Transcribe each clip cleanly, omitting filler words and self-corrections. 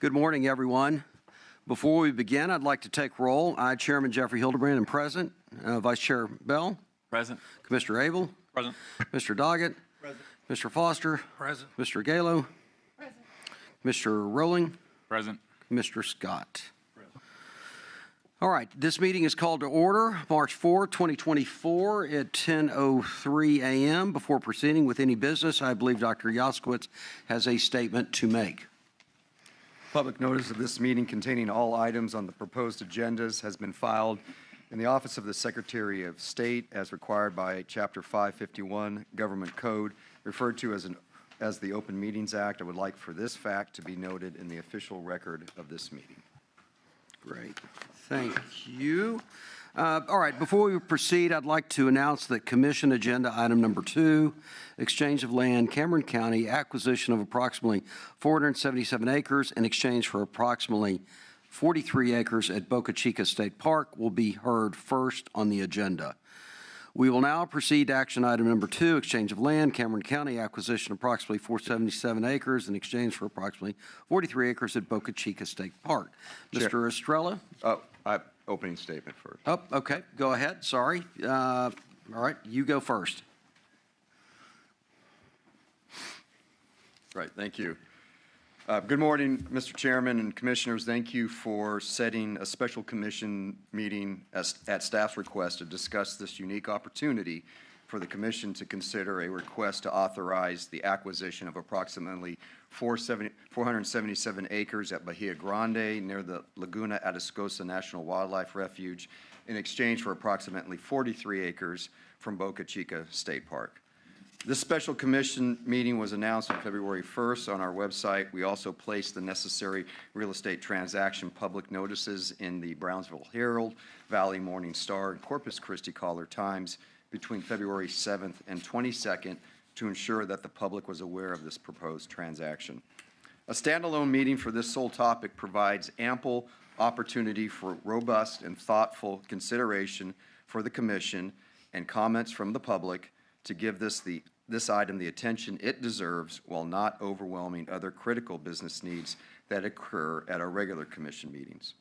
Good morning, everyone. Before we begin, I'd like to take roll. I, Chairman Jeffery Hildebrand, am present. Vice Chair Bell? Present. Commissioner Abel? Present. Mr. Doggett? Present. Mr. Foster? Present. Mr. Galo? Present. Mr. Rowling? Present. Mr. Scott? All right, this meeting is called to order March 4, 2024 at 10:03 a.m. Before proceeding with any business, I believe Dr. Yoskowitz has a statement to make. Public notice of this meeting containing all items on the proposed agendas has been filed in the Office of the Secretary of State as required by Chapter 551 Government Code, referred to as the Open Meetings Act. I would like for this fact to be noted in the official record of this meeting. Great. Thank you. All right, before we proceed, I'd like to announce that Commission Agenda Item Number 2, Exchange of Land, Cameron County, acquisition of approximately 477 acres in exchange for approximately 43 acres at Boca Chica State Park, will be heard first on the agenda. We will now proceed to action item number 2, exchange of land, Cameron County, acquisition of approximately 477 acres in exchange for approximately 43 acres at Boca Chica State Park. Mr. Estrella? Opening statement first. Oh, okay. Go ahead. Sorry. All right. You go first. Right. Thank you. Good morning, Mr. Chairman and Commissioners. Thank you for setting a special commission meeting at staff's request to discuss this unique opportunity for the commission to consider a request to authorize the acquisition of approximately 477 acres at Bahia Grande near the Laguna Atascosa National Wildlife Refuge in exchange for approximately 43 acres from Boca Chica State Park. This special commission meeting was announced on February 1st on our website. We also placed the necessary real estate transaction public notices in the Brownsville Herald, Valley Morning Star, and Corpus Christi Caller Times between February 7th and 22nd to ensure that the public was aware of this proposed transaction. A standalone meeting for this sole topic provides ample opportunity for robust and thoughtful consideration for the commission and comments from the public to give this item the attention it deserves while not overwhelming other critical business needs that occur at our regular commission meetings.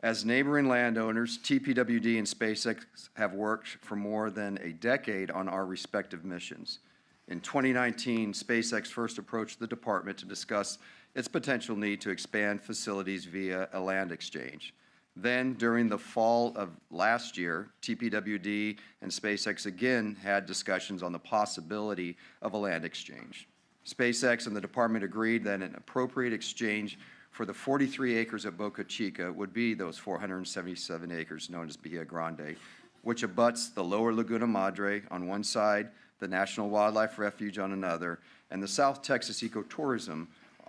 As neighboring landowners, TPWD and SpaceX have worked for more than a decade on our respective missions. In 2019, SpaceX first approached the department to discuss its potential need to expand facilities via a land exchange. Then, during the fall of last year, TPWD and SpaceX again had discussions on the possibility of a land exchange. SpaceX and the department agreed that an appropriate exchange for the 43 acres at Boca Chica would be those 477 acres known as Bahia Grande, which abuts the lower Laguna Madre on one side, the National Wildlife Refuge on another, and the South Texas Ecotourism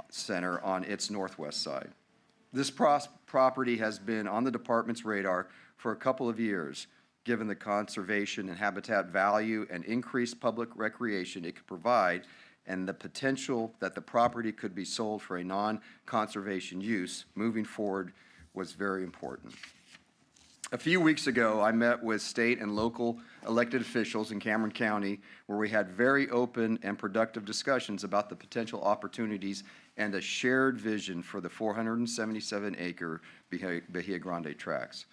Center on its northwest side. This property has been on the department's radar for a couple of years, given the conservation and habitat value and increased public recreation it could provide, and the potential that the property could be sold for a non-conservation use moving forward was very important. A few weeks ago, I met with state and local elected officials in Cameron County, where we had very open and productive discussions about the potential opportunities and a shared vision for the 477-acre Bahia Grande tracts.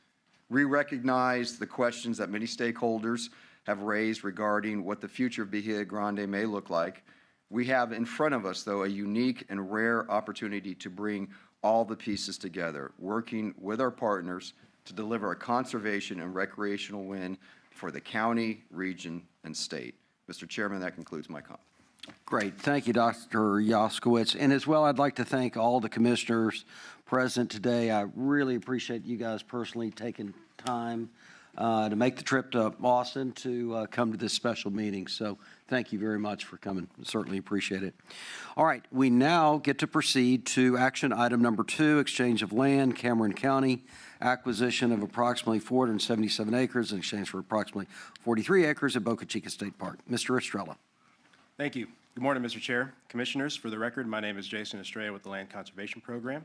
We recognize the questions that many stakeholders have raised regarding what the future of Bahia Grande may look like. We have in front of us, though, a unique and rare opportunity to bring all the pieces together, working with our partners to deliver a conservation and recreational win for the county, region, and state. Mr. Chairman, that concludes my comment. Great. Thank you, Dr. Yoskowitz. And as well, I'd like to thank all the commissioners present today. I really appreciate you guys personally taking time to make the trip to Austin to come to this special meeting. So thank you very much for coming. Certainly appreciate it. All right, we now get to proceed to action item number 2, exchange of land, Cameron County, acquisition of approximately 477 acres in exchange for approximately 43 acres at Boca Chica State Park. Mr. Estrella. Thank you. Good morning, Mr. Chair, Commissioners. For the record, my name is Jason Estrella with the Land Conservation Program.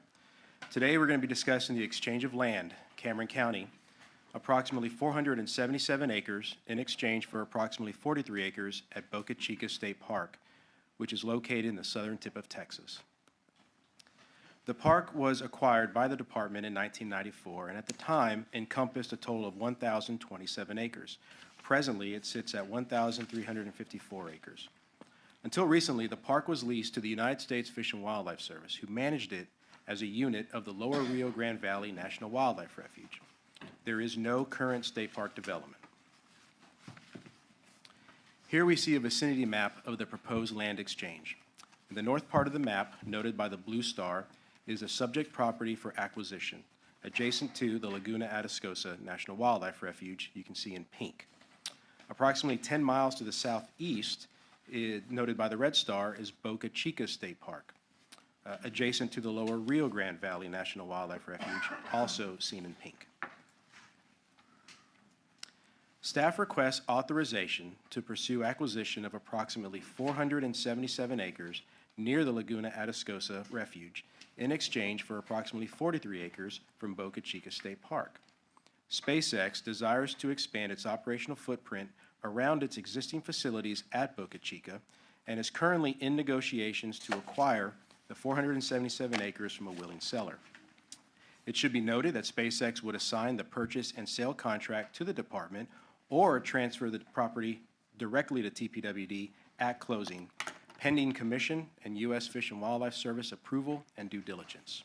Today, we're going to be discussing the exchange of land, Cameron County, approximately 477 acres in exchange for approximately 43 acres at Boca Chica State Park, which is located in the southern tip of Texas. The park was acquired by the department in 1994 and at the time encompassed a total of 1,027 acres. Presently, it sits at 1,354 acres. Until recently, the park was leased to the United States Fish and Wildlife Service, who managed it as a unit of the Lower Rio Grande Valley National Wildlife Refuge. There is no current state park development. Here we see a vicinity map of the proposed land exchange. In the north part of the map, noted by the blue star, is a subject property for acquisition, adjacent to the Laguna Atascosa National Wildlife Refuge, you can see in pink. Approximately 10 miles to the southeast, noted by the red star, is Boca Chica State Park, adjacent to the Lower Rio Grande Valley National Wildlife Refuge, also seen in pink. Staff requests authorization to pursue acquisition of approximately 477 acres near the Laguna Atascosa Refuge in exchange for approximately 43 acres from Boca Chica State Park. SpaceX desires to expand its operational footprint around its existing facilities at Boca Chica and is currently in negotiations to acquire the 477 acres from a willing seller. It should be noted that SpaceX would assign the purchase and sale contract to the department or transfer the property directly to TPWD at closing, pending Commission and U.S. Fish and Wildlife Service approval and due diligence.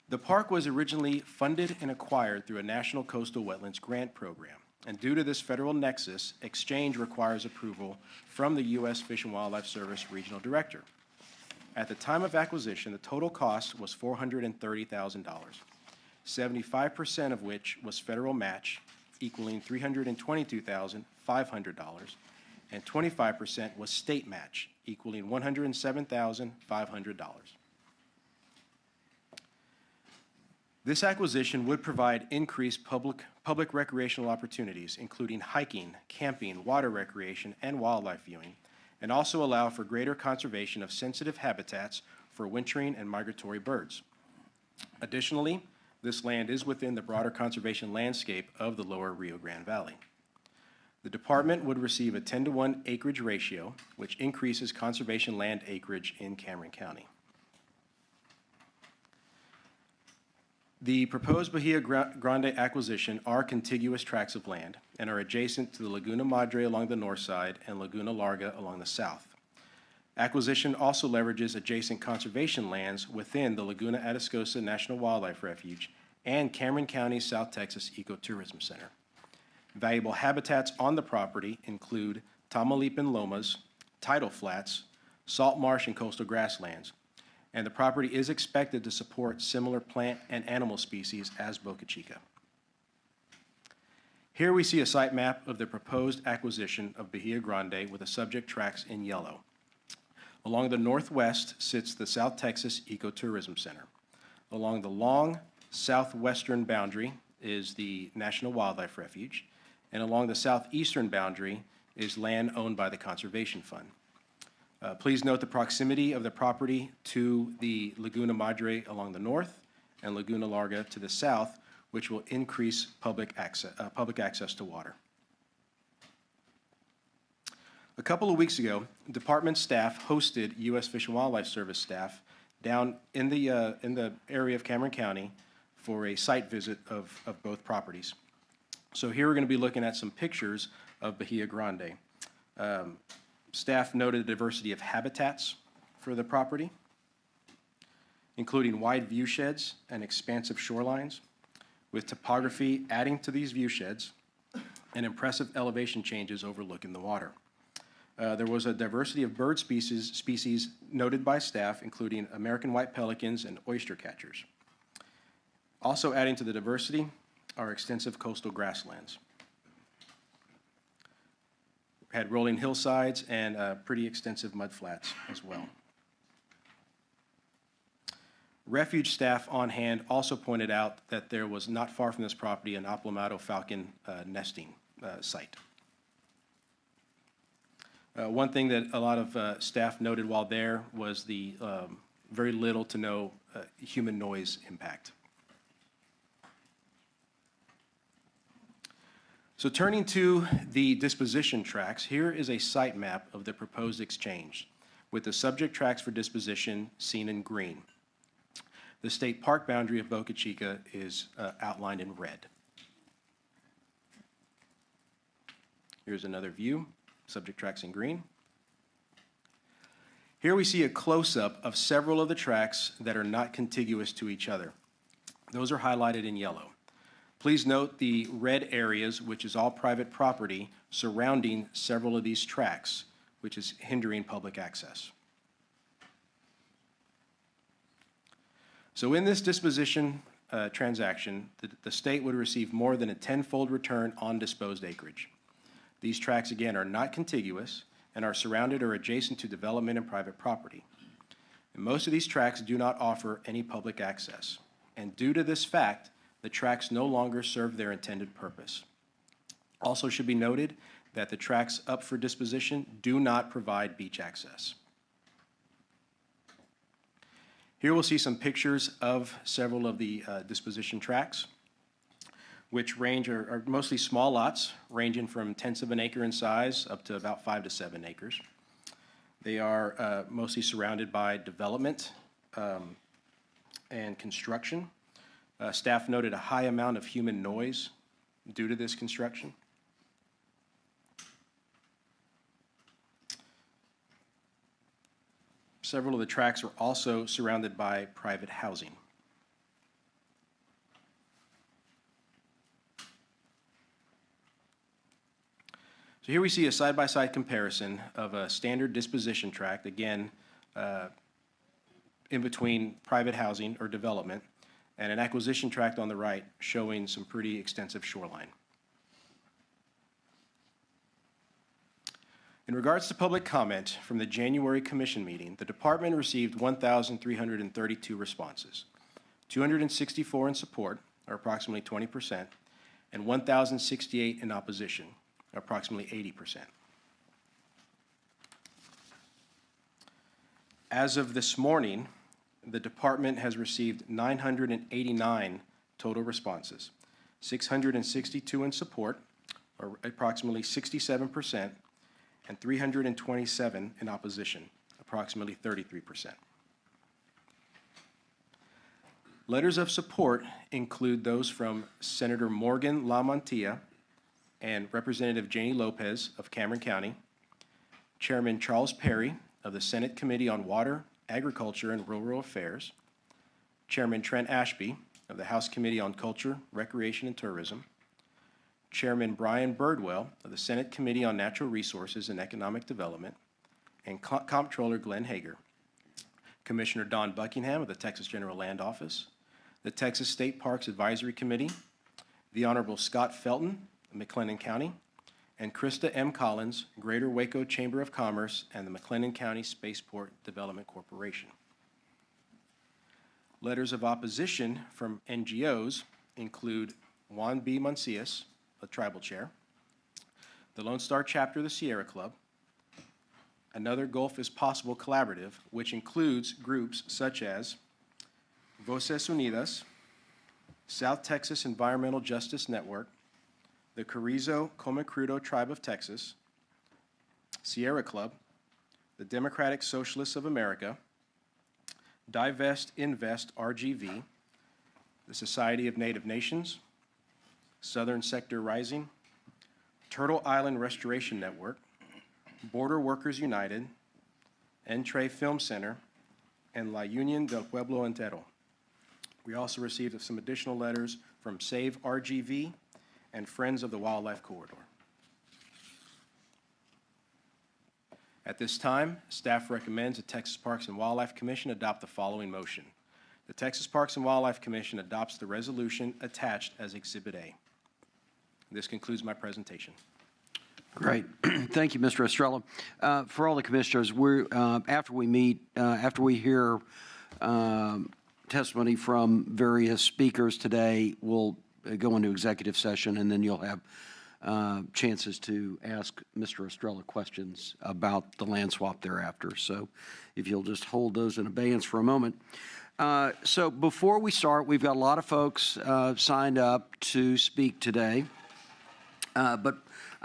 The park was originally funded and acquired through a National Coastal Wetlands Grant Program, and due to this federal nexus, exchange requires approval from the U.S. Fish and Wildlife Service Regional Director. At the time of acquisition, the total cost was $430,000, 75% of which was federal match, equaling $322,500, and 25% was state match, equaling $107,500. This acquisition would provide increased public recreational opportunities, including hiking, camping, water recreation, and wildlife viewing, and also allow for greater conservation of sensitive habitats for wintering and migratory birds. Additionally, this land is within the broader conservation landscape of the Lower Rio Grande Valley. The department would receive a 10-to-1 acreage ratio, which increases conservation land acreage in Cameron County. The proposed Bahia Grande acquisition are contiguous tracts of land and are adjacent to the Laguna Madre along the north side and Laguna Larga along the south. Acquisition also leverages adjacent conservation lands within the Laguna Atascosa National Wildlife Refuge and Cameron County South Texas Ecotourism Center. Valuable habitats on the property include Tamaulipan lomas, tidal flats, salt marsh, and coastal grasslands, and the property is expected to support similar plant and animal species as Boca Chica. Here we see a site map of the proposed acquisition of Bahia Grande with the subject tracts in yellow. Along the northwest sits the South Texas Ecotourism Center. Along the long southwestern boundary is the National Wildlife Refuge, and along the southeastern boundary is land owned by the Conservation Fund. Please note the proximity of the property to the Laguna Madre along the north and Laguna Larga to the south, which will increase public access to water. A couple of weeks ago, department staff hosted U.S. Fish and Wildlife Service staff down in the area of Cameron County for a site visit of both properties. So here we're going to be looking at some pictures of Bahia Grande. Staff noted the diversity of habitats for the property, including wide view sheds and expansive shorelines, with topography adding to these view sheds and impressive elevation changes overlooking the water. There was a diversity of bird species noted by staff, including American white pelicans and oyster catchers. Also adding to the diversity are extensive coastal grasslands. Had rolling hillsides and pretty extensive mudflats as well. Refuge staff on hand also pointed out that there was not far from this property an Aplomado falcon nesting site. One thing that a lot of staff noted while there was the very little to no human noise impact. So turning to the disposition tracts, here is a site map of the proposed exchange, with the subject tracts for disposition seen in green. The state park boundary of Boca Chica is outlined in red. Here's another view, subject tracts in green. Here we see a close-up of several of the tracts that are not contiguous to each other. Those are highlighted in yellow. Please note the red areas, which is all private property, surrounding several of these tracts, which is hindering public access. So in this disposition transaction, the state would receive more than a tenfold return on disposed acreage. These tracts, again, are not contiguous and are surrounded or adjacent to development and private property. And most of these tracts do not offer any public access. And due to this fact, the tracts no longer serve their intended purpose. Also should be noted that the tracts up for disposition do not provide beach access. Here we'll see some pictures of several of the disposition tracts, which are mostly small lots, ranging from tenths of an acre in size up to about 5 to 7 acres. They are mostly surrounded by development and construction. Staff noted a high amount of human noise due to this construction. Several of the tracts are also surrounded by private housing. So here we see a side-by-side comparison of a standard disposition tract, again, in between private housing or development, and an acquisition tract on the right showing some pretty extensive shoreline. In regards to public comment from the January commission meeting, the department received 1,332 responses, 264 in support, or approximately 20%, and 1,068 in opposition, approximately 80%. As of this morning, the department has received 989 total responses, 662 in support, or approximately 67%, and 327 in opposition, approximately 33%. Letters of support include those from Senator Morgan LaMantia and Representative Janie Lopez of Cameron County, Chairman Charles Perry of the Senate Committee on Water, Agriculture, and Rural Affairs, Chairman Trent Ashby of the House Committee on Culture, Recreation, and Tourism, Chairman Brian Birdwell of the Senate Committee on Natural Resources and Economic Development, and Comptroller Glenn Hager, Commissioner Don Buckingham of the Texas General Land Office, the Texas State Parks Advisory Committee, the Honorable Scott Felton of McLennan County, and Krista M. Collins, Greater Waco Chamber of Commerce and the McLennan County Spaceport Development Corporation. Letters of opposition from NGOs include Juan B. Mancias, the Tribal Chair, the Lone Star Chapter of the Sierra Club, another Gulf is Possible Collaborative, which includes groups such as Voces Unidas, South Texas Environmental Justice Network, the Carrizo Comecrudo Tribe of Texas, Sierra Club, the Democratic Socialists of America, Divest Invest RGV, the Society of Native Nations, Southern Sector Rising, Turtle Island Restoration Network, Border Workers United, Entre Film Center, and La Union del Pueblo Entero. We also received some additional letters from Save RGV and Friends of the Wildlife Corridor. At this time, staff recommends the Texas Parks and Wildlife Commission adopt the following motion. The Texas Parks and Wildlife Commission adopts the resolution attached as Exhibit A. This concludes my presentation. Great. Thank you, Mr. Estrella. For all the commissioners, after we hear testimony from various speakers today, we'll go into executive session, and then you'll have chances to ask Mr. Estrella questions about the land swap thereafter. So if you'll just hold those in abeyance for a moment. So before we start, we've got a lot of folks signed up to speak today. But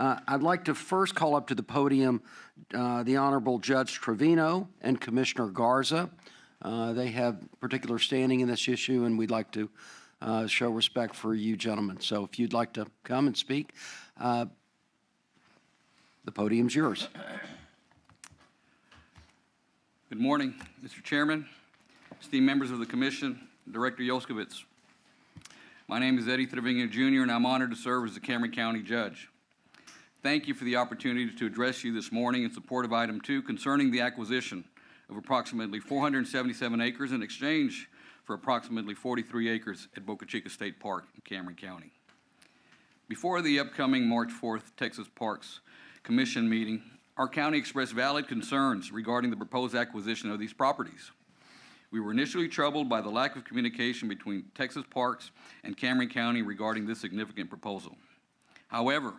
I'd like to first call up to the podium the Honorable Judge Trevino and Commissioner Garza. They have particular standing in this issue, and we'd like to show respect for you gentlemen. So if you'd like to come and speak, the podium's yours. Good morning, Mr. Chairman, esteemed members of the Commission, Director Yoskowitz. My name is Eddie Trevino Jr., and I'm honored to serve as the Cameron County Judge. Thank you for the opportunity to address you this morning in support of Item 2 concerning the acquisition of approximately 477 acres in exchange for approximately 43 acres at Boca Chica State Park in Cameron County. Before the upcoming March 4th Texas Parks Commission meeting, our county expressed valid concerns regarding the proposed acquisition of these properties. We were initially troubled by the lack of communication between Texas Parks and Cameron County regarding this significant proposal. However,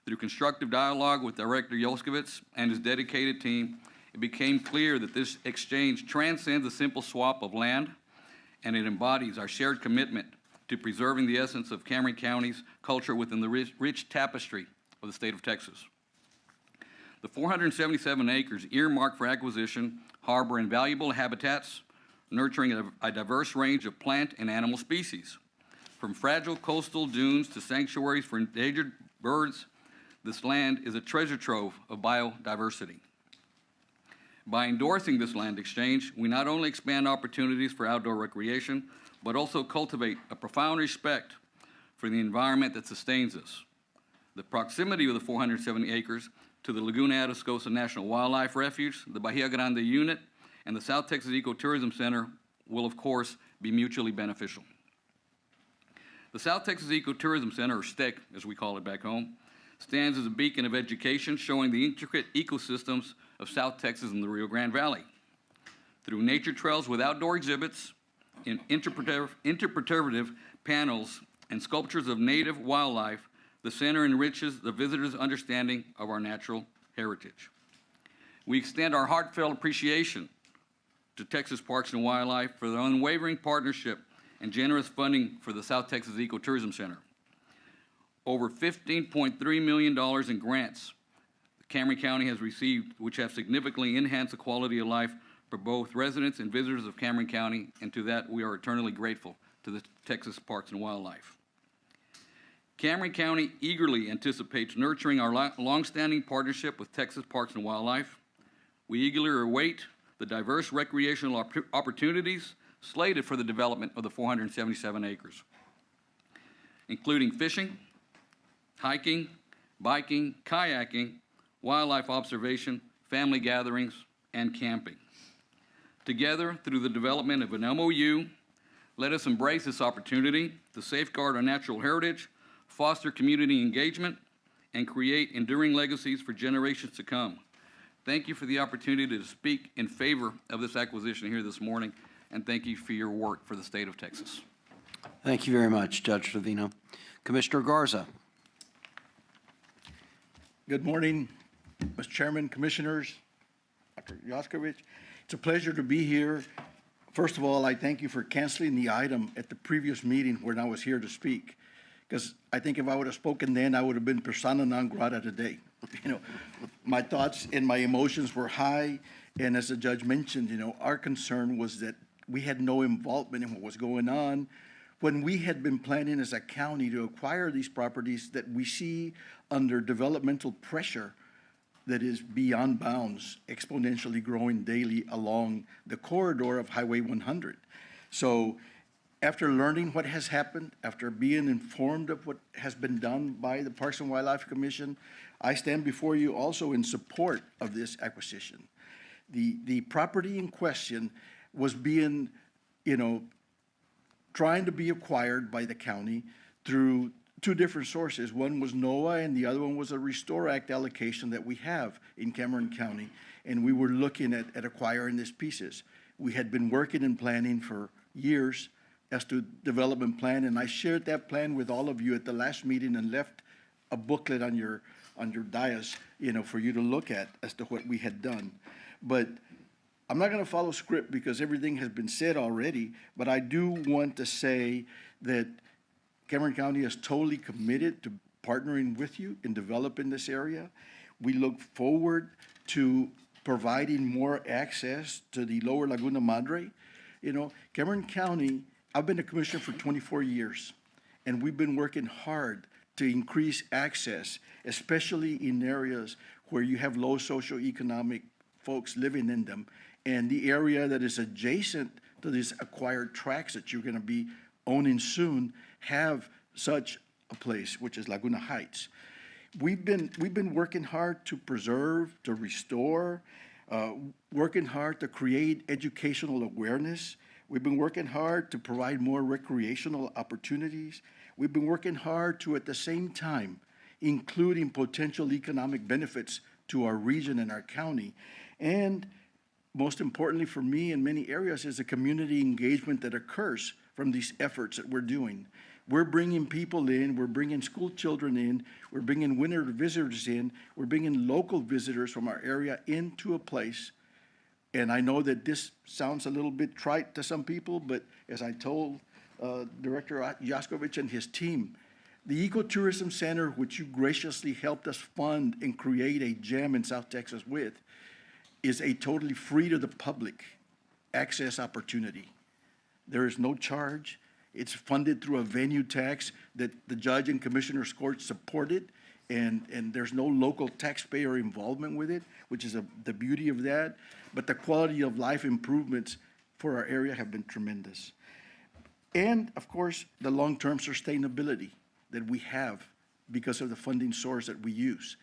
through constructive dialogue with Director Yoskowitz and his dedicated team, it became clear that this exchange transcends a simple swap of land, and it embodies our shared commitment to preserving the essence of Cameron County's culture within the rich tapestry of the state of Texas. The 477 acres earmarked for acquisition harbor invaluable habitats, nurturing a diverse range of plant and animal species. From fragile coastal dunes to sanctuaries for endangered birds, this land is a treasure trove of biodiversity. By endorsing this land exchange, we not only expand opportunities for outdoor recreation, but also cultivate a profound respect for the environment that sustains us. The proximity of the 470 acres to the Laguna Atascosa National Wildlife Refuge, the Bahia Grande Unit, and the South Texas Ecotourism Center will, of course, be mutually beneficial. The South Texas Ecotourism Center, or STEC as we call it back home, stands as a beacon of education showing the intricate ecosystems of South Texas and the Rio Grande Valley. Through nature trails with outdoor exhibits, in interpretative panels, and sculptures of native wildlife, the center enriches the visitor's understanding of our natural heritage. We extend our heartfelt appreciation to Texas Parks and Wildlife for their unwavering partnership and generous funding for the South Texas Ecotourism Center. Over $15.3 million in grants Cameron County has received, which have significantly enhanced the quality of life for both residents and visitors of Cameron County, and to that we are eternally grateful to the Texas Parks and Wildlife. Cameron County eagerly anticipates nurturing our longstanding partnership with Texas Parks and Wildlife. We eagerly await the diverse recreational opportunities slated for the development of the 477 acres, including fishing, hiking, biking, kayaking, wildlife observation, family gatherings, and camping. Together, through the development of an MOU, let us embrace this opportunity to safeguard our natural heritage, foster community engagement, and create enduring legacies for generations to come. Thank you for the opportunity to speak in favor of this acquisition here this morning, and thank you for your work for the state of Texas. Thank you very much, Judge Trevino. Commissioner Garza. Good morning, Mr. Chairman, Commissioners, Dr. Yoskowitz. It's a pleasure to be here. First of all, I thank you for canceling the item at the previous meeting when I was here to speak, because I think if I would have spoken then, I would have been persona non grata today. You know, my thoughts and my emotions were high, and as the judge mentioned, you know, our concern was that we had no involvement in what was going on when we had been planning as a county to acquire these properties that we see under developmental pressure that is beyond bounds, exponentially growing daily along the corridor of Highway 100. So after learning what has happened, after being informed of what has been done by the Parks and Wildlife Commission, I stand before you also in support of this acquisition. The property in question was being, you know, trying to be acquired by the county through two different sources. One was NOAA and the other one was a Restore Act allocation that we have in Cameron County. And we were looking at acquiring these pieces. We had been working and planning for years as to development plan, and I shared that plan with all of you at the last meeting and left a booklet on your dais, you know, for you to look at as to what we had done. But I'm not going to follow script because everything has been said already, but I do want to say that Cameron County is totally committed to partnering with you in developing this area. We look forward to providing more access to the lower Laguna Madre. You know, Cameron County, I've been a commissioner for 24 years, and we've been working hard to increase access, especially in areas where you have low socioeconomic folks living in them, and the area that is adjacent to these acquired tracts that you're gonna be owning soon have such a place, which is Laguna Heights. We've been working hard to preserve, to restore, working hard to create educational awareness. We've been working hard to provide more recreational opportunities. We've been working hard to, at the same time, including potential economic benefits to our region and our county. And most importantly for me in many areas is the community engagement that occurs from these efforts that we're doing. We're bringing people in, we're bringing school children in, we're bringing winter visitors in, we're bringing local visitors from our area into a place. And I know that this sounds a little bit trite to some people, but as I told Director Yoskowitz and his team, the Ecotourism Center, which you graciously helped us fund and create a gem in South Texas with, is a totally free to the public access opportunity. There is no charge. It's funded through a venue tax that the judge and commissioner's court supported, and there's no local taxpayer involvement with it, which is the beauty of that. But the quality of life improvements for our area have been tremendous. And of course, the long-term sustainability that we have because of the funding source that we use.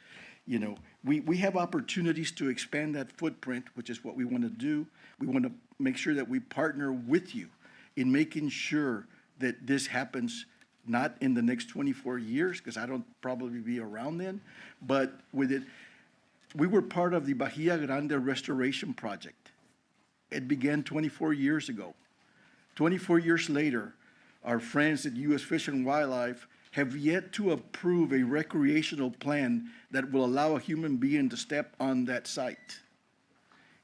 You know, we have opportunities to expand that footprint, which is what we want to do. We want to make sure that we partner with you in making sure that this happens not in the next 24 years, because I don't probably be around then, but with it, we were part of the Bahia Grande Restoration Project. It began 24 years ago. 24 years later, our friends at U.S. Fish and Wildlife have yet to approve a recreational plan that will allow a human being to step on that site.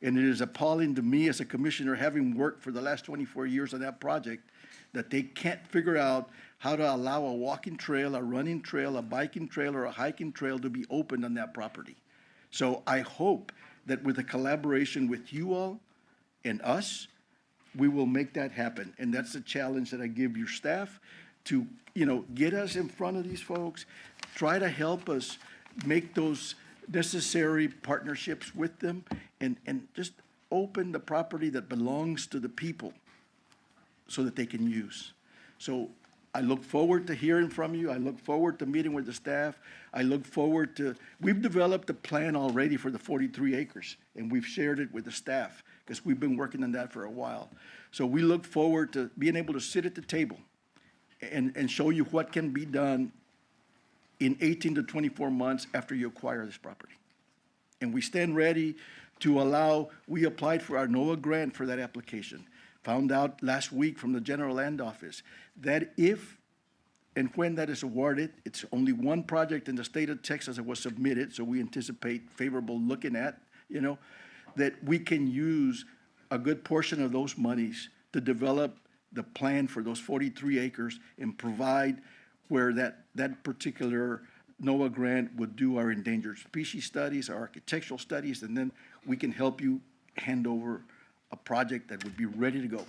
And it is appalling to me as a commissioner, having worked for the last 24 years on that project, that they can't figure out how to allow a walking trail, a running trail, a biking trail, or a hiking trail to be opened on that property. So I hope that with a collaboration with you all and us, we will make that happen. And that's the challenge that I give your staff to, you know, get us in front of these folks, try to help us make those necessary partnerships with them, and just open the property that belongs to the people so that they can use. So I look forward to hearing from you. I look forward to meeting with the staff. I look forward to, we've developed a plan already for the 43 acres, and we've shared it with the staff because we've been working on that for a while. So we look forward to being able to sit at the table and show you what can be done in 18 to 24 months after you acquire this property. And we stand ready to allow, we applied for our NOAA grant for that application. Found out last week from the General Land Office that if and when that is awarded, it's only one project in the state of Texas that was submitted, so we anticipate favorable looking at, you know, that we can use a good portion of those monies to develop the plan for those 43 acres and provide where that particular NOAA grant would do our endangered species studies, our architectural studies, and then we can help you hand over a project that would be ready to go. Okay?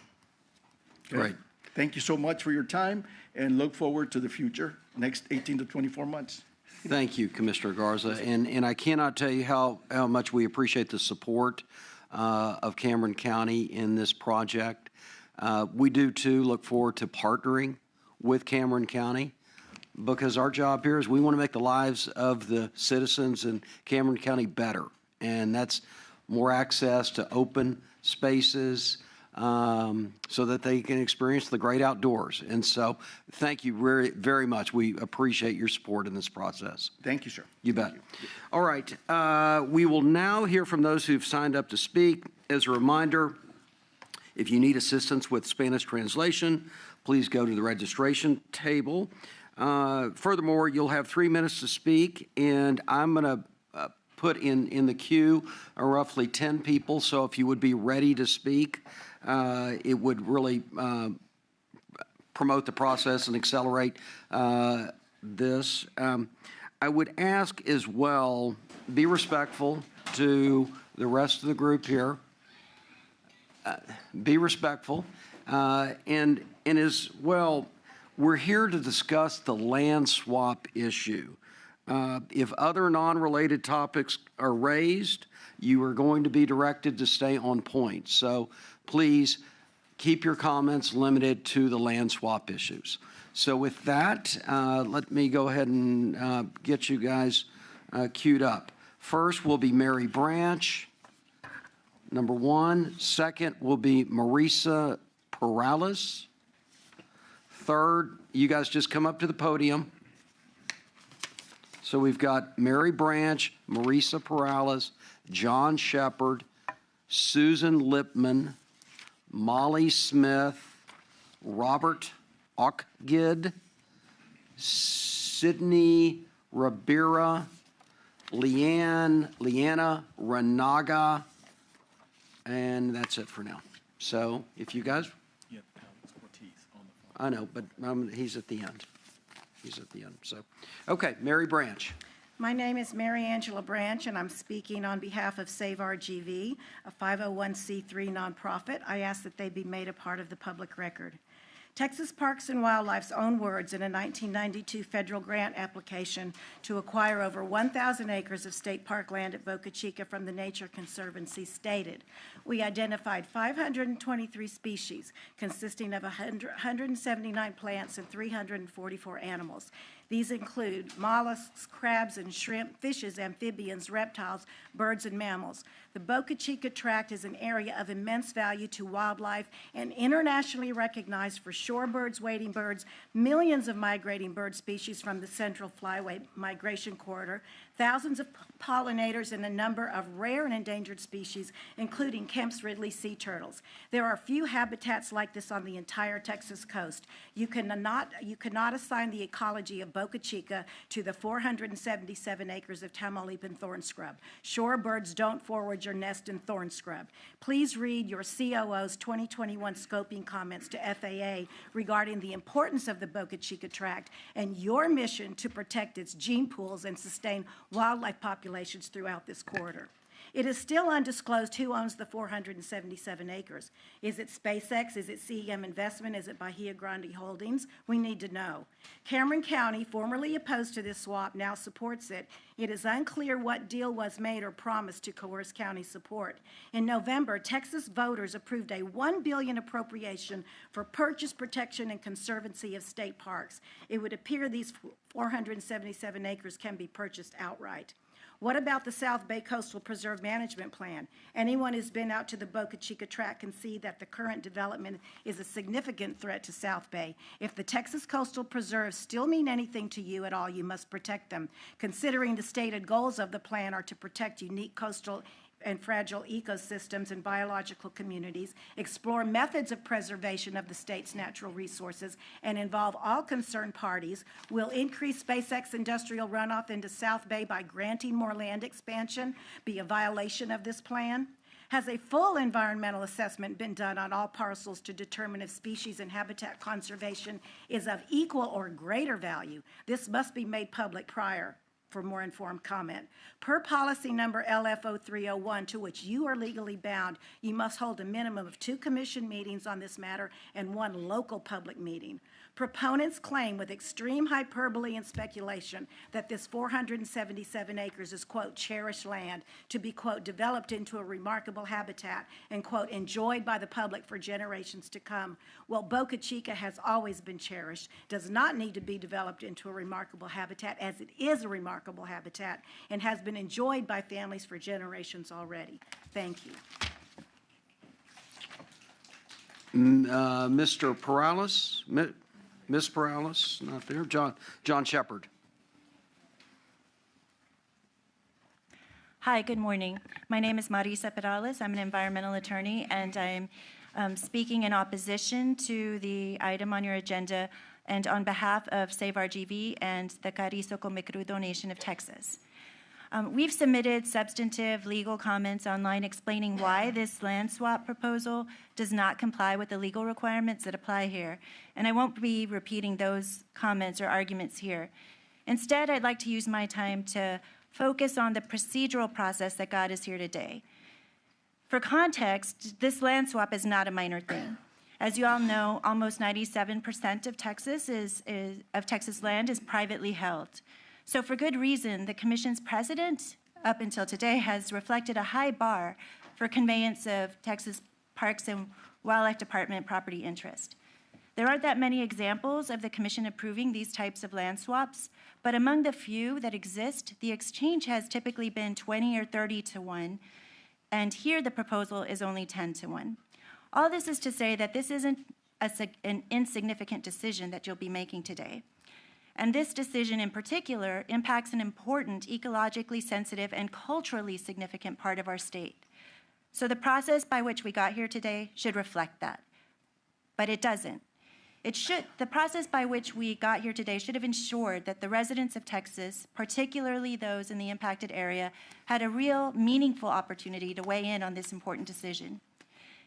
Great. Thank you so much for your time, and look forward to the future, next 18 to 24 months. Thank you, Commissioner Garza. And I cannot tell you how much we appreciate the support of Cameron County in this project. We do, too, look forward to partnering with Cameron County, because our job here is we want to make the lives of the citizens in Cameron County better. And that's more access to open spaces so that they can experience the great outdoors. And so thank you very, very much. We appreciate your support in this process. Thank you, sir. You bet. All right. We will now hear from those who've signed up to speak. As a reminder, if you need assistance with Spanish translation, please go to the registration table. Furthermore, you'll have 3 minutes to speak, and I'm going to put in the queue roughly 10 people, so if you would be ready to speak, it would really promote the process and accelerate this. I would ask as well, be respectful to the rest of the group here. Be respectful. And as well, we're here to discuss the land swap issue. If other non-related topics are raised, you are going to be directed to stay on point. So please keep your comments limited to the land swap issues. So with that, let me go ahead and get you guys queued up. First will be Mary Branch, number one. Second will be Marisa Perales. Third, you guys just come up to the podium. So we've got Mary Branch, Marisa Perales, John Shepard, Susan Lipman, Molly Smith, Robert Ockgid, Sydney Rabira, Leanna Renaga, and that's it for now. So if you guys... Yep, Alex Ortiz on the phone. I know, but he's at the end. He's at the end, so. Okay, Mary Branch. My name is Mary Angela Branch, and I'm speaking on behalf of Save RGV, a 501c3 nonprofit. I ask that they be made a part of the public record. Texas Parks and Wildlife's own words in a 1992 federal grant application to acquire over 1,000 acres of state park land at Boca Chica from the Nature Conservancy stated, we identified 523 species consisting of 179 plants and 344 animals. These include mollusks, crabs and shrimp, fishes, amphibians, reptiles, birds, and mammals. The Boca Chica Tract is an area of immense value to wildlife and internationally recognized for shorebirds, wading birds, millions of migrating bird species from the Central Flyway Migration Corridor, thousands of pollinators, and a number of rare and endangered species, including Kemp's Ridley sea turtles. There are few habitats like this on the entire Texas coast. You cannot assign the ecology of Boca Chica to the 477 acres of Tamaulipan thorn scrub. Shorebirds don't forage or nest in thorn scrub. Please read your COO's 2021 scoping comments to FAA regarding the importance of the Boca Chica Tract and your mission to protect its gene pools and sustain wildlife populations throughout this corridor. It is still undisclosed who owns the 477 acres. Is it SpaceX? Is it CEM Investment? Is it Bahia Grande Holdings? We need to know. Cameron County, formerly opposed to this swap, now supports it. It is unclear what deal was made or promised to coerce county support. In November, Texas voters approved a $1 billion appropriation for purchase, protection, and conservancy of state parks. It would appear these 477 acres can be purchased outright. What about the South Bay Coastal Preserve Management Plan? Anyone who's been out to the Boca Chica Tract can see that the current development is a significant threat to South Bay. If the Texas Coastal Preserves still mean anything to you at all, you must protect them. Considering the stated goals of the plan are to protect unique coastal and fragile ecosystems and biological communities, explore methods of preservation of the state's natural resources, and involve all concerned parties, will increase SpaceX industrial runoff into South Bay by granting more land expansion be a violation of this plan? Has a full environmental assessment been done on all parcels to determine if species and habitat conservation is of equal or greater value? This must be made public prior for more informed comment. Per policy number LF0301, to which you are legally bound, you must hold a minimum of 2 commission meetings on this matter and 1 local public meeting. Proponents claim with extreme hyperbole and speculation that this 477 acres is, quote, cherished land to be, quote, developed into a remarkable habitat and, quote, enjoyed by the public for generations to come. Well, Boca Chica has always been cherished, does not need to be developed into a remarkable habitat, as it is a remarkable habitat and has been enjoyed by families for generations already. Thank you. Mr. Perales, Ms. Perales, not there. John Shepard. Hi, good morning. My name is Marisa Perales. I'm an environmental attorney, and I'm speaking in opposition to the item on your agenda and on behalf of Save RGV and the Carrizo Come Crudo Nation of Texas. We've submitted substantive legal comments online explaining why this land swap proposal does not comply with the legal requirements that apply here, and I won't be repeating those comments or arguments here. Instead, I'd like to use my time to focus on the procedural process that got us here today. For context, this land swap is not a minor thing. As you all know, almost 97% of Texas land is privately held. So for good reason, the Commission's president, up until today, has reflected a high bar for conveyance of Texas Parks and Wildlife Department property interest. There aren't that many examples of the Commission approving these types of land swaps, but among the few that exist, the exchange has typically been 20 or 30 to 1, and here the proposal is only 10 to 1. All this is to say that this isn't an insignificant decision that you'll be making today. And this decision in particular impacts an important, ecologically sensitive, and culturally significant part of our state. So the process by which we got here today should reflect that. But it doesn't. The process by which we got here today should have ensured that the residents of Texas, particularly those in the impacted area, had a real, meaningful opportunity to weigh in on this important decision.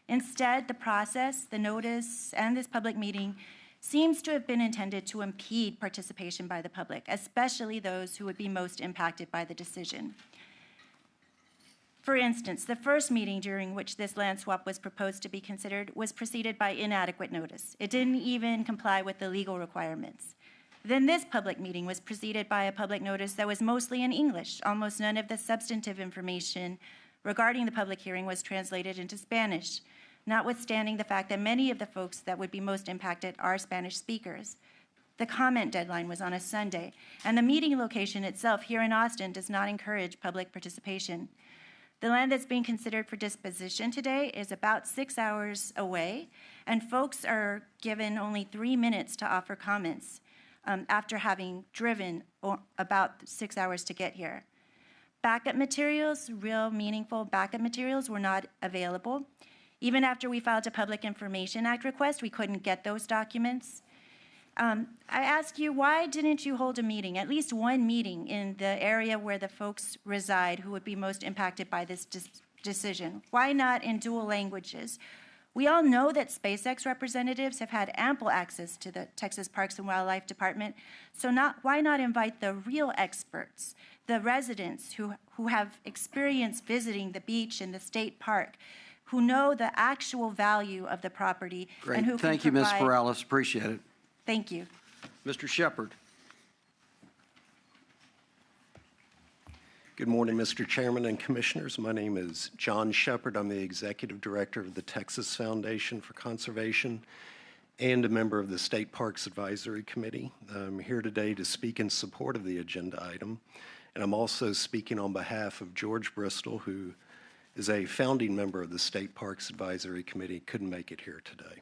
Instead, the process, the notice, and this public meeting seems to have been intended to impede participation by the public, especially those who would be most impacted by the decision. For instance, the first meeting during which this land swap was proposed to be considered was preceded by inadequate notice. It didn't even comply with the legal requirements. Then this public meeting was preceded by a public notice that was mostly in English. Almost none of the substantive information regarding the public hearing was translated into Spanish, notwithstanding the fact that many of the folks that would be most impacted are Spanish speakers. The comment deadline was on a Sunday, and the meeting location itself here in Austin does not encourage public participation. The land that's being considered for disposition today is about 6 hours away, and folks are given only 3 minutes to offer comments after having driven about 6 hours to get here. Backup materials, real meaningful backup materials, were not available. Even after we filed a Public Information Act request, we couldn't get those documents. I ask you, why didn't you hold a meeting, at least one meeting, in the area where the folks reside who would be most impacted by this decision? Why not in dual languages? We all know that SpaceX representatives have had ample access to the Texas Parks and Wildlife Department, so why not invite the real experts, the residents who have experience visiting the beach and the state park, who know the actual value of the property, Great. and who can Thank you, Ms. provide... Morales. Appreciate it. Thank you. Mr. Shepard. Good morning, Mr. Chairman and Commissioners. My name is John Shepard. I'm the Executive Director of the Texas Foundation for Conservation and a member of the State Parks Advisory Committee. I'm here today to speak in support of the agenda item, and I'm also speaking on behalf of George Bristol, who is a founding member of the State Parks Advisory Committee, couldn't make it here today.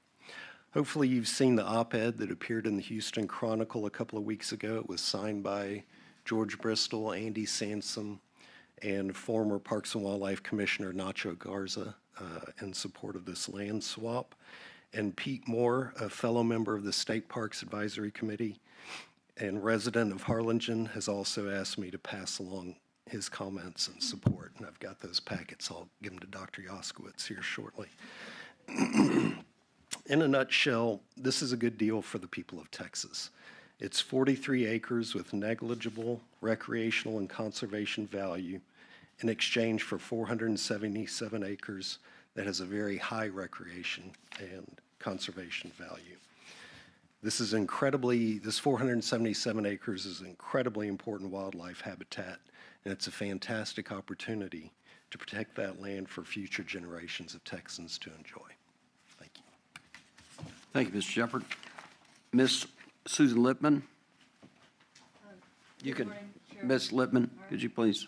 Hopefully you've seen the op-ed that appeared in the Houston Chronicle a couple of weeks ago. It was signed by George Bristol, Andy Sansom, and former Parks and Wildlife Commissioner Nacho Garza in support of this land swap. And Pete Moore, a fellow member of the State Parks Advisory Committee and resident of Harlingen, has also asked me to pass along his comments and support. And I've got those packets. I'll give them to Dr. Yoskowitz here shortly. In a nutshell, this is a good deal for the people of Texas. It's 43 acres with negligible recreational and conservation value in exchange for 477 acres that has a very high recreation and conservation value. This 477 acres is incredibly important wildlife habitat, and it's a fantastic opportunity to protect that land for future generations of Texans to enjoy. Thank you. Thank you, Mr. Shepard. Ms. Susan Lippman? You can, Ms. Lippman, could you please?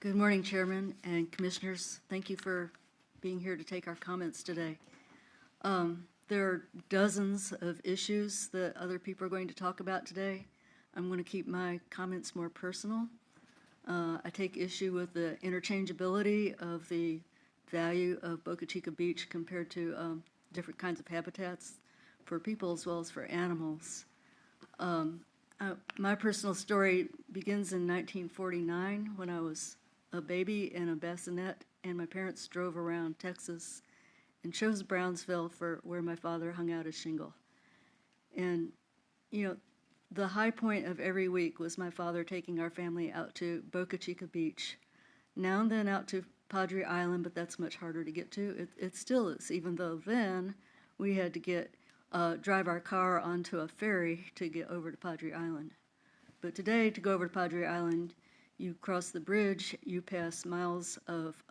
Good morning, Chairman and Commissioners. Thank you for being here to take our comments today. There are dozens of issues that other people are going to talk about today. I'm going to keep my comments more personal. I take issue with the interchangeability of the value of Boca Chica Beach compared to different kinds of habitats for people as well as for animals. My personal story begins in 1949 when I was a baby in a bassinet, and my parents drove around Texas and chose Brownsville for where my father hung out his shingle. And, you know, the high point of every week was my father taking our family out to Boca Chica Beach, now and then out to Padre Island, but that's much harder to get to. It still is, even though then we had to drive our car onto a ferry to get over to Padre Island. But today, to go over to Padre Island, you cross the bridge, you pass miles of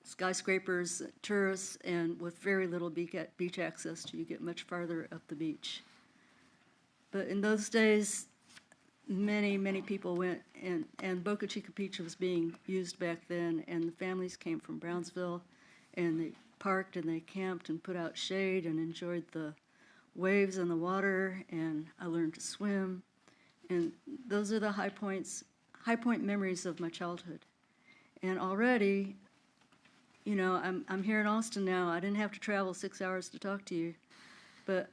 skyscrapers, tourists, and with very little beach access till you get much farther up the beach. But in those days, many, many people went, and Boca Chica Beach was being used back then, and the families came from Brownsville, and they parked and they camped and put out shade and enjoyed the waves and the water, and I learned to swim. And those are the high point memories of my childhood. And already, you know, I'm here in Austin now. I didn't have to travel 6 hours to talk to you, but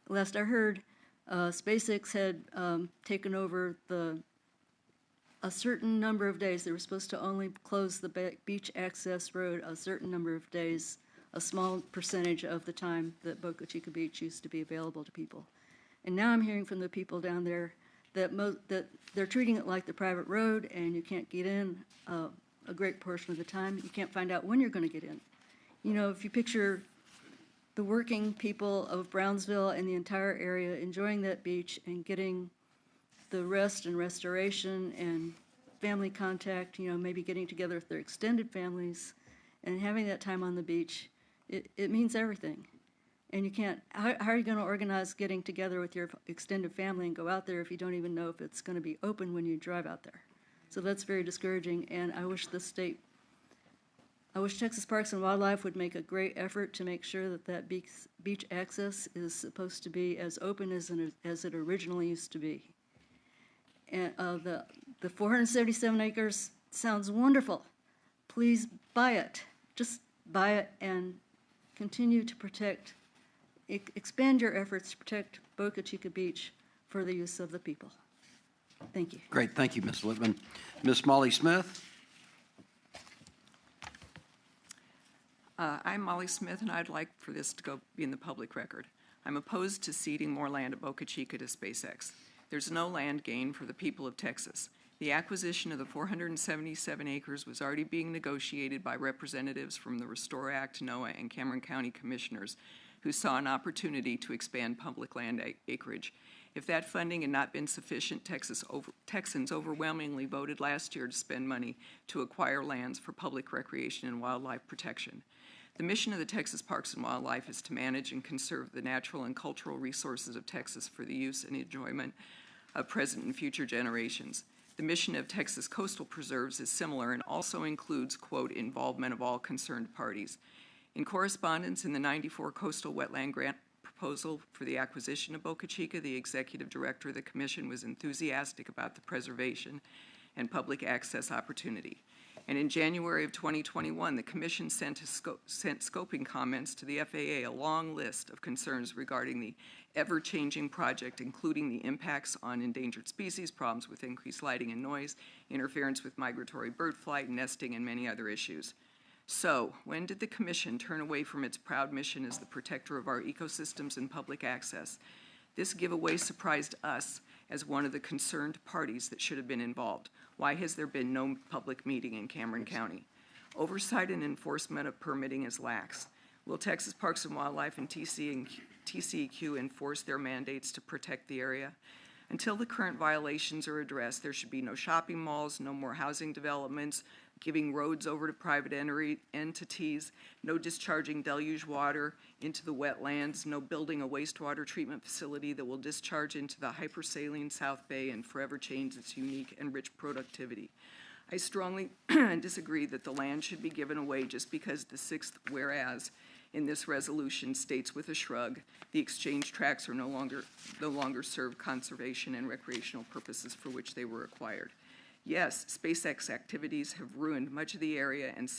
last I heard, SpaceX had taken over a certain number of days. They were supposed to only close the beach access road a certain number of days, a small percentage of the time that Boca Chica Beach used to be available to people. And now I'm hearing from the people down there that they're treating it like the private road, and you can't get in a great portion of the time. You can't find out when you're going to get in. You know, if you picture the working people of Brownsville and the entire area enjoying that beach and getting the rest and restoration and family contact, you know, maybe getting together with their extended families and having that time on the beach, it means everything. And you can't, how are you going to organize getting together with your extended family and go out there if you don't even know if it's going to be open when you drive out there? So that's very discouraging, and I wish Texas Parks and Wildlife would make a great effort to make sure that beach access is supposed to be as open as it originally used to be. And the 477 acres sounds wonderful. Please buy it. Just buy it and continue to protect, expand your efforts to protect Boca Chica Beach for the use of the people. Thank you. Great, thank you, Ms. Lippman. Ms. Molly Smith? I'm Molly Smith, and I'd like for this to be in the public record. I'm opposed to ceding more land at Boca Chica to SpaceX. There's no land gain for the people of Texas. The acquisition of the 477 acres was already being negotiated by representatives from the Restore Act, NOAA, and Cameron County commissioners who saw an opportunity to expand public land acreage. If that funding had not been sufficient, Texans overwhelmingly voted last year to spend money to acquire lands for public recreation and wildlife protection. The mission of the Texas Parks and Wildlife is to manage and conserve the natural and cultural resources of Texas for the use and enjoyment of present and future generations. The mission of Texas Coastal Preserves is similar and also includes, quote, involvement of all concerned parties. In correspondence in the 94 Coastal Wetland Grant proposal for the acquisition of Boca Chica, the executive director of the commission was enthusiastic about the preservation and public access opportunity. And in January of 2021, the commission sent scoping comments to the FAA, a long list of concerns regarding the ever-changing project, including the impacts on endangered species, problems with increased lighting and noise, interference with migratory bird flight, nesting, and many other issues. So, when did the commission turn away from its proud mission as the protector of our ecosystems and public access? This giveaway surprised us as one of the concerned parties that should have been involved. Why has there been no public meeting in Cameron County? Oversight and enforcement of permitting is lax. Will Texas Parks and Wildlife and TCEQ enforce their mandates to protect the area? Until the current violations are addressed, there should be no shopping malls, no more housing developments, giving roads over to private entities, no discharging deluge water into the wetlands, no building a wastewater treatment facility that will discharge into the hypersaline South Bay and forever change its unique and rich productivity. I strongly disagree that the land should be given away just because the sixth whereas in this resolution states with a shrug, the exchange tracts are no longer serve conservation and recreational purposes for which they were acquired. Yes, SpaceX activities have ruined much of the area and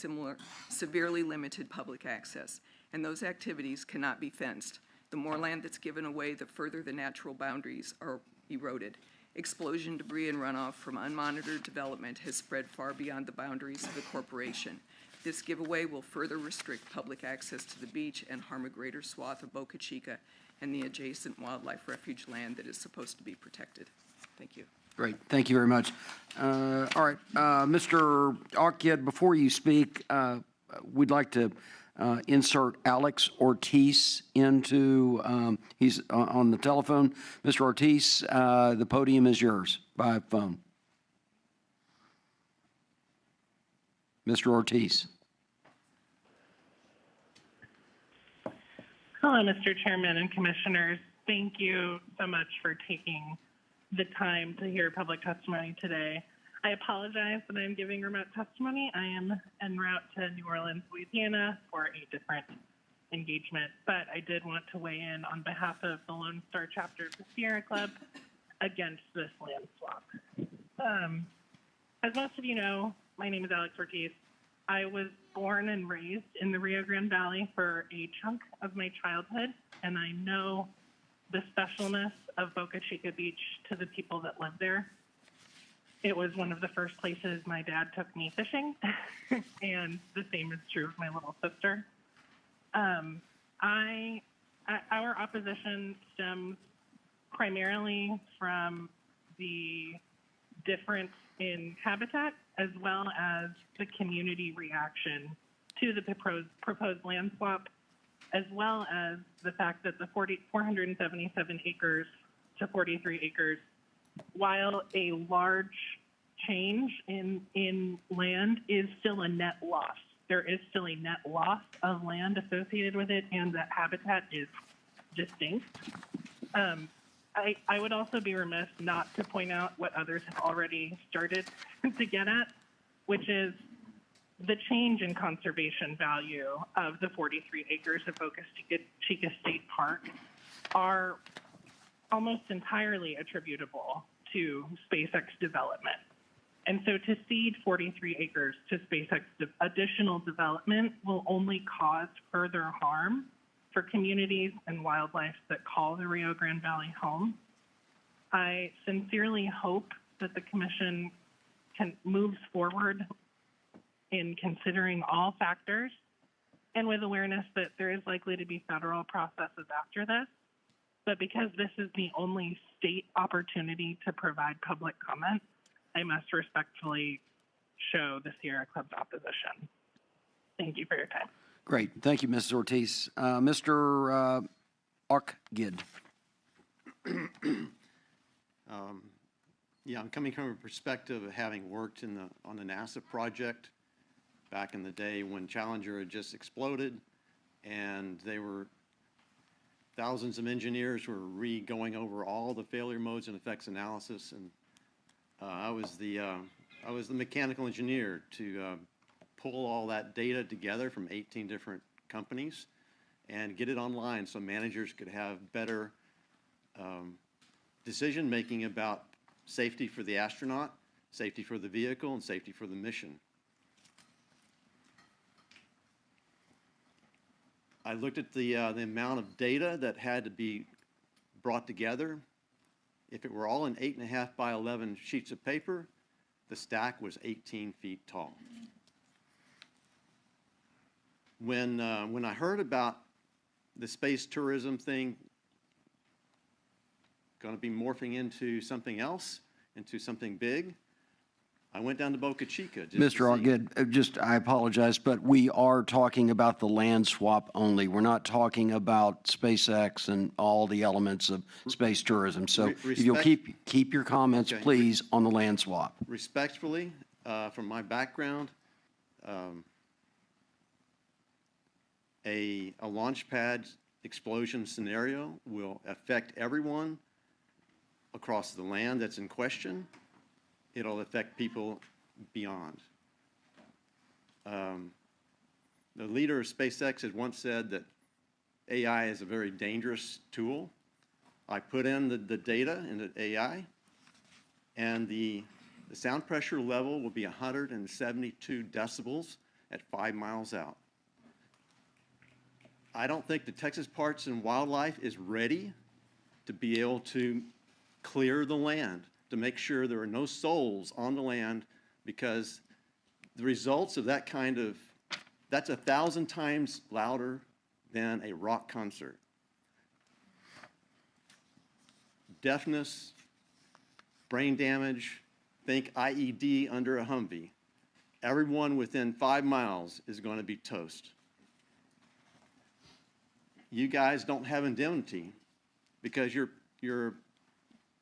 severely limited public access, and those activities cannot be fenced. The more land that's given away, the further the natural boundaries are eroded. Explosion debris and runoff from unmonitored development has spread far beyond the boundaries of the corporation. This giveaway will further restrict public access to the beach and harm a greater swath of Boca Chica and the adjacent wildlife refuge land that is supposed to be protected. Thank you. Great, thank you very much. All right, Mr. Arkid, before you speak, we'd like to insert Alex Ortiz into, he's on the telephone. Mr. Ortiz, the podium is yours by phone. Mr. Ortiz. Hello, Mr. Chairman and Commissioners. Thank you so much for taking the time to hear public testimony today. I apologize that I'm giving remote testimony. I am en route to New Orleans, Louisiana for a different engagement, but I did want to weigh in on behalf of the Lone Star chapter of the Sierra Club against this land swap. As most of you know, my name is Alex Ortiz. I was born and raised in the Rio Grande Valley for a chunk of my childhood, and I know the specialness of Boca Chica Beach to the people that live there. It was one of the first places my dad took me fishing, and the same is true of my little sister. Our opposition stems primarily from the difference in habitat as well as the community reaction to the proposed land swap, as well as the fact that the 477 acres to 43 acres, while a large change in land, is still a net loss. There is still a net loss of land associated with it, and that habitat is distinct. I would also be remiss not to point out what others have already started to get at, which is the change in conservation value of the 43 acres of Boca Chica State Park are almost entirely attributable to SpaceX development. And so to cede 43 acres to SpaceX additional development will only cause further harm for communities and wildlife that call the Rio Grande Valley home. I sincerely hope that the Commission moves forward in considering all factors and with awareness that there is likely to be federal processes after this. But because this is the only state opportunity to provide public comment, I must respectfully show the Sierra Club's opposition. Thank you for your time. Great. Thank you, Mrs. Ortiz. Mr. Arkid. Yeah, I'm coming from a perspective of having worked on the NASA project back in the day when Challenger had just exploded, and thousands of engineers were going over all the failure modes and effects analysis, and I was the mechanical engineer to pull all that data together from 18 different companies and get it online so managers could have better decision-making about safety for the astronaut, safety for the vehicle, and safety for the mission. I looked at the amount of data that had to be brought together. If it were all in 8.5 by 11 sheets of paper, the stack was 18 feet tall. When I heard about the space tourism thing going to be morphing into something else, into something big, I went down to Boca Chica. Mr. Arkid, I apologize, but we are talking about the land swap only. We're not talking about SpaceX and all the elements of space tourism. So if you'll keep your comments, okay, please, on the land swap. Respectfully, from my background, a launch pad explosion scenario will affect everyone across the land that's in question. It'll affect people beyond. The leader of SpaceX has once said that AI is a very dangerous tool. I put in the data into AI, and the sound pressure level will be 172 decibels at 5 miles out. I don't think the Texas Parks and Wildlife is ready to be able to clear the land, to make sure there are no souls on the land, because the results of that kind of, that's 1,000 times louder than a rock concert. Deafness, brain damage, think IED under a Humvee. Everyone within 5 miles is going to be toast. You guys don't have indemnity because you're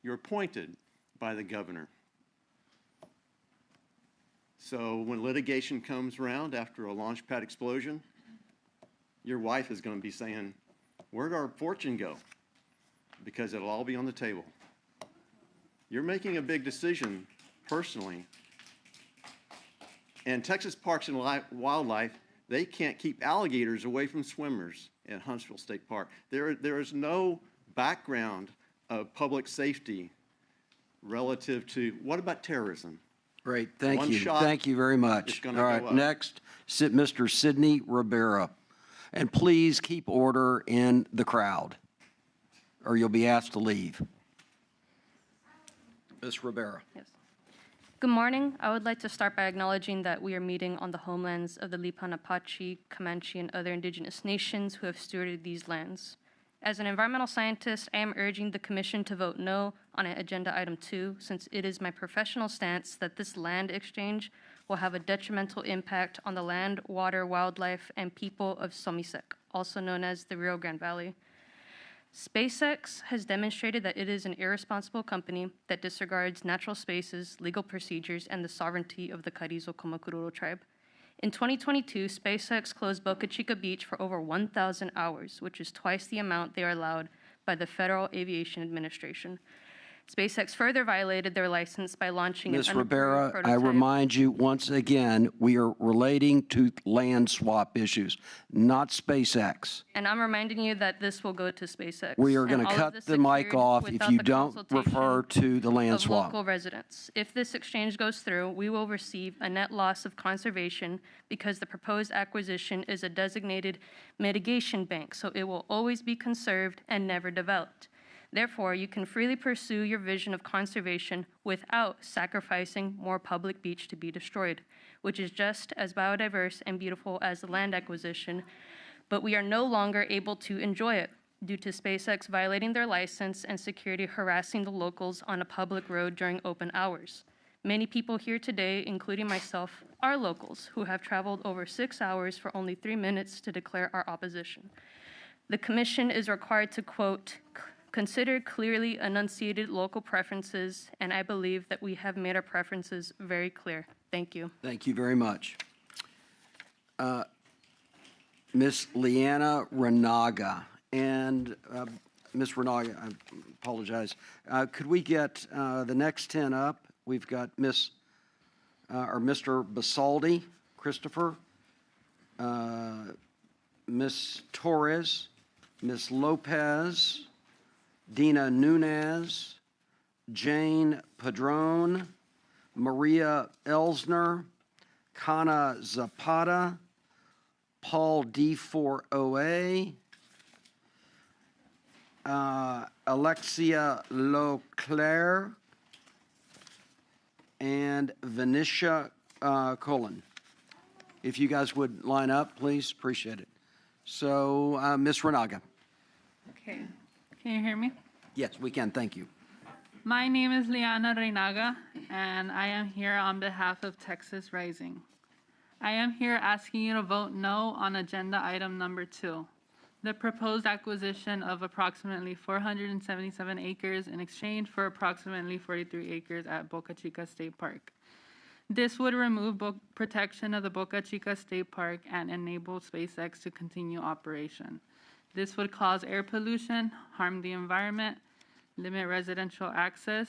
appointed by the governor. So when litigation comes around after a launch pad explosion, your wife is going to be saying, "Where'd our fortune go?" Because it'll all be on the table. You're making a big decision personally. And Texas Parks and Wildlife, they can't keep alligators away from swimmers at Huntsville State Park. There is no background of public safety relative to, what about terrorism? Great, thank One you. shot, Thank you very it's much. All gonna right, go up. next, Mr. Sidney Rivera. And please keep order in the crowd, or you'll be asked to leave. Ms. Rivera. Yes. Good morning. I would like to start by acknowledging that we are meeting on the homelands of the Lipan Apache, Comanche, and other indigenous nations who have stewarded these lands. As an environmental scientist, I am urging the Commission to vote no on Agenda Item 2, since it is my professional stance that this land exchange will have a detrimental impact on the land, water, wildlife, and people of Somisec, also known as the Rio Grande Valley. SpaceX has demonstrated that it is an irresponsible company that disregards natural spaces, legal procedures, and the sovereignty of the Carrizo Comecururo tribe. In 2022, SpaceX closed Boca Chica Beach for over 1,000 hours, which is twice the amount they are allowed by the Federal Aviation Administration. SpaceX further violated their license by launching Ms. an unapproved Rivera, I prototype. remind you once again, we are relating to land swap issues, not SpaceX. And I'm reminding you that this will go to SpaceX. We are And going to all of cut this the mic occurred off if without you the don't consultation refer to the land of swap. local residents. If this exchange goes through, we will receive a net loss of conservation because the proposed acquisition is a designated mitigation bank, so it will always be conserved and never developed. Therefore, you can freely pursue your vision of conservation without sacrificing more public beach to be destroyed, which is just as biodiverse and beautiful as the land acquisition, but we are no longer able to enjoy it due to SpaceX violating their license and security harassing the locals on a public road during open hours. Many people here today, including myself, are locals who have traveled over 6 hours for only 3 minutes to declare our opposition. The Commission is required to, quote, consider clearly enunciated local preferences, and I believe that we have made our preferences very clear. Thank you. Thank you very much. Ms. Liana Renaga. And Ms. Renaga, I apologize. Could we get the next 10 up? We've got Mr. Basaldi, Christopher, Ms. Torres, Ms. Lopez, Dina Nunez, Jane Padron, Maria Elsner, Kana Zapata, Paul D4OA, Alexia Leclerc, and Venetia Cullen. If you guys would line up, please, appreciate it. So, Ms. Renaga. Okay. Can you hear me? Yes, we can, thank you. My name is Liana Reinaga, and I am here on behalf of Texas Rising. I am here asking you to vote no on agenda item number 2, the proposed acquisition of approximately 477 acres in exchange for approximately 43 acres at Boca Chica State Park. This would remove protection of the Boca Chica State Park and enable SpaceX to continue operation. This would cause air pollution, harm the environment, limit residential access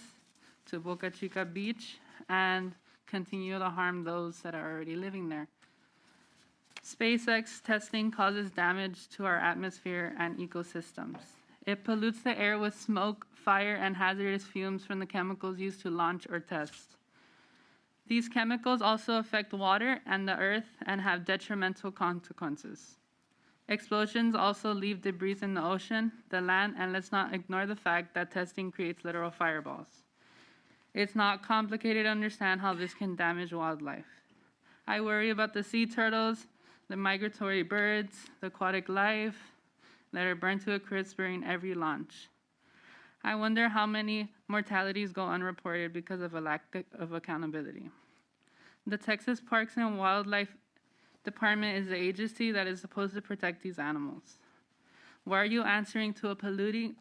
to Boca Chica Beach, and continue to harm those that are already living there. SpaceX testing causes damage to our atmosphere and ecosystems. It pollutes the air with smoke, fire, and hazardous fumes from the chemicals used to launch or test. These chemicals also affect water and the earth and have detrimental consequences. Explosions also leave debris in the ocean, the land, and let's not ignore the fact that testing creates literal fireballs. It's not complicated to understand how this can damage wildlife. I worry about the sea turtles, the migratory birds, the aquatic life that are burned to a crisp during every launch. I wonder how many mortalities go unreported because of a lack of accountability. The Texas Parks and Wildlife Department is the agency that is supposed to protect these animals. Why are you answering to a polluting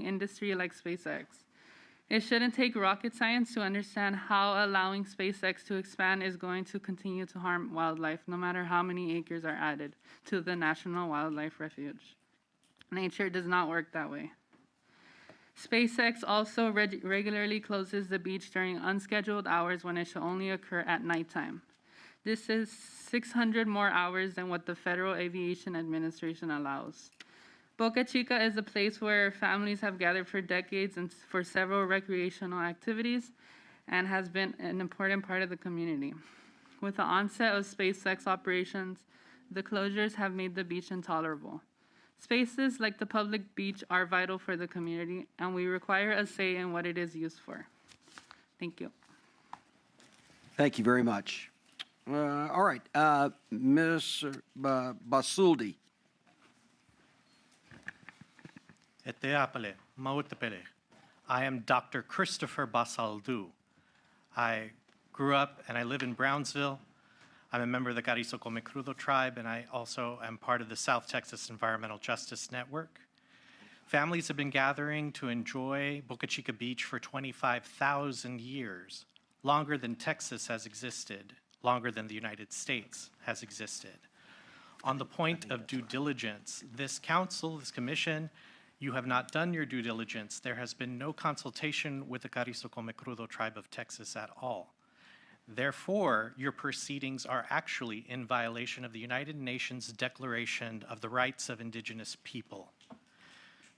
industry like SpaceX? It shouldn't take rocket science to understand how allowing SpaceX to expand is going to continue to harm wildlife, no matter how many acres are added to the National Wildlife Refuge. Nature does not work that way. SpaceX also regularly closes the beach during unscheduled hours when it should only occur at nighttime. This is 600 more hours than what the Federal Aviation Administration allows. Boca Chica is a place where families have gathered for decades and for several recreational activities and has been an important part of the community. With the onset of SpaceX operations, the closures have made the beach intolerable. Spaces like the public beach are vital for the community, and we require a say in what it is used for. Thank you. Thank you very much. All right, Ms. Basuldi. I am Dr. Christopher Basaldu. I grew up and I live in Brownsville. I'm a member of the Carrizo Comecrudo tribe, and I also am part of the South Texas Environmental Justice Network. Families have been gathering to enjoy Boca Chica Beach for 25,000 years, longer than Texas has existed, longer than the United States has existed. On the point of due diligence, this council, this commission, you have not done your due diligence. There has been no consultation with the Carrizo Comecrudo tribe of Texas at all. Therefore, your proceedings are actually in violation of the United Nations Declaration of the Rights of Indigenous People.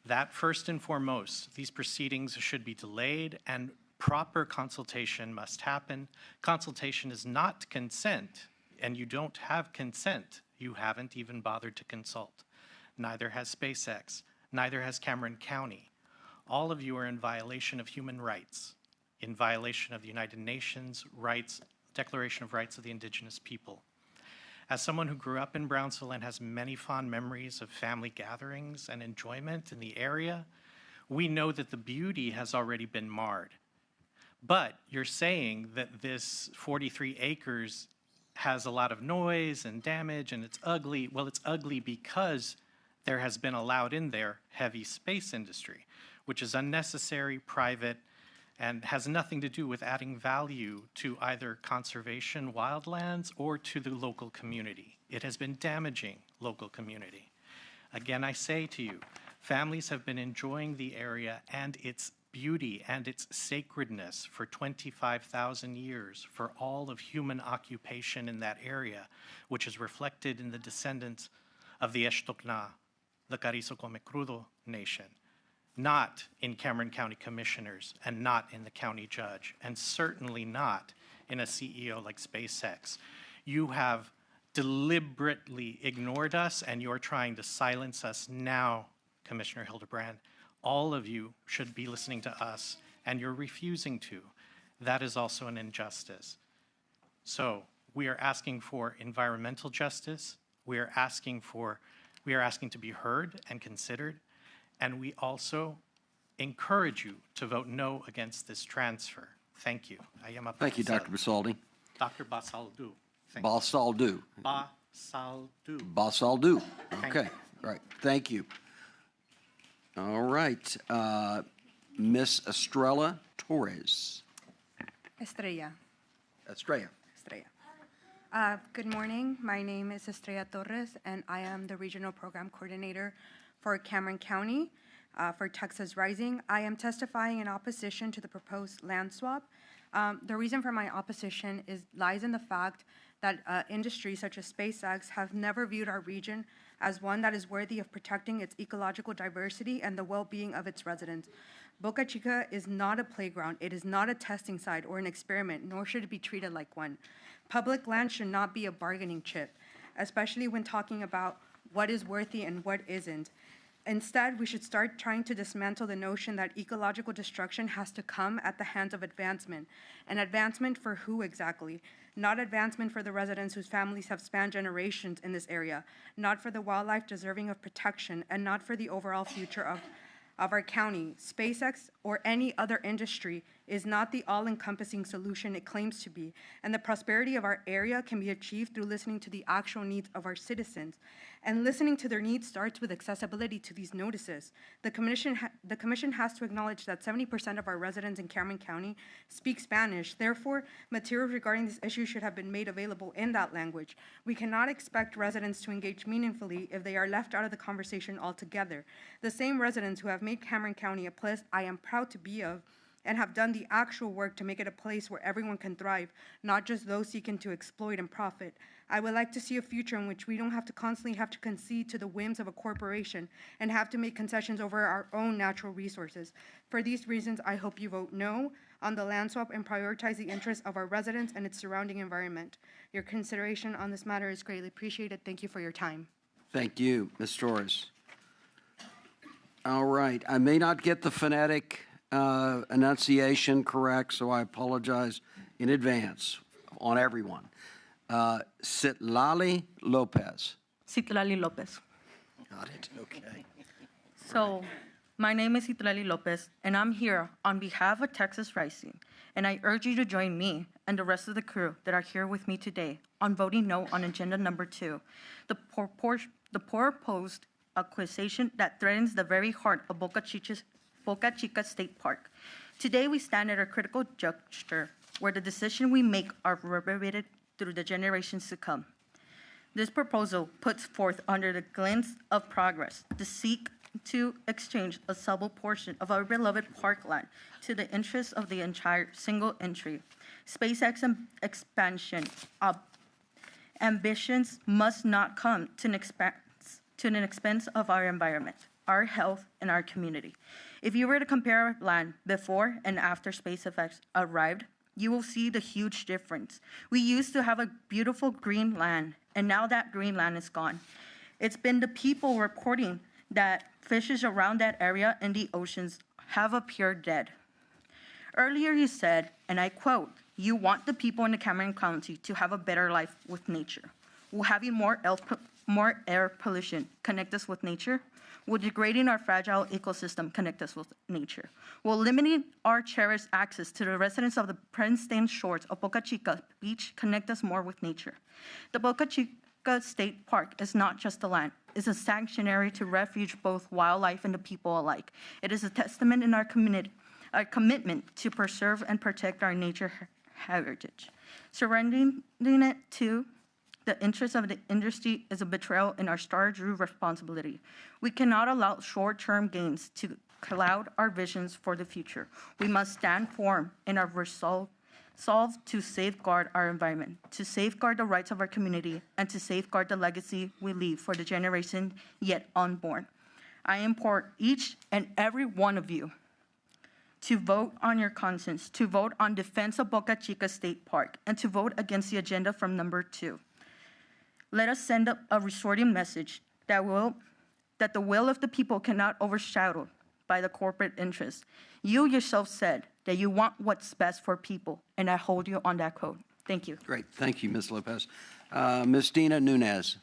That first and foremost, these proceedings should be delayed and proper consultation must happen. Consultation is not consent, and you don't have consent. You haven't even bothered to consult. Neither has SpaceX. Neither has Cameron County. All of you are in violation of human rights, in violation of the United Nations Declaration of Rights of the Indigenous People. As someone who grew up in Brownsville and has many fond memories of family gatherings and enjoyment in the area, we know that the beauty has already been marred. But you're saying that this 43 acres has a lot of noise and damage and it's ugly. Well, it's ugly because there has been allowed in there heavy space industry, which is unnecessary, private, and has nothing to do with adding value to either conservation wildlands or to the local community. It has been damaging local community. Again, I say to you, families have been enjoying the area and its beauty and its sacredness for 25,000 years for all of human occupation in that area, which is reflected in the descendants of the Ixtocna, the Carrizo Comecrudo Nation, not in Cameron County Commissioners and not in the county judge, and certainly not in a CEO like SpaceX. You have deliberately ignored us and you're trying to silence us now, Commissioner Hildebrand. All of you should be listening to us and you're refusing to. That is also an injustice. So we are asking for environmental justice. We are asking to be heard and considered, and we also encourage you to vote no against this transfer. Thank you. Thank you, Dr. Basaldi. Dr. Basaldu. Basaldu. Basaldu. Basaldu. Okay, right. Thank you. All right. Miss Estrella Torres. Estrella. Estrella. Good morning. My name is Estrella Torres, and I am the Regional Program Coordinator for Cameron County for Texas Rising. I am testifying in opposition to the proposed land swap. The reason for my opposition lies in the fact that industries such as SpaceX have never viewed our region as one that is worthy of protecting its ecological diversity and the well-being of its residents. Boca Chica is not a playground. It is not a testing site or an experiment, nor should it be treated like one. Public land should not be a bargaining chip. especially when talking about what is worthy and what isn't. Instead, we should start trying to dismantle the notion that ecological destruction has to come at the hands of advancement. And advancement for who exactly? Not advancement for the residents whose families have spanned generations in this area, not for the wildlife deserving of protection, and not for the overall future of our county. SpaceX or any other industry is not the all-encompassing solution it claims to be, and the prosperity of our area can be achieved through listening to the actual needs of our citizens. And listening to their needs starts with accessibility to these notices. The commission has to acknowledge that 70% of our residents in Cameron County speak Spanish. Therefore, materials regarding this issue should have been made available in that language. We cannot expect residents to engage meaningfully if they are left out of the conversation altogether. The same residents who have made Cameron County a place I am proud to be of and have done the actual work to make it a place where everyone can thrive, not just those seeking to exploit and profit. I would like to see a future in which we don't have to constantly have to concede to the whims of a corporation and have to make concessions over our own natural resources. For these reasons, I hope you vote no on the land swap and prioritize the interests of our residents and its surrounding environment. Your consideration on this matter is greatly appreciated. Thank you for your time. Thank you, Ms. Torres. All right, I may not get the phonetic enunciation correct, so I apologize in advance on everyone. Citlali Lopez. Citlali Lopez. Got it, okay. So, my name is Citlali Lopez, and I'm here on behalf of Texas Rising, and I urge you to join me and the rest of the crew that are here with me today on voting no on agenda number 2, the proposed acquisition that threatens the very heart of Boca Chica State Park. Today, we stand at a critical juncture where the decisions we make are reverberated through the generations to come. This proposal puts forth under the glance of progress to seek to exchange a subtle portion of our beloved parkland to the interests of the entire single entry. SpaceX expansion ambitions must not come to an expense of our environment, our health, and our community. If you were to compare our land before and after SpaceX arrived, you will see the huge difference. We used to have a beautiful green land, and now that green land is gone. It's been the people reporting that fishes around that area in the oceans have appeared dead. Earlier you said, and I quote, you want the people in the Cameron County to have a better life with nature. Will having more air pollution connect us with nature? Will degrading our fragile ecosystem connect us with nature? Will limiting our cherished access to the residents of the pristine shores of Boca Chica Beach connect us more with nature? The Boca Chica State Park is not just a land. It's a sanctuary to refuge both wildlife and the people alike. It is a testament in our commitment to preserve and protect our nature heritage. Surrendering it to the interests of the industry is a betrayal in our star-drew responsibility. We cannot allow short-term gains to cloud our visions for the future. We must stand firm in our resolve to safeguard our environment, to safeguard the rights of our community, and to safeguard the legacy we leave for the generation yet unborn. I implore each and every one of you to vote on your conscience, to vote on defense of Boca Chica State Park, and to vote against the agenda from number 2. Let us send a resorting message that the will of the people cannot overshadow by the corporate interests. You yourself said that you want what's best for people, and I hold you on that quote. Thank you. Great, thank you, Ms. Lopez. Ms. Dina Nunez.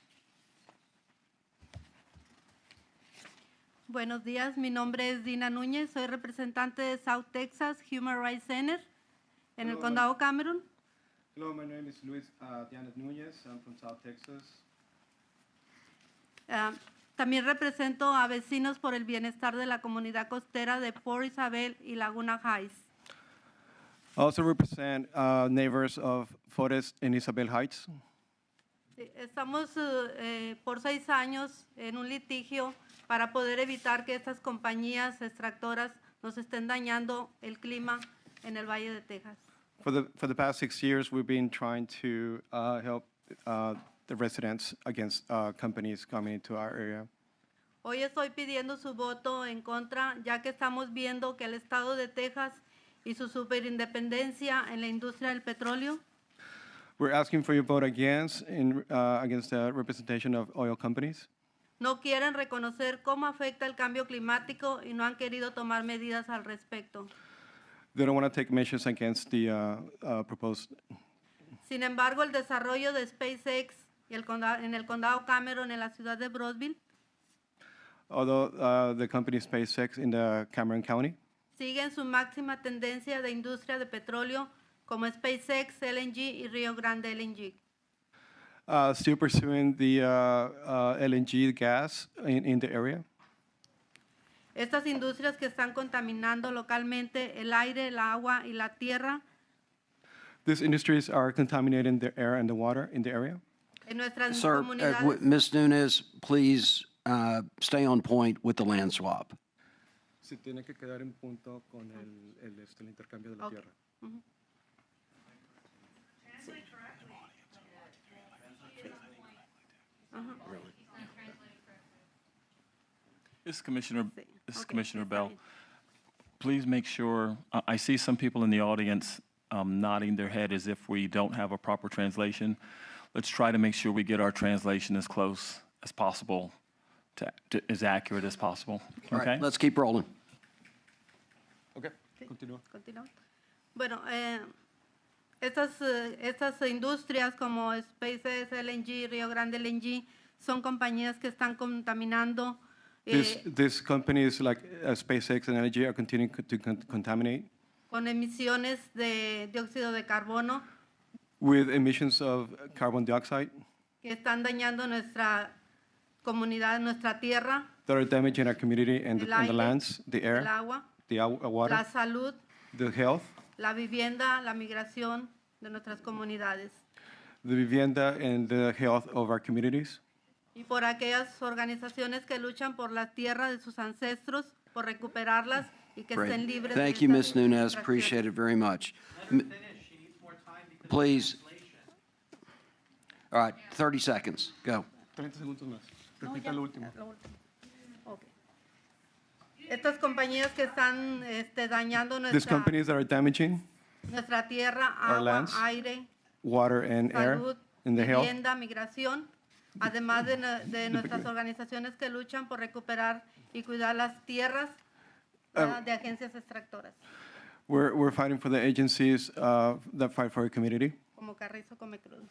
Buenos días, mi nombre es Dina Núñez, soy representante de South Texas Human Rights Center en el condado Cameron. Hello, my name is Luis Diana Núñez. I'm from South Texas. También represento a vecinos por el bienestar de la comunidad costera de Port Isabel y Laguna Heights. I also represent neighbors of Forest and Isabel Heights. Estamos por 6 años en un litigio para poder evitar que estas compañías extractoras nos estén dañando el clima en el Valle de Texas. For the past 6 years, we've been trying to help the residents against companies coming into our area. Hoy estoy pidiendo su voto en contra, ya que estamos viendo que el estado de Texas y su superindependencia en la industria del petróleo. We're asking for your vote against against the representation of oil companies. No quieren reconocer cómo afecta el cambio climático y no han querido tomar medidas al respecto. They don't want to take measures against the proposed. Sin embargo, el desarrollo de SpaceX y en el condado Cameron, en la ciudad de Brownsville, Although the company SpaceX in the Cameron County sigue en su máxima tendencia de industria de petróleo como SpaceX, LNG y Rio Grande LNG. still pursuing the LNG gas in the area. Estas industrias que están contaminando localmente el aire, el agua y la tierra These industries are contaminating the air and the water in the area. en nuestras Sir, comunidades. Ms. Nunes, please stay on point with the land swap. Se tiene que quedar en punto con el intercambio de la tierra. This is Commissioner Bell. Please make sure, I see some people in the audience nodding their head as if we don't have a proper translation. Let's try to make sure we get our translation as close as possible, to as accurate as possible. All Okay? right, let's keep rolling. Okay, continúa. Continuamos. Bueno, estas industrias como SpaceX, LNG, Rio Grande LNG, son compañías que están contaminando. These companies like SpaceX and LNG are continuing to contaminate Con emisiones de dióxido de carbono with emissions of carbon dioxide que están dañando nuestra comunidad, nuestra tierra, that are damaging our community and el the aire, lands, the air, el agua, the water, la salud, the health, la vivienda, la migración de nuestras comunidades. the vivienda, and the health of our communities. Y por aquellas organizaciones que luchan por la tierra de sus ancestros, por recuperarlas y que Great. estén libres Thank de you, esta Ms. Nunes. extracción. Appreciate it very much. Please. All right, 30 seconds. Go. 30 segundos más. Repita lo último. Okay. Estas compañías que están dañando These nuestra, companies that are damaging nuestra tierra, our agua, lands, aire, water and air, salud, and the health. vivienda, migración, además de nuestras organizaciones que luchan por recuperar y cuidar las tierras de agencias extractoras, We're fighting for the agencies that fight for our community. como Carrizo Come Crudo.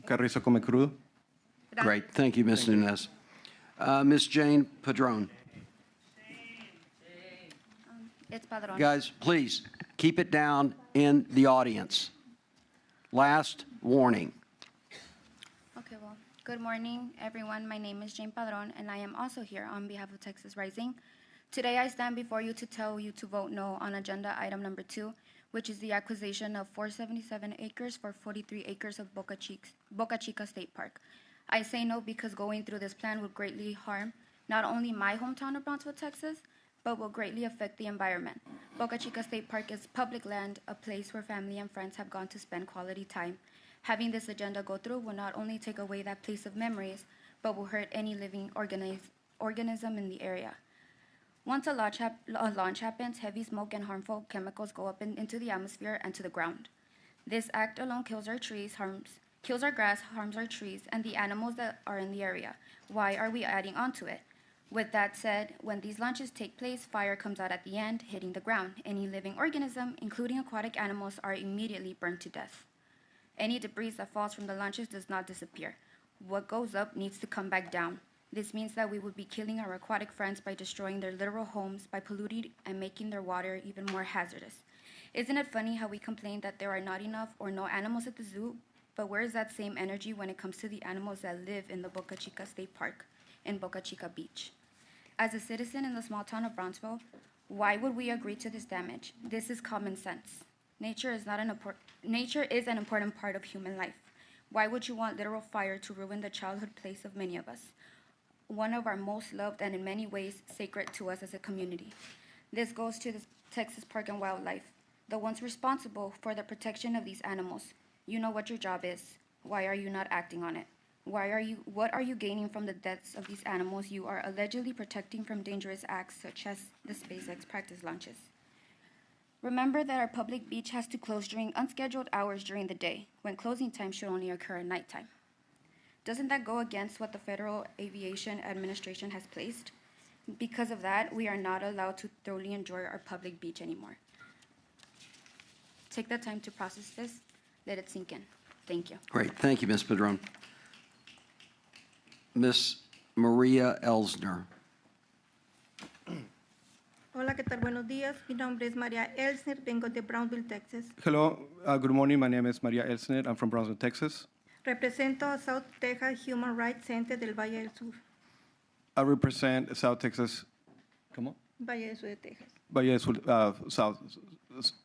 Carrizo Come Crudo. Great. Thank you, Ms. Nunes. Ms. Jane Padron. It's Padron. Guys, please, keep it down in the audience. Last warning. Okay, well, good morning, everyone. My name is Jane Padron, and I am also here on behalf of Texas Rising. Today, I stand before you to tell you to vote no on agenda item number 2, which is the acquisition of 477 acres for 43 acres of Boca Chica State Park. I say no because going through this plan would greatly harm not only my hometown of Brownsville, Texas, but will greatly affect the environment. Boca Chica State Park is public land, a place where family and friends have gone to spend quality time. Having this agenda go through will not only take away that place of memories, but will hurt any living organism in the area. Once a launch happens, heavy smoke and harmful chemicals go up into the atmosphere and to the ground. This act alone kills our trees, kills our grass, harms our trees, and the animals that are in the area. Why are we adding on to it? With that said, when these launches take place, fire comes out at the end, hitting the ground. Any living organism, including aquatic animals, are immediately burned to death. Any debris that falls from the launches does not disappear. What goes up needs to come back down. This means that we would be killing our aquatic friends by destroying their literal homes, by polluting and making their water even more hazardous. Isn't it funny how we complain that there are not enough or no animals at the zoo, but where is that same energy when it comes to the animals that live in the Boca Chica State Park, in Boca Chica Beach? As a citizen in the small town of Brownsville, why would we agree to this damage? This is common sense. Nature is an important part of human life. Why would you want literal fire to ruin the childhood place of many of us? One of our most loved and in many ways sacred to us as a community. This goes to the Texas Park and Wildlife, the ones responsible for the protection of these animals. You know what your job is. Why are you not acting on it? What are you gaining from the deaths of these animals you are allegedly protecting from dangerous acts such as the SpaceX practice launches? Remember that our public beach has to close during unscheduled hours during the day, when closing time should only occur at nighttime. Doesn't that go against what the Federal Aviation Administration has placed? Because of that, we are not allowed to thoroughly enjoy our public beach anymore. Take the time to process this. Let it sink in. Thank you. Great. Thank you, Ms. Padron. Ms. Maria Elsner. Hola, ¿qué tal? Buenos días. Mi nombre es María Elsner. Vengo de Brownsville, Texas. Hello, good morning. My name is Maria Elsner. I'm from Brownsville, Texas. Represento a South Texas Human Rights Center del Valle del Sur. I represent South Texas, Valle del Sur de Texas. Valle del Sur,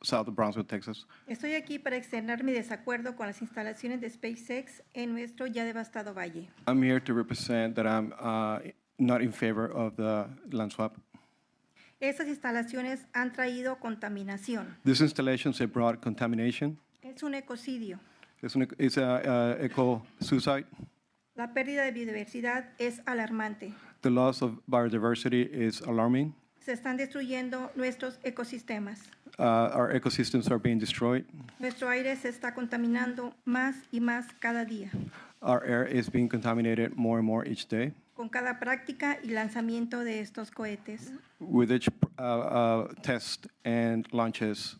south of Brownsville, Texas. Estoy aquí para externar mi desacuerdo con las instalaciones de SpaceX en nuestro ya devastado valle. I'm here to represent that I'm not in favor of the land swap. Esas instalaciones han traído contaminación. These installations have brought contamination. Es un ecocidio. It's a eco-suicide. La pérdida de biodiversidad es alarmante. The loss of biodiversity is alarming. Se están destruyendo nuestros ecosistemas. Our ecosystems are being destroyed. Nuestro aire se está contaminando más y más cada día. Our air is being contaminated more and more each day. Con cada práctica y lanzamiento de estos cohetes. With each test and launches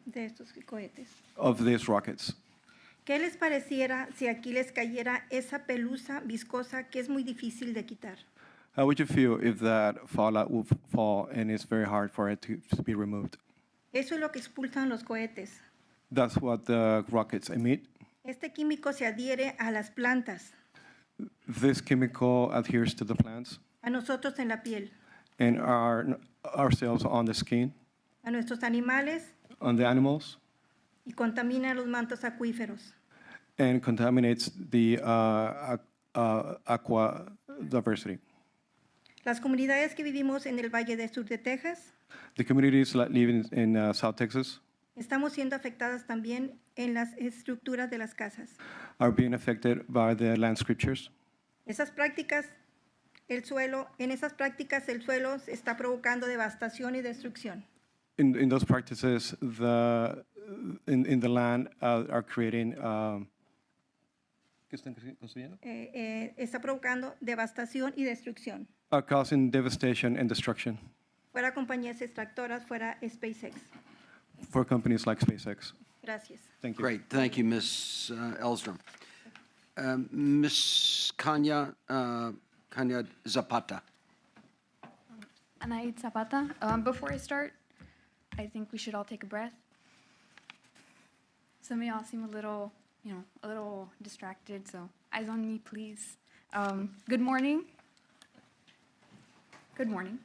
De estos cohetes. of these rockets. ¿Qué les pareciera si aquí les cayera esa pelusa viscosa que es muy difícil de quitar? How would you feel if that fallout would fall and it's very hard for it to be removed? Eso es lo que expulsan los cohetes. That's what the rockets emit. Este químico se adhiere a las plantas, This chemical adheres to the plants a nosotros en la piel, and ourselves on the skin, a nuestros animales on the animals, y contamina los mantos acuíferos. and contaminates the aqua diversity. Las comunidades que vivimos en el Valle del Sur de Texas The communities that live in South Texas estamos siendo afectadas también en las estructuras de las casas. are being affected by the land scriptures. Esas prácticas, en esas prácticas el suelo se está provocando devastación y destrucción. In those practices, in the land are creating. ¿Qué están construyendo? Está provocando devastación y destrucción. Are causing devastation and destruction Fuera compañías extractoras, fuera SpaceX. for companies like SpaceX. Gracias. Thank you. Great. Thank you, Ms. Elsner. Ms. Kanya Zapata. Anaid Zapata. Before I start, I think we should all take a breath. Some of y'all seem a little distracted, so eyes on me, please. Good morning. Good morning.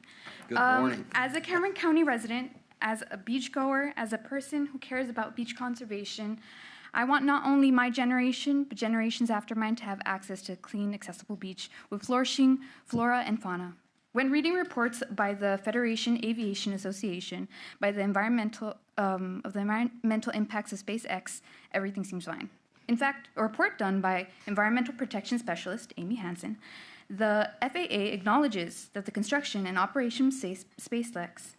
Good morning. As a Cameron County resident, as a beachgoer, as a person who cares about beach conservation, I want not only my generation, but generations after mine to have access to a clean, accessible beach with flourishing flora and fauna. When reading reports by the Federation Aviation Association of the environmental impacts of SpaceX, everything seems fine. In fact, a report done by environmental protection specialist Amy Hansen, the FAA acknowledges that the construction and operation of SpaceX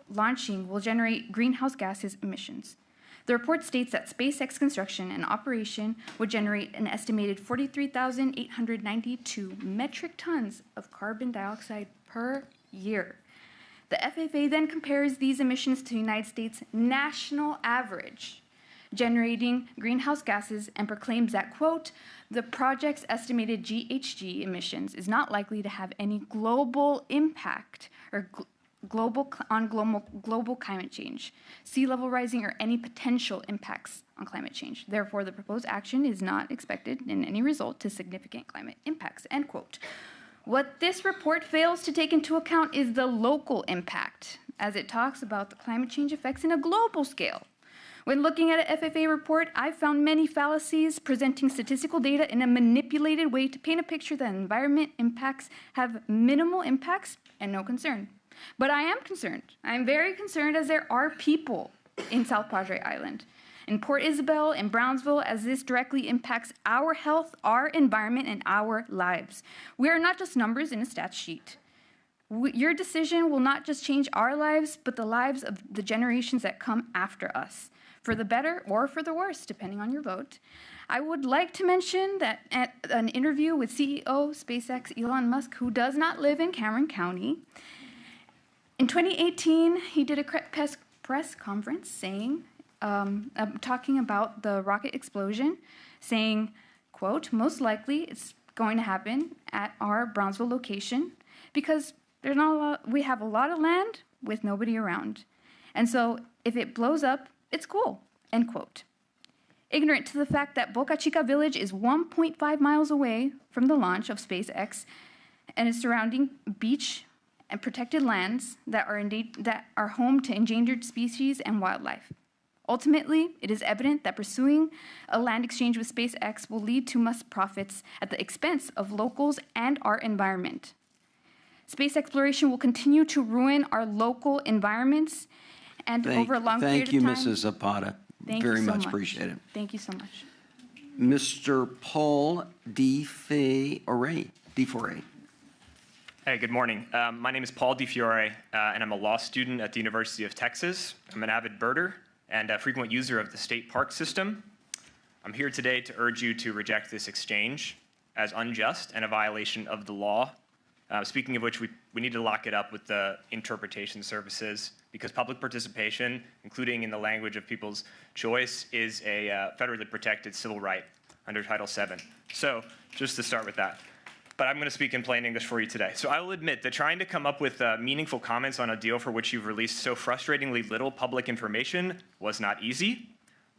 launching will generate greenhouse gases emissions. The report states that SpaceX construction and operation would generate an estimated 43,892 metric tons of carbon dioxide per year. The FAA then compares these emissions to the United States national average, generating greenhouse gases, and proclaims that, quote, the project's estimated GHG emissions is not likely to have any global impact or global climate change, sea level rising, or any potential impacts on climate change. Therefore, the proposed action is not expected in any result to significant climate impacts, end quote. What this report fails to take into account is the local impact, as it talks about the climate change effects in a global scale. When looking at an FFA report, I've found many fallacies presenting statistical data in a manipulated way to paint a picture that environment impacts have minimal impacts and no concern. But I am concerned. I'm very concerned as there are people in South Padre Island, in Port Isabel, in Brownsville, as this directly impacts our health, our environment, and our lives. We are not just numbers in a stats sheet. Your decision will not just change our lives, but the lives of the generations that come after us, for the better or for the worse, depending on your vote. I would like to mention that at an interview with CEO SpaceX Elon Musk, who does not live in Cameron County, in 2018, he did a press conference saying, talking about the rocket explosion, saying, quote, most likely it's going to happen at our Brownsville location because there's not a lot, we have a lot of land with nobody around. And so if it blows up, it's cool, end quote. Ignorant to the fact that Boca Chica Village is 1.5 miles away from the launch of SpaceX and its surrounding beach and protected lands that are home to endangered species and wildlife. Ultimately, it is evident that pursuing a land exchange with SpaceX will lead to Musk profits at the expense of locals and our environment. Space exploration will continue to ruin our local environments and over a long period of time. Thank you, Mrs. Zapata. Very much appreciate it. Thank you so much. Mr. Paul DeFiore. Hey, good morning. My name is Paul DeFiore, and I'm a law student at the University of Texas. I'm an avid birder and a frequent user of the state park system. I'm here today to urge you to reject this exchange as unjust and a violation of the law. Speaking of which, we need to lock it up with the interpretation services because public participation, including in the language of people's choice, is a federally protected civil right under Title VII. So just to start with that. But I'm going to speak in plain English for you today. So I will admit that trying to come up with meaningful comments on a deal for which you've released so frustratingly little public information was not easy.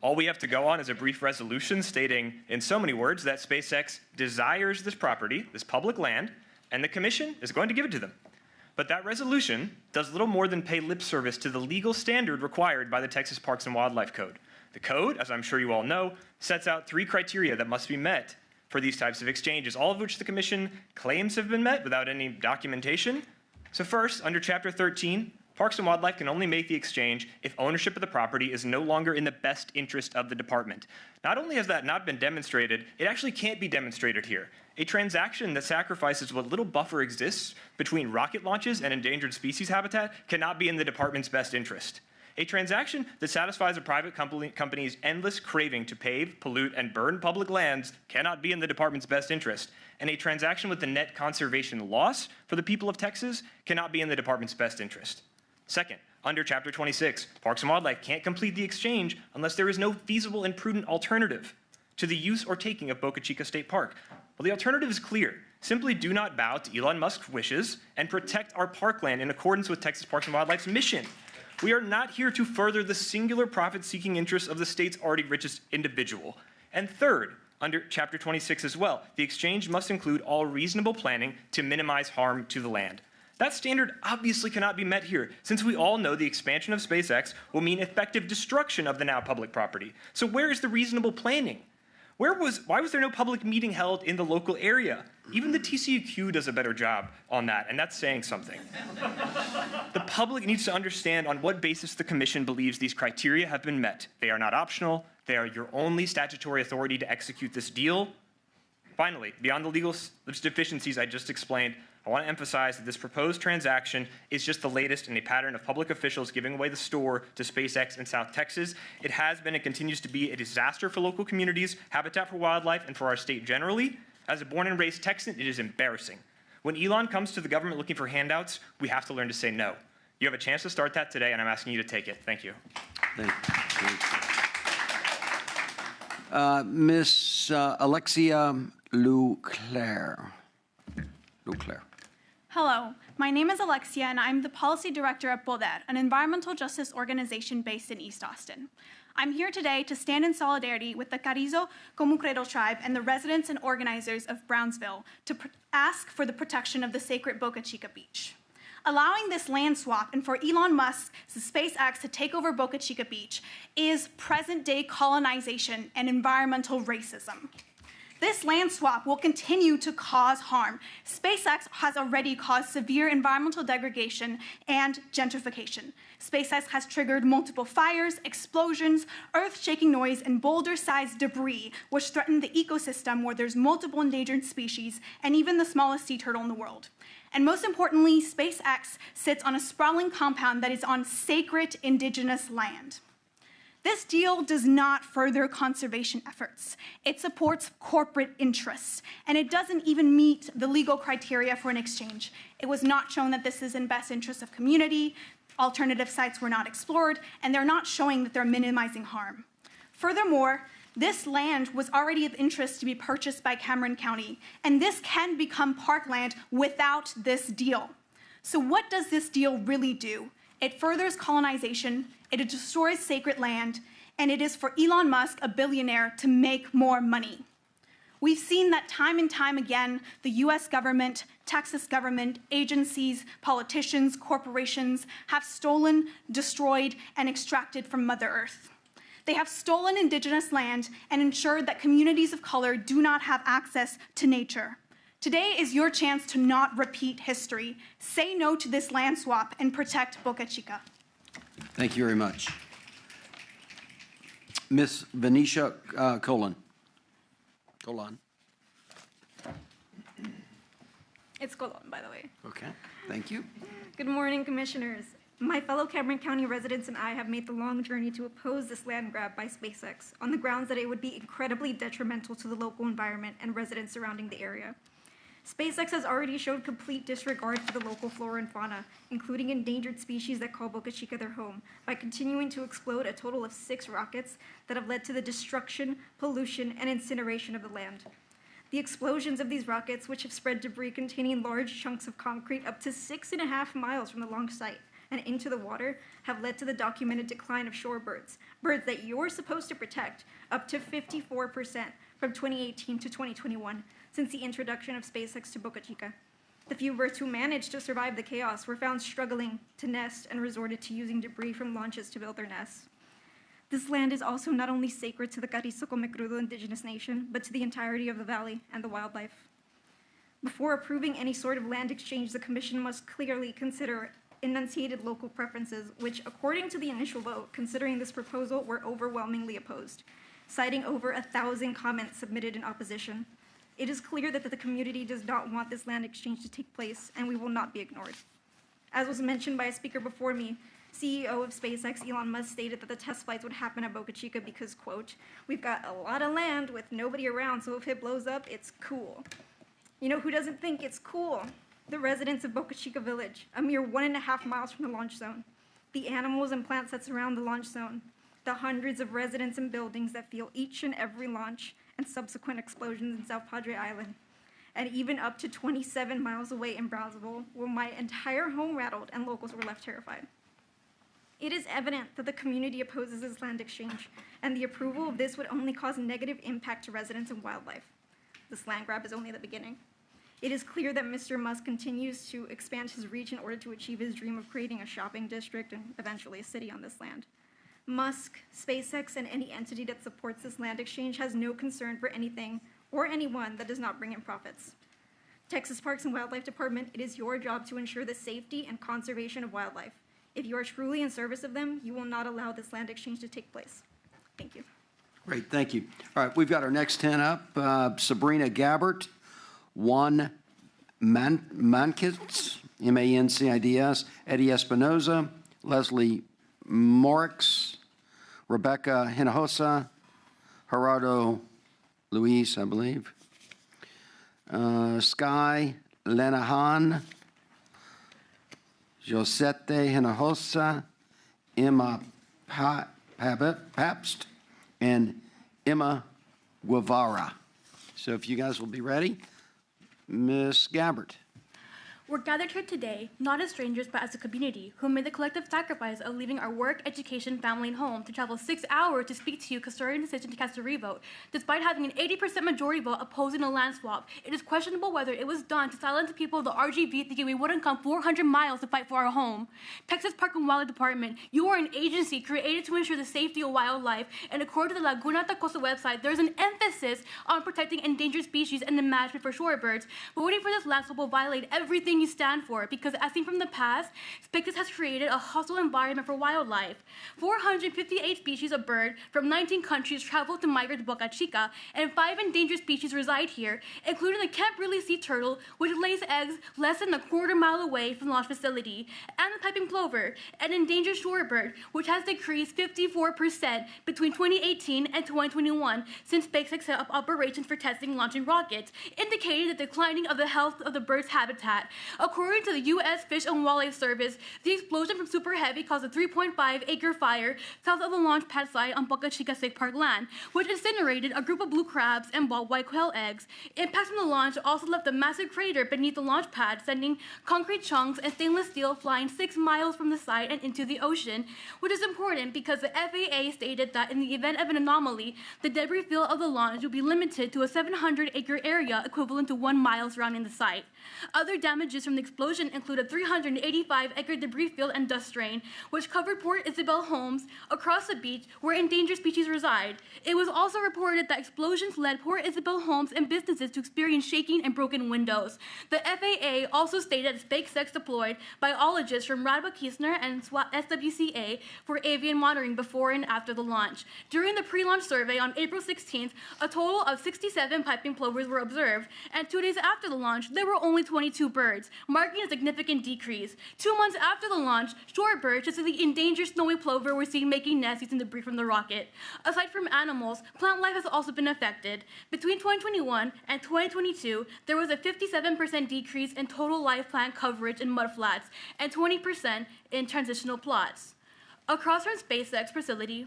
All we have to go on is a brief resolution stating in so many words that SpaceX desires this property, this public land, and the commission is going to give it to them. But that resolution does little more than pay lip service to the legal standard required by the Texas Parks and Wildlife Code. The code, as I'm sure you all know, sets out 3 criteria that must be met for these types of exchanges, all of which the commission claims have been met without any documentation. So first, under Chapter 13, Parks and Wildlife can only make the exchange if ownership of the property is no longer in the best interest of the department. Not only has that not been demonstrated, it actually can't be demonstrated here. A transaction that sacrifices what little buffer exists between rocket launches and endangered species habitat cannot be in the department's best interest. A transaction that satisfies a private company's endless craving to pave, pollute, and burn public lands cannot be in the department's best interest. And a transaction with the net conservation loss for the people of Texas cannot be in the department's best interest. Second, under Chapter 26, Parks and Wildlife can't complete the exchange unless there is no feasible and prudent alternative to the use or taking of Boca Chica State Park. Well, the alternative is clear. Simply do not bow to Elon Musk's wishes and protect our parkland in accordance with Texas Parks and Wildlife's mission. We are not here to further the singular profit-seeking interests of the state's already richest individual. And third, under Chapter 26 as well, the exchange must include all reasonable planning to minimize harm to the land. That standard obviously cannot be met here, since we all know the expansion of SpaceX will mean effective destruction of the now public property. So where is the reasonable planning? Why was there no public meeting held in the local area? Even the TCUQ does a better job on that, and that's saying something. The public needs to understand on what basis the commission believes these criteria have been met. They are not optional. They are your only statutory authority to execute this deal. Finally, beyond the legal deficiencies I just explained, I want to emphasize that this proposed transaction is just the latest in a pattern of public officials giving away the store to SpaceX in South Texas. It has been and continues to be a disaster for local communities, habitat for wildlife, and for our state generally. As a born and raised Texan, it is embarrassing. When Elon comes to the government looking for handouts, we have to learn to say no. You have a chance to start that today, and I'm asking you to take it. Thank you. Thank you. Ms. Alexia Leclerc. Hello, my name is Alexia, and I'm the Policy Director at Poder, an environmental justice organization based in East Austin. I'm here today to stand in solidarity with the Carrizo Comúcredo tribe and the residents and organizers of Brownsville to ask for the protection of the sacred Boca Chica Beach. Allowing this land swap and for Elon Musk's SpaceX to take over Boca Chica Beach is present-day colonization and environmental racism. This land swap will continue to cause harm. SpaceX has already caused severe environmental degradation and gentrification. SpaceX has triggered multiple fires, explosions, earth-shaking noise, and boulder-sized debris, which threaten the ecosystem where there's multiple endangered species and even the smallest sea turtle in the world. And most importantly, SpaceX sits on a sprawling compound that is on sacred indigenous land. This deal does not further conservation efforts. It supports corporate interests, and it doesn't even meet the legal criteria for an exchange. It was not shown that this is in best interest of community, alternative sites were not explored, and they're not showing that they're minimizing harm. Furthermore, this land was already of interest to be purchased by Cameron County, and this can become parkland without this deal. So what does this deal really do? It furthers colonization, it destroys sacred land, and it is for Elon Musk, a billionaire, to make more money. We've seen that time and time again, the US government, Texas government, agencies, politicians, corporations have stolen, destroyed, and extracted from Mother Earth. They have stolen indigenous land and ensured that communities of color do not have access to nature. Today is your chance to not repeat history. Say no to this land swap and protect Boca Chica. Thank you very much. Ms. Venetia Colon. It's Colon, by the way. Okay, thank you. Good morning, commissioners. My fellow Cameron County residents and I have made the long journey to oppose this land grab by SpaceX on the grounds that it would be incredibly detrimental to the local environment and residents surrounding the area. SpaceX has already showed complete disregard for the local flora and fauna, including endangered species that call Boca Chica their home, by continuing to explode a total of 6 rockets that have led to the destruction, pollution, and incineration of the land. The explosions of these rockets, which have spread debris containing large chunks of concrete up to 6.5 miles from the launch site and into the water, have led to the documented decline of shorebirds, birds that you're supposed to protect, up to 54% from 2018 to 2021, since the introduction of SpaceX to Boca Chica. The few birds who managed to survive the chaos were found struggling to nest and resorted to using debris from launches to build their nests. This land is also not only sacred to the Carrizo Comecrudo Indigenous Nation, but to the entirety of the valley and the wildlife. Before approving any sort of land exchange, the Commission must clearly consider enunciated local preferences, which, according to the initial vote, considering this proposal, were overwhelmingly opposed, citing over 1,000 comments submitted in opposition. It is clear that the community does not want this land exchange to take place, and we will not be ignored. As was mentioned by a speaker before me, CEO of SpaceX, Elon Musk, stated that the test flights would happen at Boca Chica because, quote, "We've got a lot of land with nobody around, so if it blows up, it's cool." You know who doesn't think it's cool? The residents of Boca Chica Village, a mere 1.5 miles from the launch zone. The animals and plants that surround the launch zone. The hundreds of residents and buildings that feel each and every launch and subsequent explosions in South Padre Island. And even up to 27 miles away in Brownsville, where my entire home rattled and locals were left terrified. It is evident that the community opposes this land exchange, and the approval of this would only cause negative impact to residents and wildlife. This land grab is only the beginning. It is clear that Mr. Musk continues to expand his reach in order to achieve his dream of creating a shopping district and eventually a city on this land. Musk, SpaceX, and any entity that supports this land exchange has no concern for anything or anyone that does not bring in profits. Texas Parks and Wildlife Department, it is your job to ensure the safety and conservation of wildlife. If you are truly in service of them, you will not allow this land exchange to take place. Thank you. Great, thank you. All right, we've got our next 10 up. Sabrina Gabbert, Juan Mancids, M-A-N-C-I-D-S, Eddie Espinoza, Leslie Morix, Rebecca Hinojosa, Gerardo Luis, I believe, Sky Lenahan, Josete Hinojosa, Emma Pabst, and Emma Guevara. So if you guys will be ready, Ms. Gabbert. We're gathered here today, not as strangers, but as a community who made the collective sacrifice of leaving our work, education, family, and home to travel 6 hours to speak to you concerning the decision to cast a revote. Despite having an 80% majority vote opposing a land swap, it is questionable whether it was done to silence the people of the RGV thinking we wouldn't come 400 miles to fight for our home. Texas Park and Wildlife Department, you are an agency created to ensure the safety of wildlife, and according to the Laguna Tacosa website, there's an emphasis on protecting endangered species and the management for shorebirds. But waiting for this land swap will violate everything you stand for, because as seen from the past, SpaceX has created a hostile environment for wildlife. 458 species of bird from 19 countries travel to migrate to Boca Chica, and 5 endangered species reside here, including the Kemp-Ridley sea turtle, which lays eggs less than a quarter-mile away from the launch facility, and the piping plover, an endangered shorebird, which has decreased 54% between 2018 and 2021 since SpaceX set up operations for testing and launching rockets, indicating the declining of the health of the bird's habitat. According to the U.S. Fish and Wildlife Service, the explosion from Super Heavy caused a 3.5-acre fire south of the launch pad site on Boca Chica State Park land, which incinerated a group of blue crabs and bobwhite quail eggs. Impacts from the launch also left a massive crater beneath the launch pad, sending concrete chunks and stainless steel flying 6 miles from the site and into the ocean, which is important because the FAA stated that in the event of an anomaly, the debris field of the launch will be limited to a 700-acre area equivalent to 1 mile surrounding the site. Other damages from the explosion include a 385-acre debris field and dust rain, which covered Port Isabel homes across the beach where endangered species reside. It was also reported that explosions led Port Isabel homes and businesses to experience shaking and broken windows. The FAA also stated that SpaceX deployed biologists from Radboud Kiesner and SWCA for avian monitoring before and after the launch. During the pre-launch survey on April 16th, a total of 67 piping plovers were observed, and 2 days after the launch, there were only 22 birds, marking a significant decrease. 2 months after the launch, shorebirds, such as the endangered snowy plover, were seen making nests using debris from the rocket. Aside from animals, plant life has also been affected. Between 2021 and 2022, there was a 57% decrease in total live plant coverage in mudflats and 20% in transitional plots. Across from SpaceX facility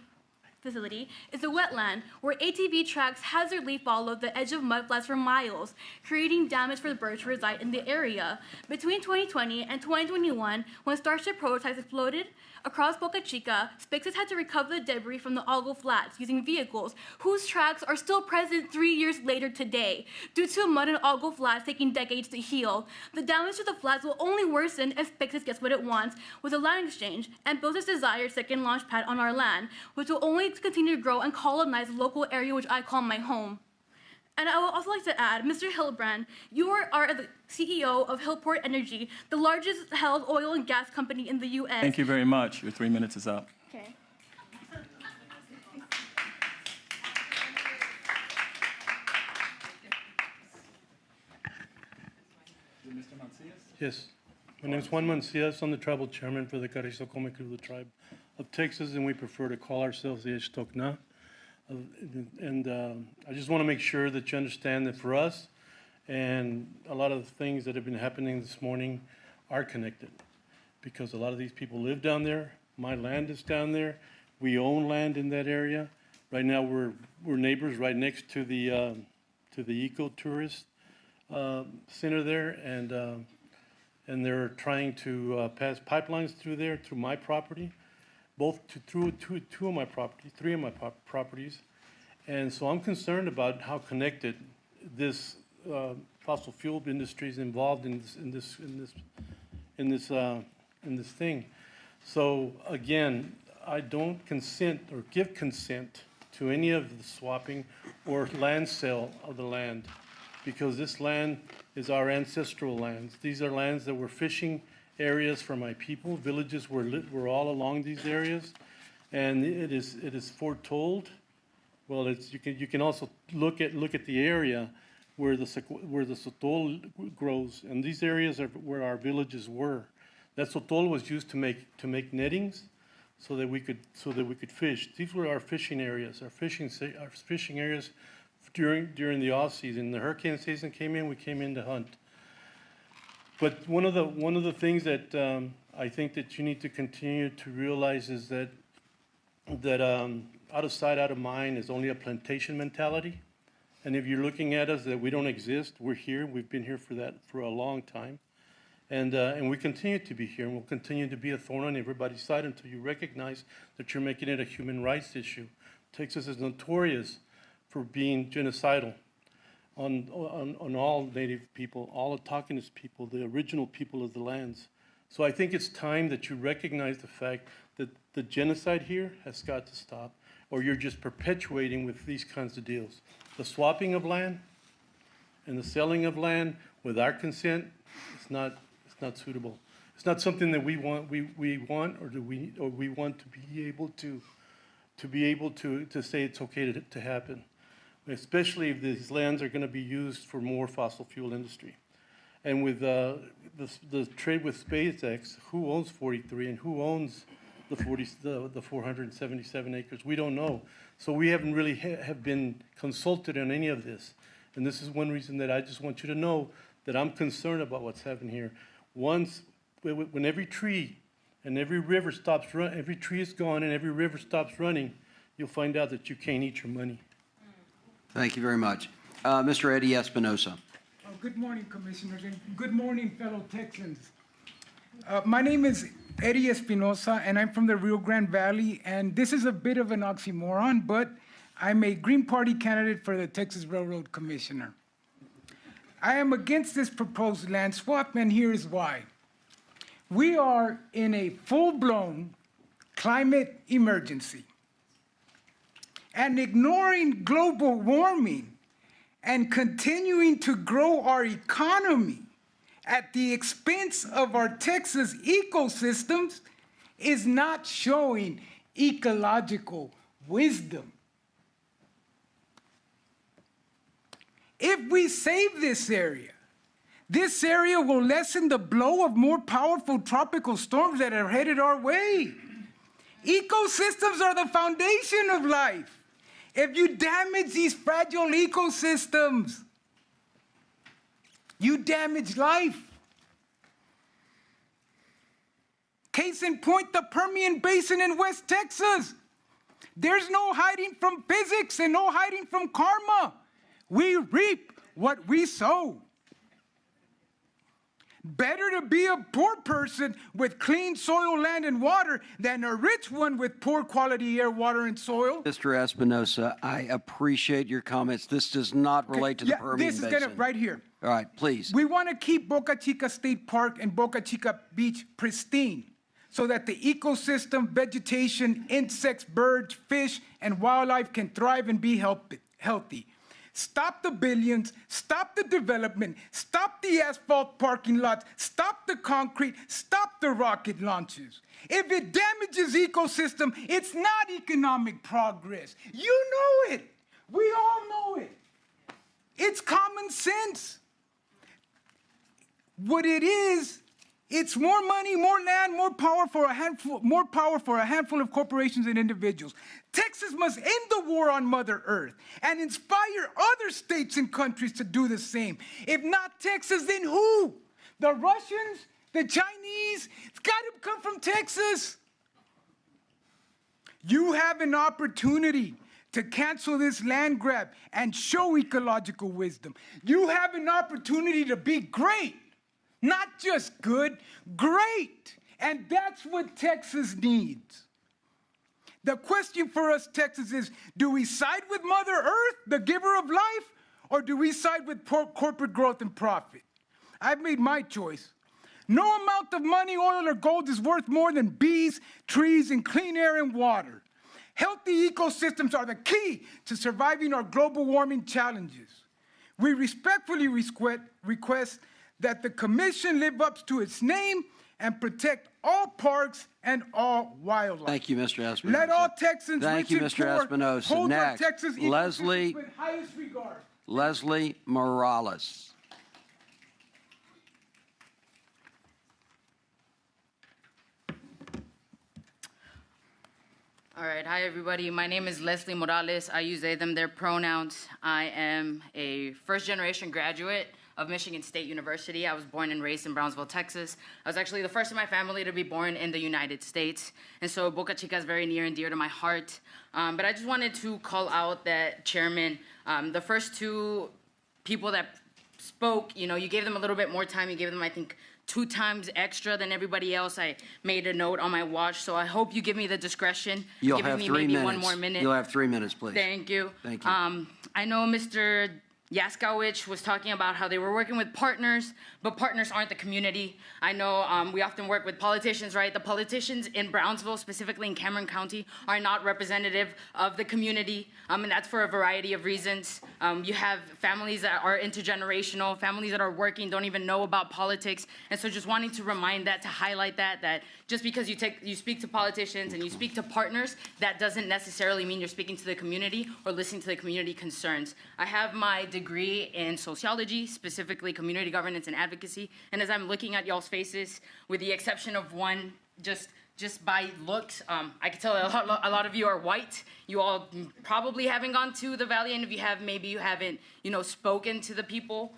is a wetland where ATV tracks hazardly follow the edge of mudflats for miles, creating damage for the birds who reside in the area. Between 2020 and 2021, when Starship prototypes exploded across Boca Chica, SpaceX had to recover the debris from the Algo Flats using vehicles whose tracks are still present 3 years later today, due to mud and Algo Flats taking decades to heal. The damage to the flats will only worsen if SpaceX gets what it wants with a land exchange and builds its desired second launch pad on our land, which will only continue to grow and colonize the local area which I call my home. And I would also like to add, Mr. Hildebrand, you are the CEO of Hillport Energy, the largest held oil and gas company in the U.S. Thank you very much. Your 3 minutes is up. Okay. Yes. My name is Juan Mancias. I'm the tribal chairman for the Carrizo-Comecrudo tribe of Texas, and we prefer to call ourselves the Ixtocna. I just want to make sure that you understand that for us, and a lot of the things that have been happening this morning are connected, because a lot of these people live down there. My land is down there. We own land in that area. Right now, we're neighbors right next to the eco-tourist center there, and they're trying to pass pipelines through there, through my property, through two of my properties, 3 of my properties. And so I'm concerned about how connected this fossil fuel industry is involved in this thing. So again, I don't consent or give consent to any of the swapping or land sale of the land, because this land is our ancestral lands. These are lands that were fishing areas for my people. Villages were all along these areas, and it is foretold. Well, you can also look at the area where the sotol grows, and these areas are where our villages were. That sotol was used to make nettings, so that we could fish. These were our fishing areas. Our fishing areas during the off season. The hurricane season came in, we came in to hunt. But one of the things that I think that you need to continue to realize is that out of sight, out of mind is only a plantation mentality. And if you're looking at us that we don't exist, we're here. We've been here for a long time. And we continue to be here, and we'll continue to be a thorn on everybody's side until you recognize that you're making it a human rights issue. Texas is notorious for being genocidal on all Native people, all autochthonous people, the original people of the lands. So I think it's time that you recognize the fact that the genocide here has got to stop, or you're just perpetuating with these kinds of deals. The swapping of land and the selling of land with our consent, it's not suitable. It's not something that we want, we want, or we want to be able to say it's okay to happen, especially if these lands are going to be used for more fossil fuel industry. And with the trade with SpaceX, who owns 43 and who owns the 477 acres? We don't know. So we haven't really have been consulted on any of this. And this is one reason that I just want you to know that I'm concerned about what's happening here. When every tree and every river stops running, every tree is gone and every river stops running, you'll find out that you can't eat your money. Thank you very much. Mr. Eddie Espinosa. Good morning, Commissioners, and good morning, fellow Texans. My name is Eddie Espinosa, and I'm from the Rio Grande Valley, and this is a bit of an oxymoron, but I'm a Green Party candidate for the Texas Railroad Commissioner. I am against this proposed land swap, and here's why. We are in a full-blown climate emergency, and ignoring global warming and continuing to grow our economy at the expense of our Texas ecosystems is not showing ecological wisdom. If we save this area will lessen the blow of more powerful tropical storms that are headed our way. Ecosystems are the foundation of life. If you damage these fragile ecosystems, you damage life. Case in point, the Permian Basin in West Texas. There's no hiding from physics and no hiding from karma. We reap what we sow. Better to be a poor person with clean soil, land, and water than a rich one with poor quality air, water, and soil. Mr. Espinosa, I appreciate your comments. This does not relate to the Permian Basin. This is right here. All right, please. We want to keep Boca Chica State Park and Boca Chica Beach pristine so that the ecosystem, vegetation, insects, birds, fish, and wildlife can thrive and be healthy. Stop the billions, stop the development, stop the asphalt parking lots, stop the concrete, stop the rocket launches. If it damages ecosystem, it's not economic progress. You know it. We all know it. It's common sense. What it is, it's more money, more land, more power for a handful of corporations and individuals. Texas must end the war on Mother Earth and inspire other states and countries to do the same. If not Texas, then who? The Russians? The Chinese? It's got to come from Texas. You have an opportunity to cancel this land grab and show ecological wisdom. You have an opportunity to be great. Not just good, great. And that's what Texas needs. The question for us, Texas, is do we side with Mother Earth, the giver of life, or do we side with corporate growth and profit? I've made my choice. No amount of money, oil, or gold is worth more than bees, trees, and clean air and water. Healthy ecosystems are the key to surviving our global warming challenges. We respectfully request that the Commission live up to its name and protect all parks and all wildlife. Thank you, Mr. Espinosa. Let all Texans Thank you, rich Mr. and poor, Espinosa. hold our Next, Texas ecosystems with highest regard. Leslie Morales. All right, hi everybody. My name is Leslie Morales. I use they, them, their pronouns. I am a first-generation graduate of Michigan State University. I was born and raised in Brownsville, Texas. I was actually the first in my family to be born in the United States. And so Boca Chica is very near and dear to my heart. But I just wanted to call out that, Chairman, the first two people that spoke, you gave them a little bit more time. You gave them, I think, 2 times extra than everybody else. I made a note on my watch, so I hope you give me the discretion. You'll giving have me 3 maybe minutes. one more minute. You'll have 3 minutes, please. Thank you. Thank you. I know Mr. Yoskowitz was talking about how they were working with partners, but partners aren't the community. I know we often work with politicians, right? The politicians in Brownsville, specifically in Cameron County, are not representative of the community, and that's for a variety of reasons. You have families that are intergenerational, families that are working, don't even know about politics, and so just wanting to remind that, to highlight that just because you speak to politicians and you speak to partners, that doesn't necessarily mean you're speaking to the community or listening to the community concerns. I have my degree in sociology, specifically community governance and advocacy. And as I'm looking at y'all's faces, with the exception of one, just by looks, I can tell a lot of you are white. You all probably haven't gone to the Valley, and if you have, maybe you haven't, spoken to the people.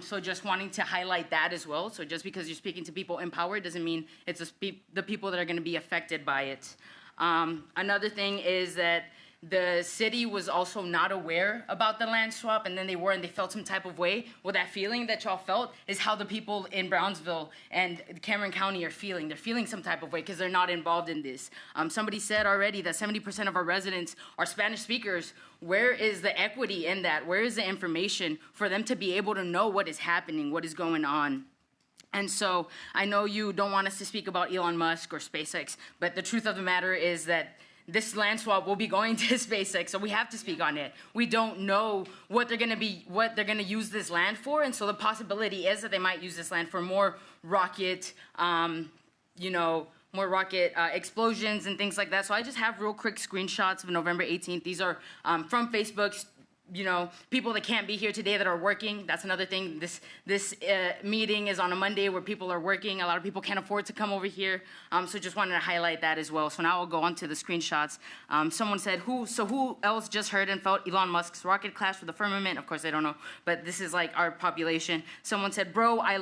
So just wanting to highlight that as well. So just because you're speaking to people in power doesn't mean it's the people that are going to be affected by it. Another thing is that the city was also not aware about the land swap, and then they were, and they felt some type of way. Well, that feeling that y'all felt is how the people in Brownsville and Cameron County are feeling. They're feeling some type of way because they're not involved in this. Somebody said already that 70% of our residents are Spanish speakers. Where is the equity in that? Where is the information for them to be able to know what is happening, what is going on? And so I know you don't want us to speak about Elon Musk or SpaceX, but the truth of the matter is that this land swap will be going to SpaceX, so we have to speak on it. We don't know what they're going to use this land for, and so the possibility is that they might use this land for more rocket, explosions and things like that. So I just have real quick screenshots of November 18th. These are from Facebook. People that can't be here today that are working. That's another thing. This meeting is on a Monday where people are working. A lot of people can't afford to come over here. So just wanted to highlight that as well. So now I'll go on to the screenshots. Someone said, who else just heard and felt Elon Musk's rocket clash with the firmament? Of course, I don't know, but this is like our population. Someone said, bro, I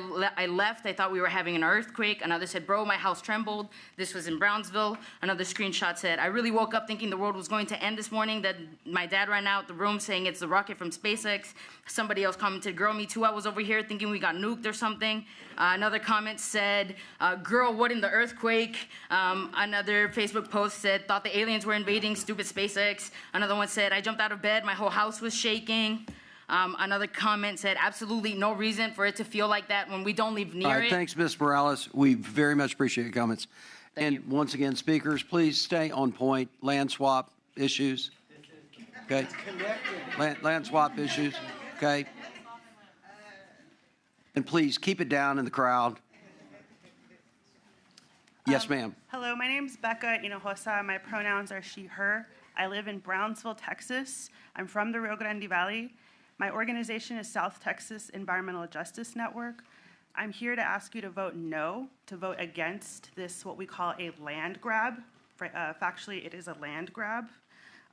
left. I thought we were having an earthquake. Another said, bro, my house trembled. This was in Brownsville. Another screenshot said, I really woke up thinking the world was going to end this morning. That my dad ran out the room saying it's the rocket from SpaceX. Somebody else commented, girl, me too. I was over here thinking we got nuked or something. Another comment said, girl, what in the earthquake? Another Facebook post said, thought the aliens were invading, stupid SpaceX. Another one said, I jumped out of bed, my whole house was shaking. Another comment said, absolutely no reason for it to feel like that when we don't live near it. Thanks, Ms. Morales. We very much appreciate your comments. Once again, speakers, please stay on point. Land swap issues. Okay. Land swap issues. Okay. And please keep it down in the crowd. Yes, ma'am. Hello, my name's Becca Hinojosa. My pronouns are she, her. I live in Brownsville, Texas. I'm from the Rio Grande Valley. My organization is South Texas Environmental Justice Network. I'm here to ask you to vote no, to vote against this, what we call a land grab. Factually, it is a land grab.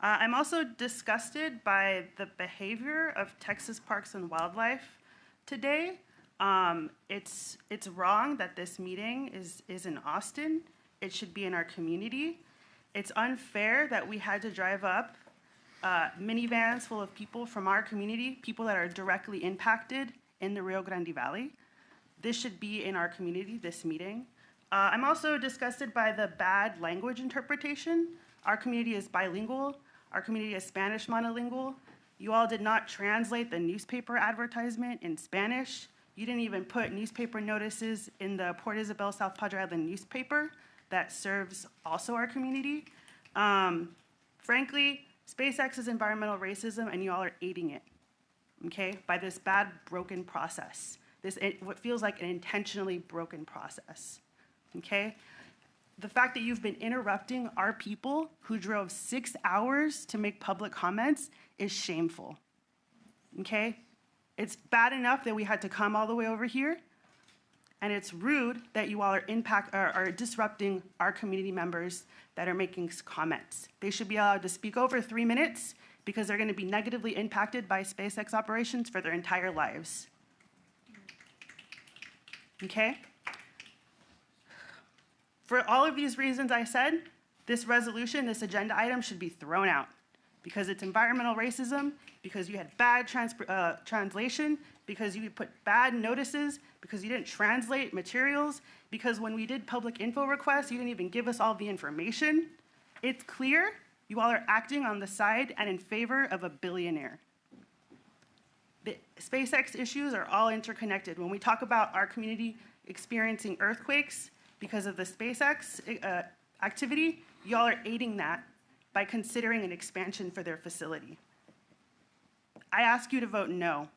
I'm also disgusted by the behavior of Texas Parks and Wildlife today. It's wrong that this meeting is in Austin. It should be in our community. It's unfair that we had to drive up minivans full of people from our community, people that are directly impacted in the Rio Grande Valley. This should be in our community, this meeting. I'm also disgusted by the bad language interpretation. Our community is bilingual. Our community is Spanish monolingual. You all did not translate the newspaper advertisement in Spanish. You didn't even put newspaper notices in the Port Isabel South Padre Island newspaper that serves also our community. Frankly, SpaceX is environmental racism, and you all are aiding it, okay, by this bad, broken process. What feels like an intentionally broken process, okay? The fact that you've been interrupting our people who drove 6 hours to make public comments is shameful, okay? It's bad enough that we had to come all the way over here, and it's rude that you all are disrupting our community members that are making comments. They should be allowed to speak over 3 minutes because they're going to be negatively impacted by SpaceX operations for their entire lives, okay? For all of these reasons I said, this resolution, this agenda item should be thrown out. because it's environmental racism, because you had bad translation, because you put bad notices, because you didn't translate materials, because when we did public info requests, you didn't even give us all the information. It's clear you all are acting on the side and in favor of a billionaire. The SpaceX issues are all interconnected. When we talk about our community experiencing earthquakes because of the SpaceX activity, y'all are aiding that by considering an expansion for their facility. I ask you to vote no.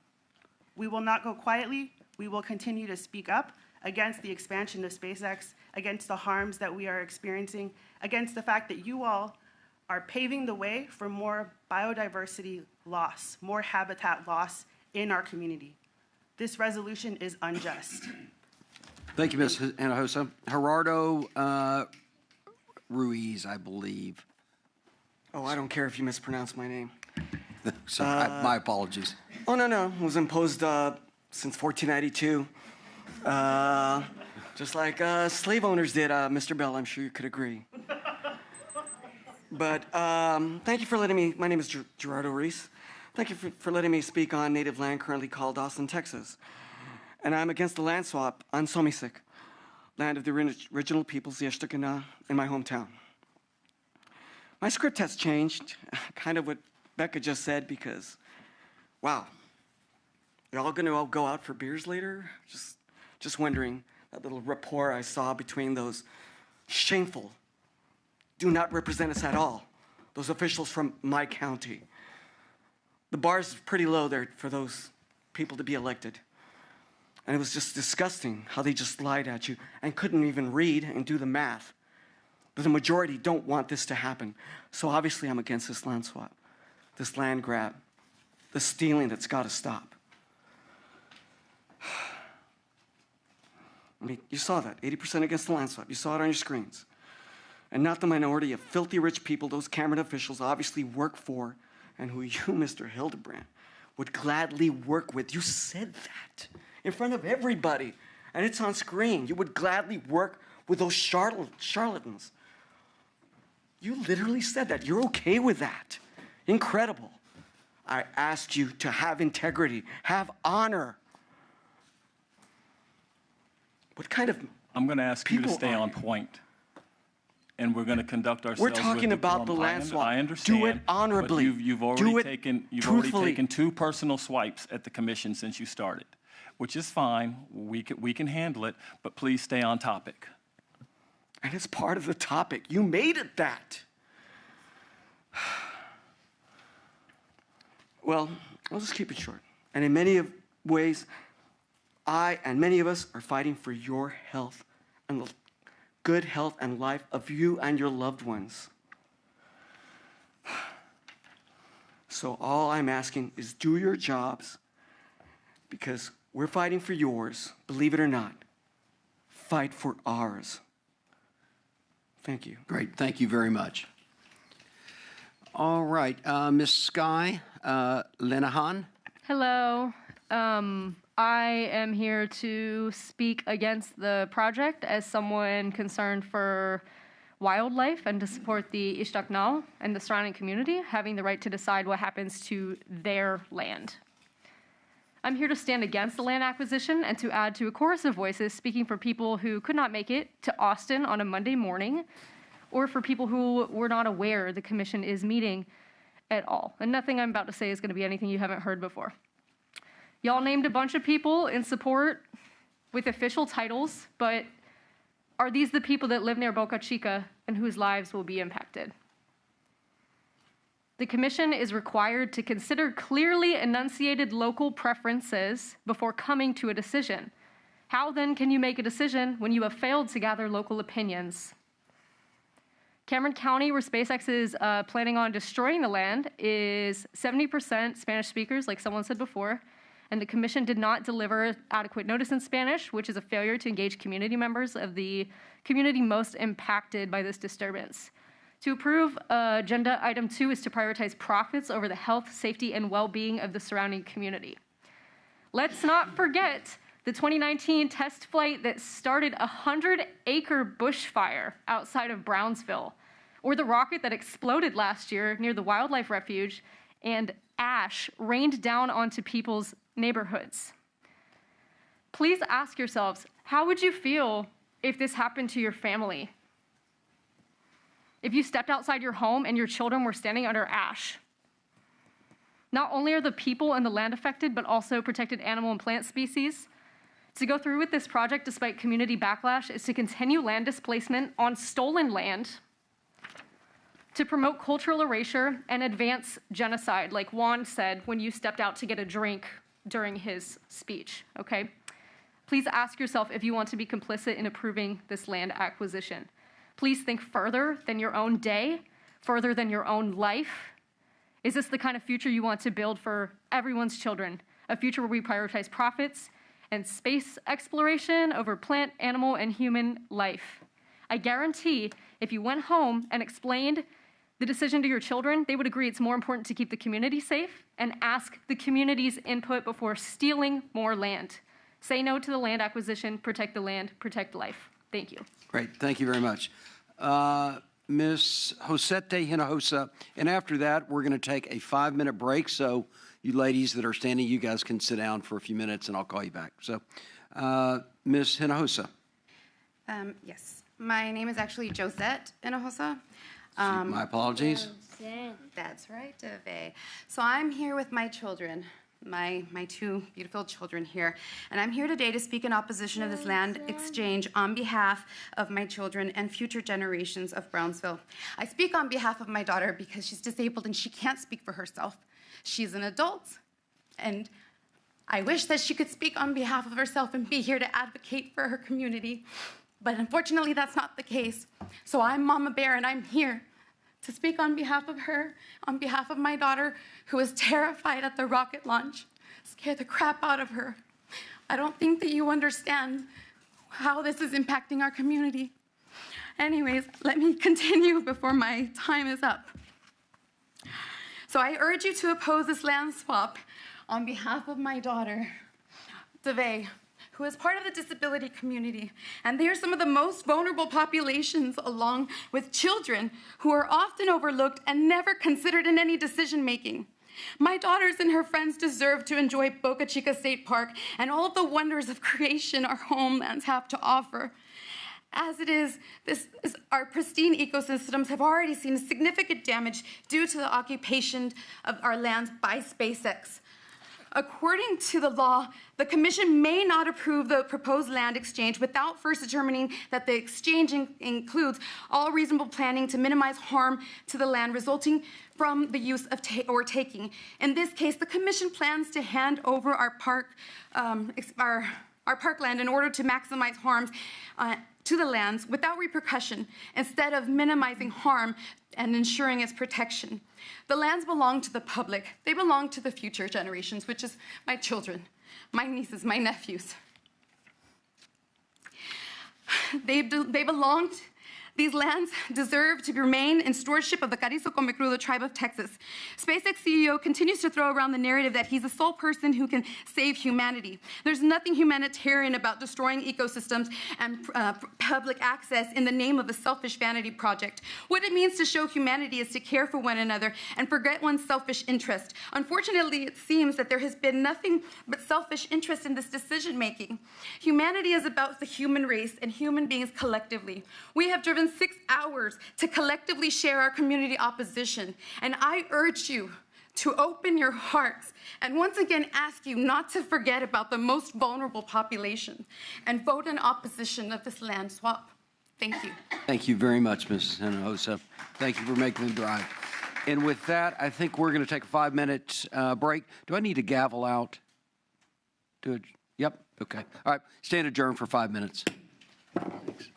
We will not go quietly. We will continue to speak up against the expansion of SpaceX, against the harms that we are experiencing, against the fact that you all are paving the way for more biodiversity loss, more habitat loss in our community. This resolution is unjust. Thank you, Ms. Hinojosa. Gerardo Ruiz, I believe. Oh, I don't care if you mispronounce my name. So, my apologies. Oh, no. It was imposed since 1492. Just like slave owners did, Mr. Bell, I'm sure you could agree. But thank you for letting me, my name is Gerardo Ruiz. Thank you for letting me speak on native land currently called Austin, Texas. And I'm against the land swap on Somisik, land of the original peoples, the Yashtakana, in my hometown. My script has changed, kind of what Becca just said, because, wow, you're all gonna all go out for beers later? Just wondering, that little rapport I saw between those shameful, do not represent us at all, those officials from my county. The bar's pretty low there for those people to be elected. And it was just disgusting how they just lied at you and couldn't even read and do the math. But the majority don't want this to happen. So obviously I'm against this land swap, this land grab, the stealing that's got to stop. I mean, you saw that, 80% against the land swap. You saw it on your screens. And not the minority of filthy rich people those Cameron officials obviously work for and who you, Mr. Hildebrand, would gladly work with. You said that in front of everybody, and it's on screen. You would gladly work with those charlatans. You literally said that. You're okay with that. Incredible. I asked you to have integrity, have honor. What kind of I'm going to ask you to stay on point. And we're going to conduct ourselves. We're talking with about the decorum. land swap. I understand. Do it honorably. But you've already taken two personal swipes at the commission since you started, which is fine. We can handle it, but please stay on topic. And it's part of the topic. You made it that. Well, I'll just keep it short. And in many ways, I and many of us are fighting for your health and the good health and life of you and your loved ones. So all I'm asking is do your jobs, because we're fighting for yours, believe it or not. Fight for ours. Thank you. Great, thank you very much. All right, Ms. Skye Lenahan. Hello. I am here to speak against the project as someone concerned for wildlife and to support the Ixtacnal and the surrounding community having the right to decide what happens to their land. I'm here to stand against the land acquisition and to add to a chorus of voices speaking for people who could not make it to Austin on a Monday morning, or for people who were not aware the commission is meeting at all. And nothing I'm about to say is going to be anything you haven't heard before. Y'all named a bunch of people in support with official titles, but are these the people that live near Boca Chica and whose lives will be impacted? The commission is required to consider clearly enunciated local preferences before coming to a decision. How then can you make a decision when you have failed to gather local opinions? Cameron County, where SpaceX is planning on destroying the land, is 70% Spanish speakers, like someone said before, and the commission did not deliver adequate notice in Spanish, which is a failure to engage community members of the community most impacted by this disturbance. To approve agenda item 2 is to prioritize profits over the health, safety, and well-being of the surrounding community. Let's not forget the 2019 test flight that started a 100-acre bushfire outside of Brownsville, or the rocket that exploded last year near the wildlife refuge and ash rained down onto people's neighborhoods. Please ask yourselves, how would you feel if this happened to your family? If you stepped outside your home and your children were standing under ash? Not only are the people and the land affected, but also protected animal and plant species. To go through with this project despite community backlash is to continue land displacement on stolen land, to promote cultural erasure and advance genocide, like Juan said when you stepped out to get a drink during his speech, okay? Please ask yourself if you want to be complicit in approving this land acquisition. Please think further than your own day, further than your own life. Is this the kind of future you want to build for everyone's children? A future where we prioritize profits and space exploration over plant, animal, and human life. I guarantee if you went home and explained the decision to your children, they would agree it's more important to keep the community safe and ask the community's input before stealing more land. Say no to the land acquisition, protect the land, protect life. Thank you. Great, thank you very much. Ms. Josete Hinojosa, and after that, we're going to take a 5-minute break, so you ladies that are standing, you guys can sit down for a few minutes, and I'll call you back. So, Ms. Hinojosa. Yes, my name is actually Josette Hinojosa. My apologies. That's right, Dove. So I'm here with my children, my two beautiful children here, and I'm here today to speak in opposition of this land exchange on behalf of my children and future generations of Brownsville. I speak on behalf of my daughter because she's disabled and she can't speak for herself. She's an adult, and I wish that she could speak on behalf of herself and be here to advocate for her community, but unfortunately that's not the case. So I'm Mama Bear, and I'm here to speak on behalf of her, on behalf of my daughter, who is terrified at the rocket launch, scared the crap out of her. I don't think that you understand how this is impacting our community. Anyways, let me continue before my time is up. So I urge you to oppose this land swap on behalf of my daughter, Dave, who is part of the disability community. And they are some of the most vulnerable populations, along with children who are often overlooked and never considered in any decision making. My daughters and her friends deserve to enjoy Boca Chica State Park and all of the wonders of creation our homelands have to offer. As it is, our pristine ecosystems have already seen significant damage due to the occupation of our lands by SpaceX. According to the law, the Commission may not approve the proposed land exchange without first determining that the exchange includes all reasonable planning to minimize harm to the land resulting from the use of taking. In this case, the Commission plans to hand over our parkland in order to maximize harms to the lands without repercussion, instead of minimizing harm and ensuring its protection. The lands belong to the public. They belong to the future generations, which is my children, my nieces, my nephews. These lands deserve to remain in stewardship of the Carrizo Comecrudo tribe of Texas. SpaceX CEO continues to throw around the narrative that he's the sole person who can save humanity. There's nothing humanitarian about destroying ecosystems and public access in the name of a selfish vanity project. What it means to show humanity is to care for one another and forget one's selfish interest. Unfortunately, it seems that there has been nothing but selfish interest in this decision making. Humanity is about the human race and human beings collectively. We have driven 6 hours to collectively share our community opposition. And I urge you to open your hearts and once again ask you not to forget about the most vulnerable population and vote in opposition of this land swap. Thank you. Thank you very much, Mrs. Hinojosa. Thank you for making the drive. And with that, I think we're going to take a 5-minute break. Do I need to gavel out? Yep, okay. All right, stand adjourned for 5 minutes. Thanks.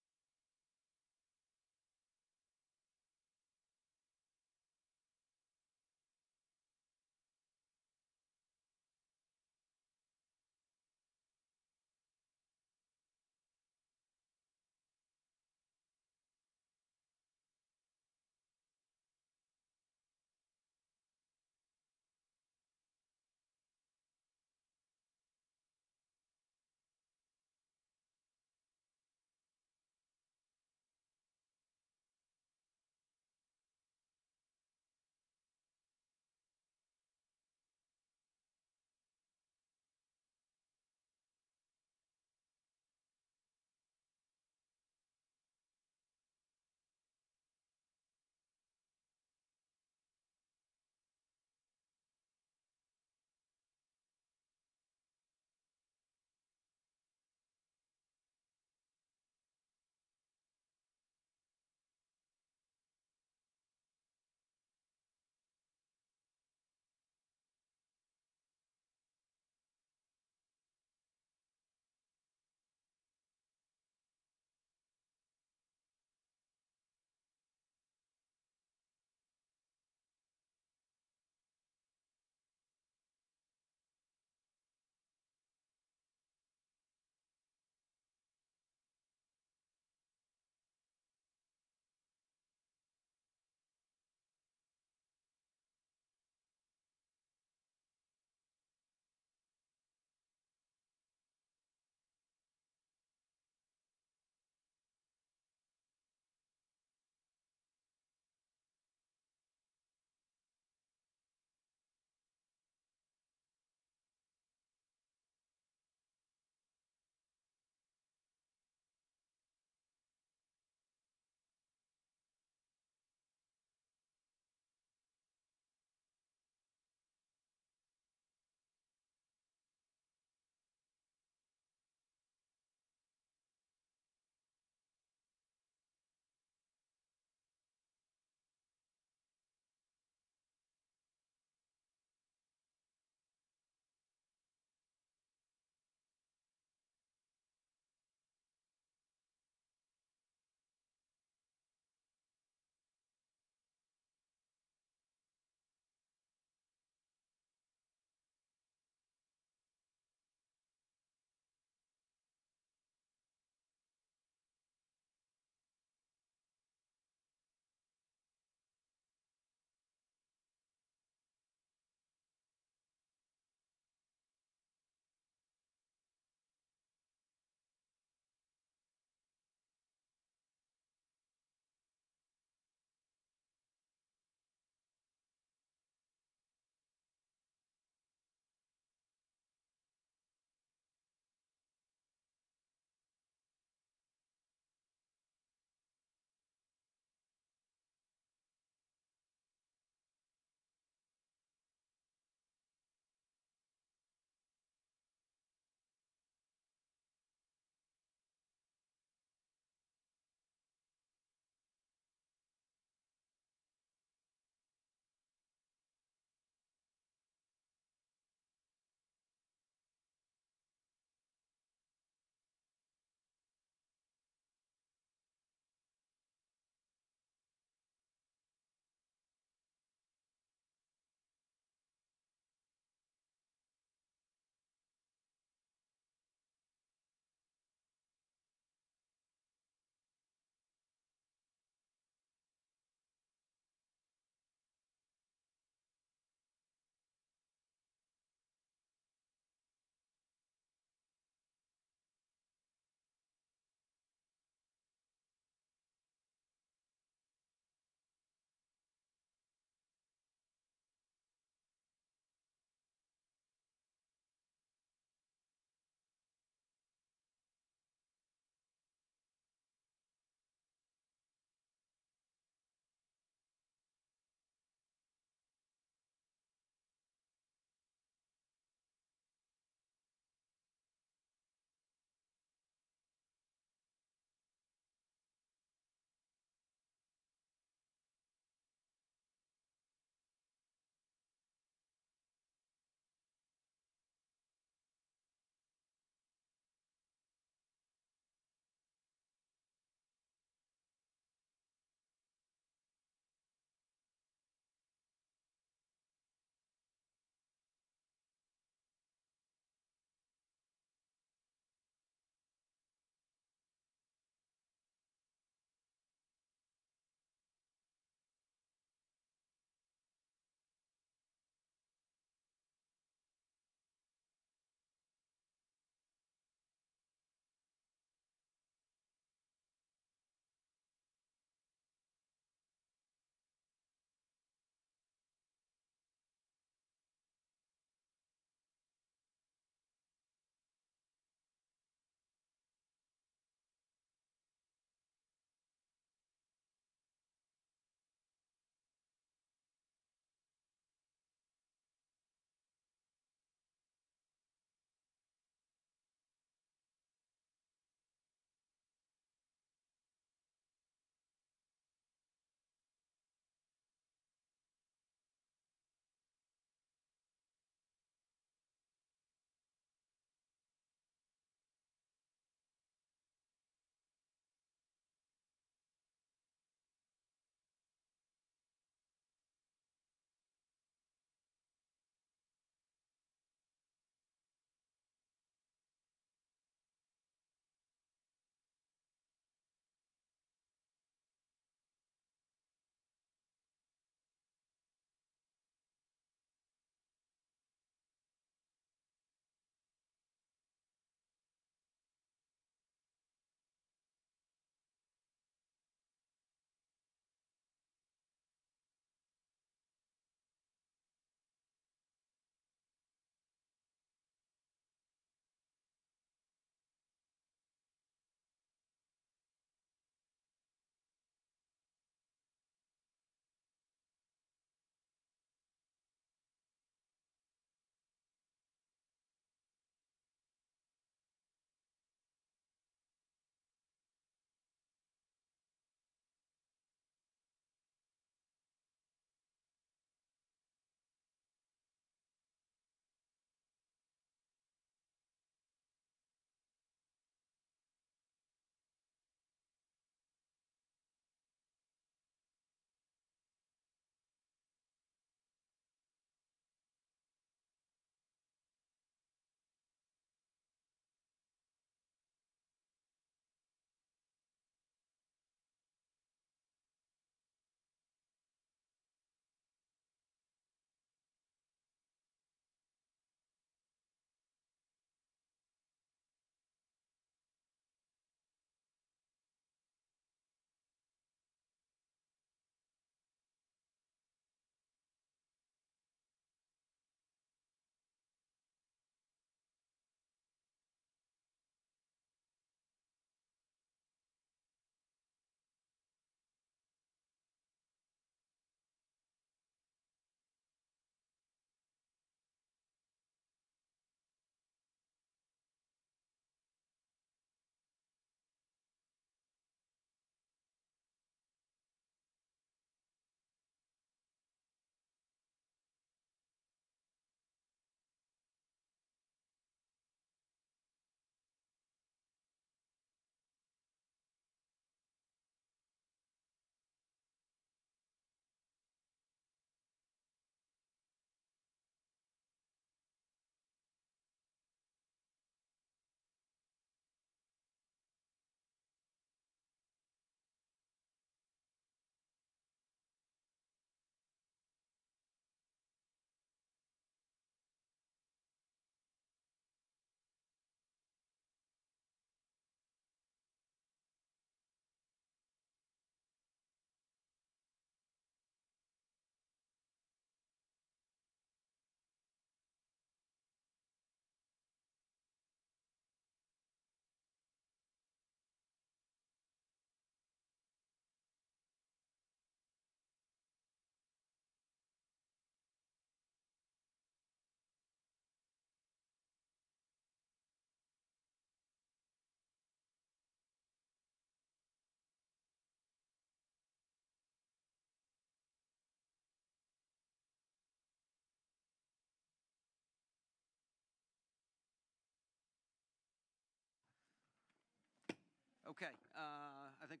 Okay, I think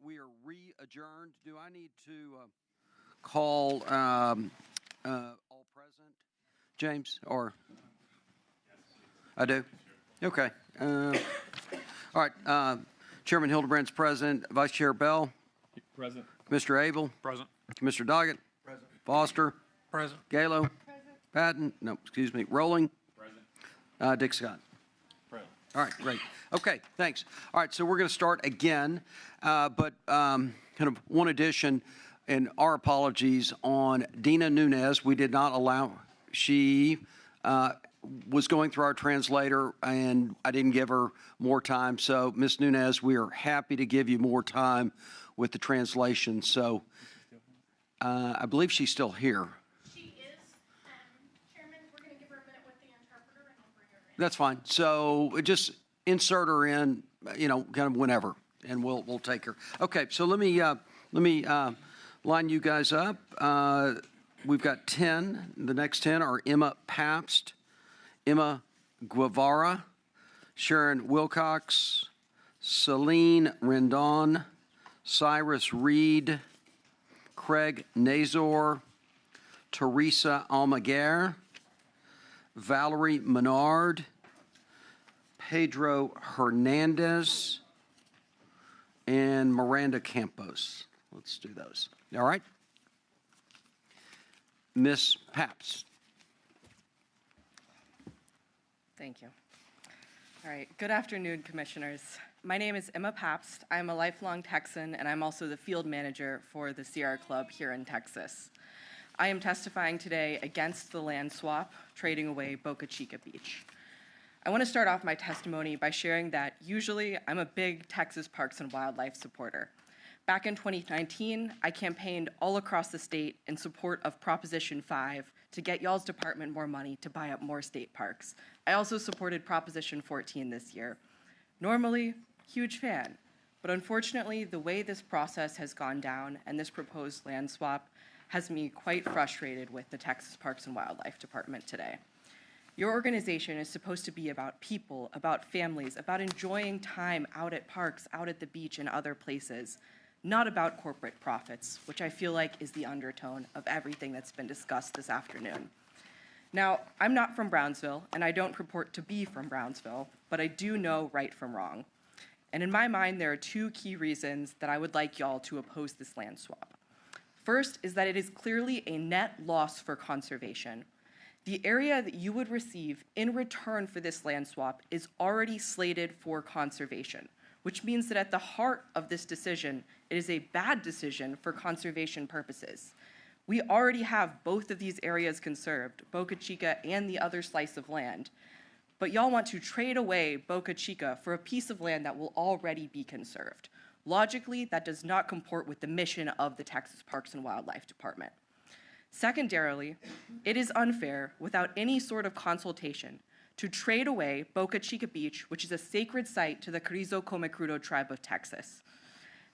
we are re-adjourned. Do I need to call all present, James, or? I do? Okay. All right, Chairman Hildebrand's present, Vice Chair Bell, Present. Commissioner Abel, Present. Commissioner Doggett, Present. Foster, Present. Galo, Patton, no, excuse me, Rolling, Present. Dick Scott. Present. All right, great. Okay, thanks. All right, so we're going to start again, but kind of one addition, and our apologies on Dina Nunez. We did not allow, she was going through our translator, and I didn't give her more time. So, Ms. Nunez, we are happy to give you more time with the translation. So, I believe she's still here. She is. Chairman, we're going to give her a minute with the interpreter and we'll bring her in. That's fine. So just insert her in, kind of whenever, and we'll take her. Okay, so let me line you guys up. We've got 10. The next 10 are Emma Pabst, Emma Guevara, Sharon Wilcox, Celine Rendon, Cyrus Reed, Craig Nazor, Teresa Almaguer, Valerie Menard, Pedro Hernandez, and Miranda Campos. Let's do those. All right? Miss Pabst. Thank you. All right. Good afternoon, Commissioners. My name is Emma Pabst. I'm a lifelong Texan, and I'm also the field manager for the Sierra Club here in Texas. I am testifying today against the land swap, trading away Boca Chica Beach. I want to start off my testimony by sharing that usually I'm a big Texas Parks and Wildlife supporter. Back in 2019, I campaigned all across the state in support of Proposition 5 to get y'all's department more money to buy up more state parks. I also supported Proposition 14 this year. Normally, huge fan, but unfortunately, the way this process has gone down and this proposed land swap has me quite frustrated with the Texas Parks and Wildlife Department today. Your organization is supposed to be about people, about families, about enjoying time out at parks, out at the beach, and other places, not about corporate profits, which I feel like is the undertone of everything that's been discussed this afternoon. Now, I'm not from Brownsville, and I don't purport to be from Brownsville, but I do know right from wrong. And in my mind, there are two key reasons that I would like y'all to oppose this land swap. First is that it is clearly a net loss for conservation. The area that you would receive in return for this land swap is already slated for conservation, which means that at the heart of this decision, it is a bad decision for conservation purposes. We already have both of these areas conserved, Boca Chica and the other slice of land, but y'all want to trade away Boca Chica for a piece of land that will already be conserved. Logically, that does not comport with the mission of the Texas Parks and Wildlife Department. Secondarily, it is unfair, without any sort of consultation, to trade away Boca Chica Beach, which is a sacred site to the Carrizo Comecrudo tribe of Texas.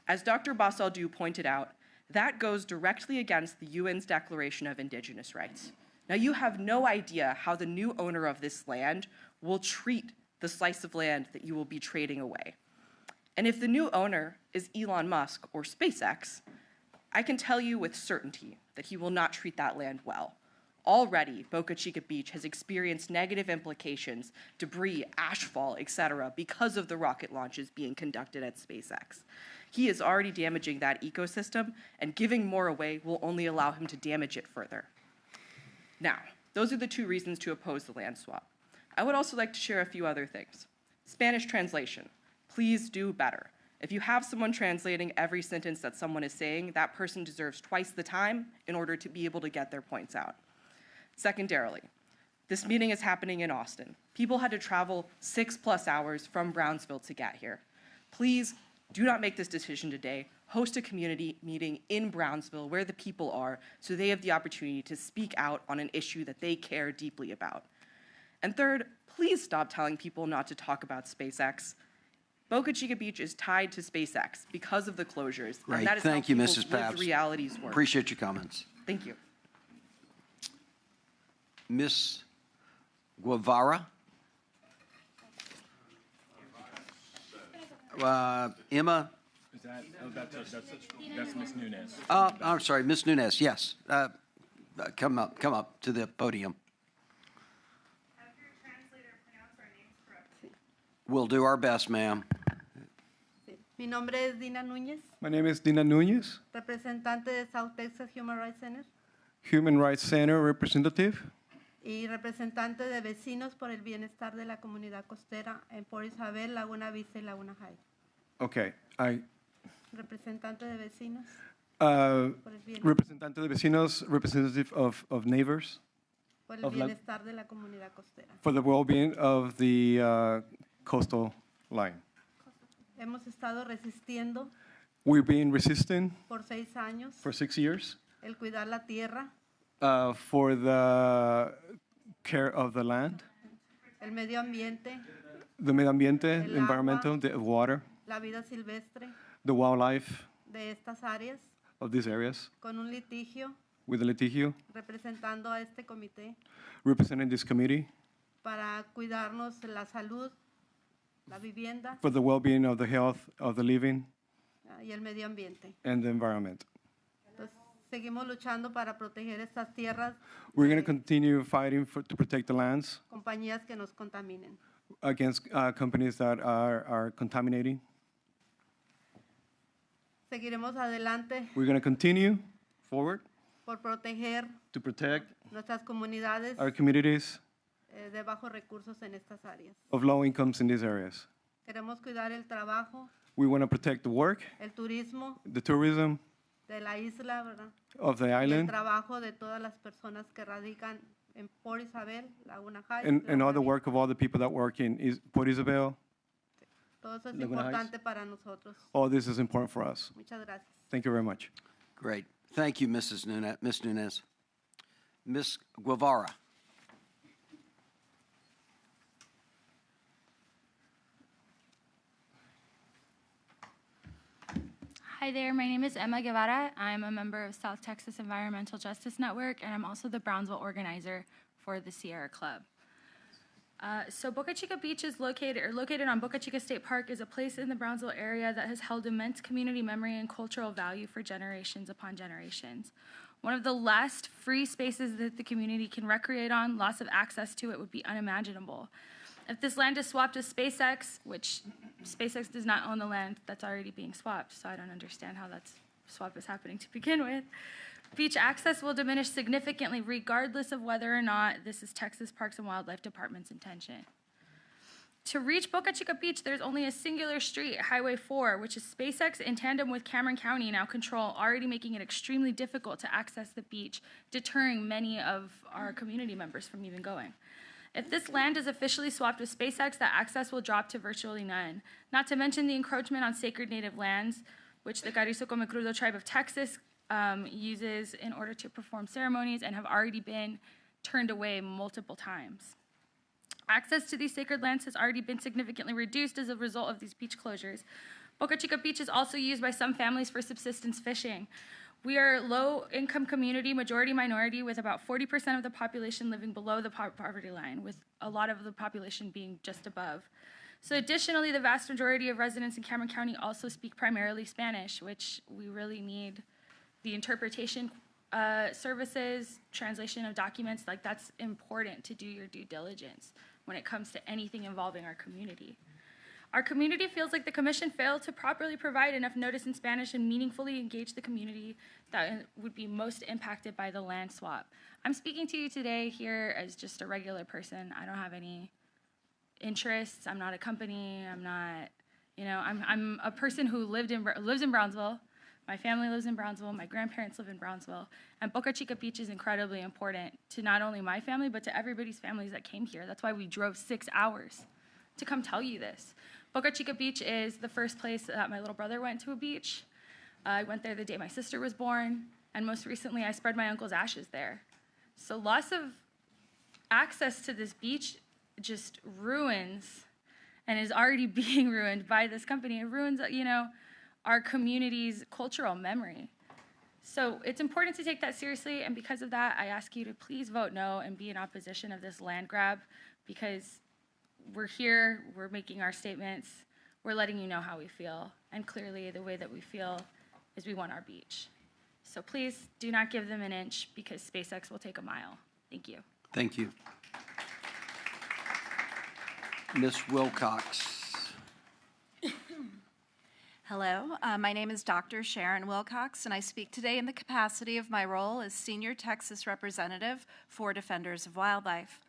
As Dr. Basaldu pointed out, that goes directly against the UN's Declaration of Indigenous Rights. Now, you have no idea how the new owner of this land will treat the slice of land that you will be trading away. And if the new owner is Elon Musk or SpaceX, I can tell you with certainty that he will not treat that land well. Already, Boca Chica Beach has experienced negative implications, debris, ashfall, etc., because of the rocket launches being conducted at SpaceX. He is already damaging that ecosystem, and giving more away will only allow him to damage it further. Now, those are the two reasons to oppose the land swap. I would also like to share a few other things. Spanish translation. Please do better. If you have someone translating every sentence that someone is saying, that person deserves twice the time in order to be able to get their points out. Secondarily, this meeting is happening in Austin. People had to travel 6+ hours from Brownsville to get here. Please do not make this decision today. Host a community meeting in Brownsville where the people are so they have the opportunity to speak out on an issue that they care deeply about. And third, please stop telling people not to talk about SpaceX. Boca Chica Beach is tied to SpaceX because of the closures. Right. And that is Thank how you, people's Mrs. lived Pabst. realities work. Appreciate your comments. Thank you. Miss Guevara. Emma? Is that, that's Ms. Nunez. I'm sorry, Ms. Nunez, yes. Come up to the podium. We'll do our best, ma'am. Mi nombre es Dina Núñez, My name is Dina Nunez, representante de South Texas Human Rights Center Human Rights Center representative, y representante de Vecinos por el Bienestar de la Comunidad Costera en Port Isabel, Laguna Vista y Laguna High. okay, Representante de Vecinos por el bienestar, representante de vecinos, representative of neighbors, por el of la- bienestar de la comunidad costera. for the well-being of the coastal line. Hemos estado resistiendo We've been resisting por 6 años for 6 years el cuidar la tierra, for the care of the land, el medio ambiente, the medio ambiente, El environmental, agua. the water, la vida silvestre the wildlife de estas áreas of these areas, con un litigio with the litigio, representando a este comité representing this committee para cuidarnos la salud, la vivienda for the well-being of the health of the living y el medio ambiente. and the environment. Entonces, seguimos luchando para proteger estas tierras We're going to continue fighting to protect the lands compañías que nos contaminen. against companies that are contaminating. Seguiremos adelante We're going to continue forward por proteger to protect nuestras comunidades our communities de bajos recursos en estas áreas. of low incomes in these areas. Queremos cuidar el trabajo, We want to protect the work, el turismo the tourism de la isla, ¿verdad? of the Y el island, trabajo de todas las personas que radican en Port Isabel, Laguna High. and all the Laguna work of all the people that work in Port Isabel. Todo eso es Laguna Heights. importante para nosotros. All this is important for us. Muchas gracias. Thank you very much. Great. Thank you, Ms. Nunez. Ms. Guevara. Hi there, my name is Emma Guevara. I'm a member of South Texas Environmental Justice Network, and I'm also the Brownsville organizer for the Sierra Club. So Boca Chica Beach is located on Boca Chica State Park, is a place in the Brownsville area that has held immense community memory and cultural value for generations upon generations. One of the last free spaces that the community can recreate on, loss of access to it would be unimaginable. If this land is swapped to SpaceX, which SpaceX does not own the land that's already being swapped, so I don't understand how that swap is happening to begin with. Beach access will diminish significantly regardless of whether or not this is Texas Parks and Wildlife Department's intention. To reach Boca Chica Beach, there's only a singular street, Highway 4, which is SpaceX in tandem with Cameron County now control, already making it extremely difficult to access the beach, deterring many of our community members from even going. If this land is officially swapped with SpaceX, that access will drop to virtually none. Not to mention the encroachment on sacred native lands, which the Carrizo Come Crudo tribe of Texas uses in order to perform ceremonies and have already been turned away multiple times. Access to these sacred lands has already been significantly reduced as a result of these beach closures. Boca Chica Beach is also used by some families for subsistence fishing. We are a low-income community, majority minority, with about 40% of the population living below the poverty line, with a lot of the population being just above. So additionally, the vast majority of residents in Cameron County also speak primarily Spanish, which we really need the interpretation services, translation of documents, like that's important to do your due diligence when it comes to anything involving our community. Our community feels like the commission failed to properly provide enough notice in Spanish and meaningfully engage the community that would be most impacted by the land swap. I'm speaking to you today here as just a regular person. I don't have any interests. I'm not a company. I'm not, I'm a person who lives in Brownsville. My family lives in Brownsville. My grandparents live in Brownsville. And Boca Chica Beach is incredibly important to not only my family, but to everybody's families that came here. That's why we drove 6 hours to come tell you this. Boca Chica Beach is the first place that my little brother went to a beach. I went there the day my sister was born, and most recently I spread my uncle's ashes there. So loss of access to this beach just ruins, and is already being ruined by this company. It ruins, our community's cultural memory. So it's important to take that seriously, and because of that, I ask you to please vote no and be in opposition of this land grab, because we're here, we're making our statements, we're letting you know how we feel. And clearly, the way that we feel is we want our beach. So please do not give them an inch because SpaceX will take a mile. Thank you. Thank you. Ms. Wilcox. Hello, my name is Dr. Sharon Wilcox, and I speak today in the capacity of my role as Senior Texas Representative for Defenders of Wildlife.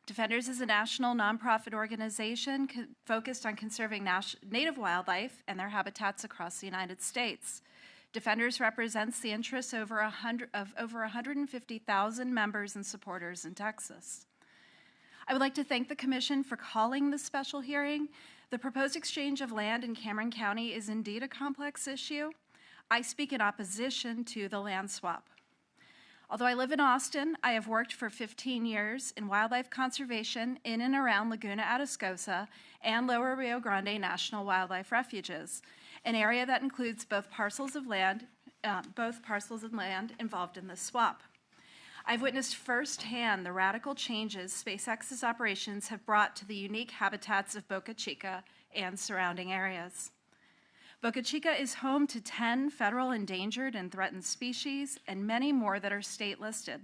Defenders is a national nonprofit organization focused on conserving native wildlife and their habitats across the United States. Defenders represents the interests of over 150,000 members and supporters in Texas. I would like to thank the Commission for calling this special hearing. The proposed exchange of land in Cameron County is indeed a complex issue. I speak in opposition to the land swap. Although I live in Austin, I have worked for 15 years in wildlife conservation in and around Laguna Atascosa and Lower Rio Grande National Wildlife Refuges, an area that includes both parcels of land involved in this swap. I've witnessed firsthand the radical changes SpaceX's operations have brought to the unique habitats of Boca Chica and surrounding areas. Boca Chica is home to 10 federal endangered and threatened species and many more that are state listed.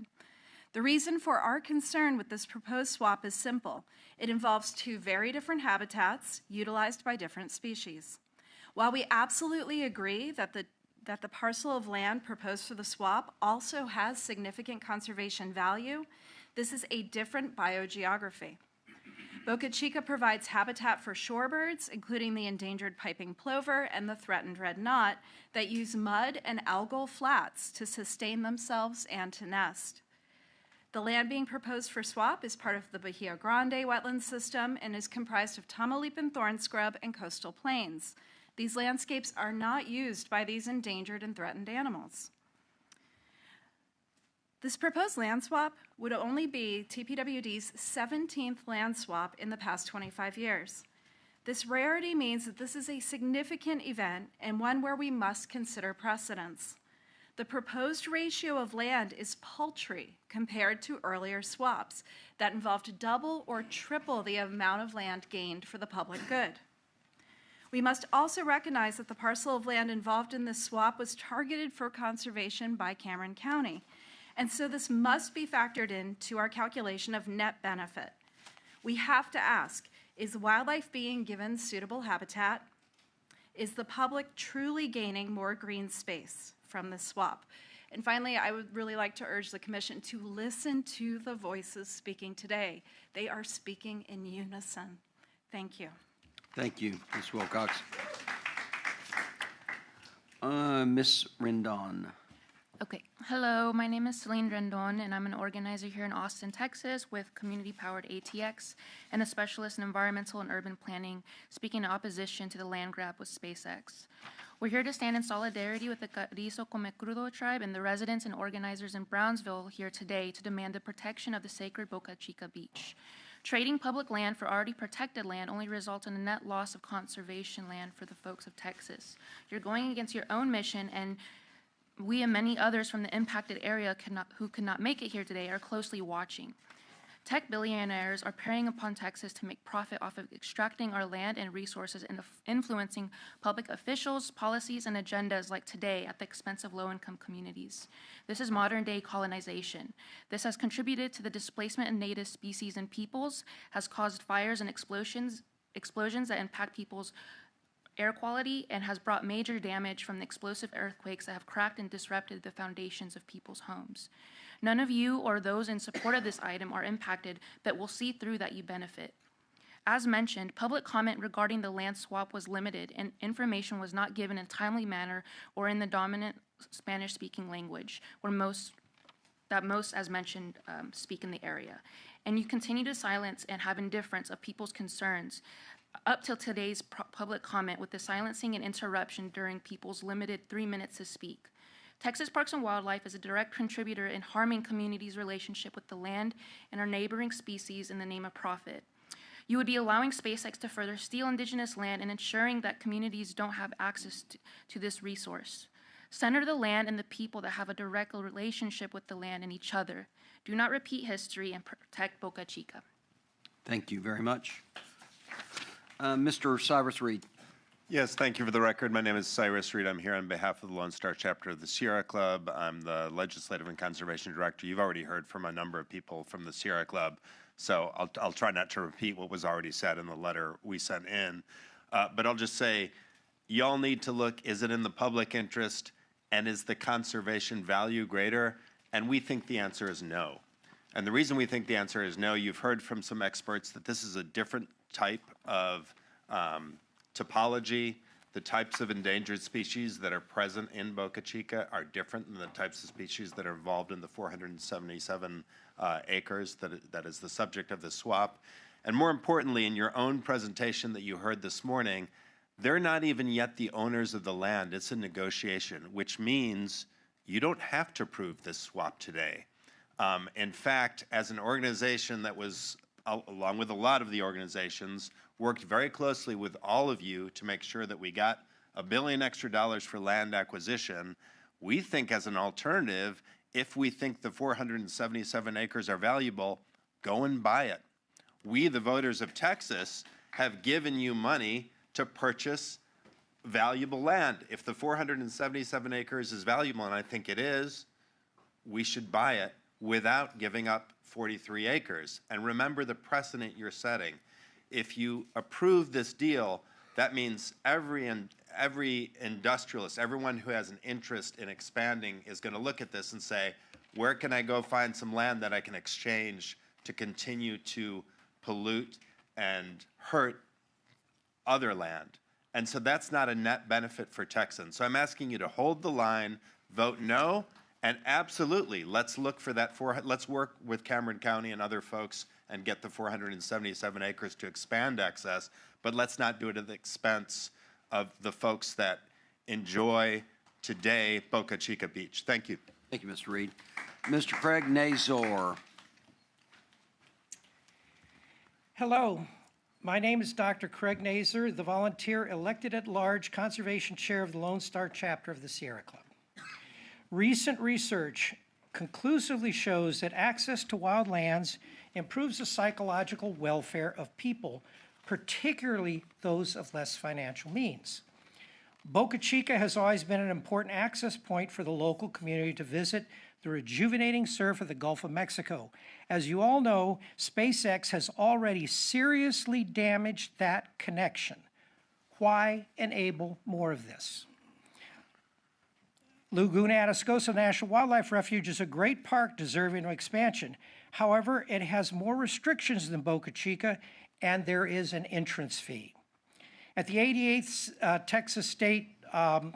The reason for our concern with this proposed swap is simple. It involves two very different habitats utilized by different species. While we absolutely agree that the parcel of land proposed for the swap also has significant conservation value, this is a different biogeography. Boca Chica provides habitat for shorebirds, including the endangered piping plover and the threatened red knot, that use mud and algal flats to sustain themselves and to nest. The land being proposed for swap is part of the Bahia Grande wetland system and is comprised of Tamaulipan thorn scrub and coastal plains. These landscapes are not used by these endangered and threatened animals. This proposed land swap would only be TPWD's 17th land swap in the past 25 years. This rarity means that this is a significant event and one where we must consider precedents. The proposed ratio of land is paltry compared to earlier swaps that involved double or triple the amount of land gained for the public good. We must also recognize that the parcel of land involved in this swap was targeted for conservation by Cameron County, and so this must be factored into our calculation of net benefit. We have to ask, is wildlife being given suitable habitat? Is the public truly gaining more green space from this swap? And finally, I would really like to urge the Commission to listen to the voices speaking today. They are speaking in unison. Thank you. Thank you, Ms. Wilcox. Ms. Rendon. Okay. Hello, my name is Celine Rendon, and I'm an organizer here in Austin, Texas, with community-powered ATX and a specialist in environmental and urban planning, speaking in opposition to the land grab with SpaceX. We're here to stand in solidarity with the Carrizo Comecrudo tribe and the residents and organizers in Brownsville here today to demand the protection of the sacred Boca Chica beach. Trading public land for already protected land only results in a net loss of conservation land for the folks of Texas. You're going against your own mission, and we and many others from the impacted area who could not make it here today are closely watching. Tech billionaires are preying upon Texas to make profit off of extracting our land and resources and influencing public officials, policies, and agendas like today at the expense of low-income communities. This is modern-day colonization. This has contributed to the displacement of native species and peoples, has caused fires and explosions that impact people's air quality, and has brought major damage from the explosive earthquakes that have cracked and disrupted the foundations of people's homes. None of you or those in support of this item are impacted, but will see through that you benefit. As mentioned, public comment regarding the land swap was limited, and information was not given in a timely manner or in the dominant Spanish-speaking language, where most, as mentioned, speak in the area. And you continue to silence and have indifference of people's concerns up till today's public comment with the silencing and interruption during people's limited 3 minutes to speak. Texas Parks and Wildlife is a direct contributor in harming communities' relationship with the land and our neighboring species in the name of profit. You would be allowing SpaceX to further steal indigenous land and ensuring that communities don't have access to this resource. Center the land and the people that have a direct relationship with the land and each other. Do not repeat history and protect Boca Chica. Thank you very much. Mr. Cyrus Reed. Yes, thank you for the record. My name is Cyrus Reed. I'm here on behalf of the Lone Star chapter of the Sierra Club. I'm the Legislative and Conservation Director. You've already heard from a number of people from the Sierra Club, so I'll try not to repeat what was already said in the letter we sent in. But I'll just say, y'all need to look, is it in the public interest, and is the conservation value greater? And we think the answer is no. And the reason we think the answer is no, you've heard from some experts that this is a different type of topology. The types of endangered species that are present in Boca Chica are different than the types of species that are involved in the 477 acres that is the subject of the swap. And more importantly, in your own presentation that you heard this morning, they're not even yet the owners of the land. It's a negotiation, which means you don't have to prove this swap today. In fact, as an organization that was, along with a lot of the organizations, worked very closely with all of you to make sure that we got $1 billion extra for land acquisition, we think as an alternative, if we think the 477 acres are valuable, go and buy it. We, the voters of Texas, have given you money to purchase valuable land. If the 477 acres is valuable, and I think it is, we should buy it without giving up 43 acres. And remember the precedent you're setting. If you approve this deal, that means every industrialist, everyone who has an interest in expanding is going to look at this and say, where can I go find some land that I can exchange to continue to pollute and hurt other land? And so that's not a net benefit for Texans. So I'm asking you to hold the line, vote no, and absolutely, let's look for that. Let's work with Cameron County and other folks and get the 477 acres to expand access, but let's not do it at the expense of the folks that enjoy today Boca Chica Beach. Thank you. Thank you, Mr. Reed. Mr. Craig Nazor. Hello. My name is Dr. Craig Nazor, the volunteer elected at large conservation chair of the Lone Star chapter of the Sierra Club. Recent research conclusively shows that access to wildlands improves the psychological welfare of people, particularly those of less financial means. Boca Chica has always been an important access point for the local community to visit the rejuvenating surf of the Gulf of Mexico. As you all know, SpaceX has already seriously damaged that connection. Why enable more of this? Laguna Atascosa National Wildlife Refuge is a great park deserving of expansion. However, it has more restrictions than Boca Chica, and there is an entrance fee. At the 88th Texas State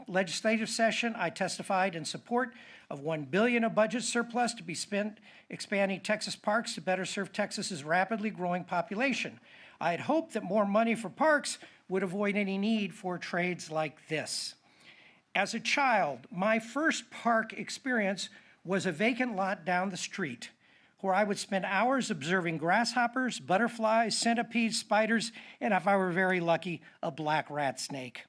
legislative session, I testified in support of $1 billion of budget surplus to be spent expanding Texas parks to better serve Texas's rapidly growing population. I had hoped that more money for parks would avoid any need for trades like this. As a child, my first park experience was a vacant lot down the street where I would spend hours observing grasshoppers, butterflies, centipedes, spiders, and if I were very lucky, a black rat snake.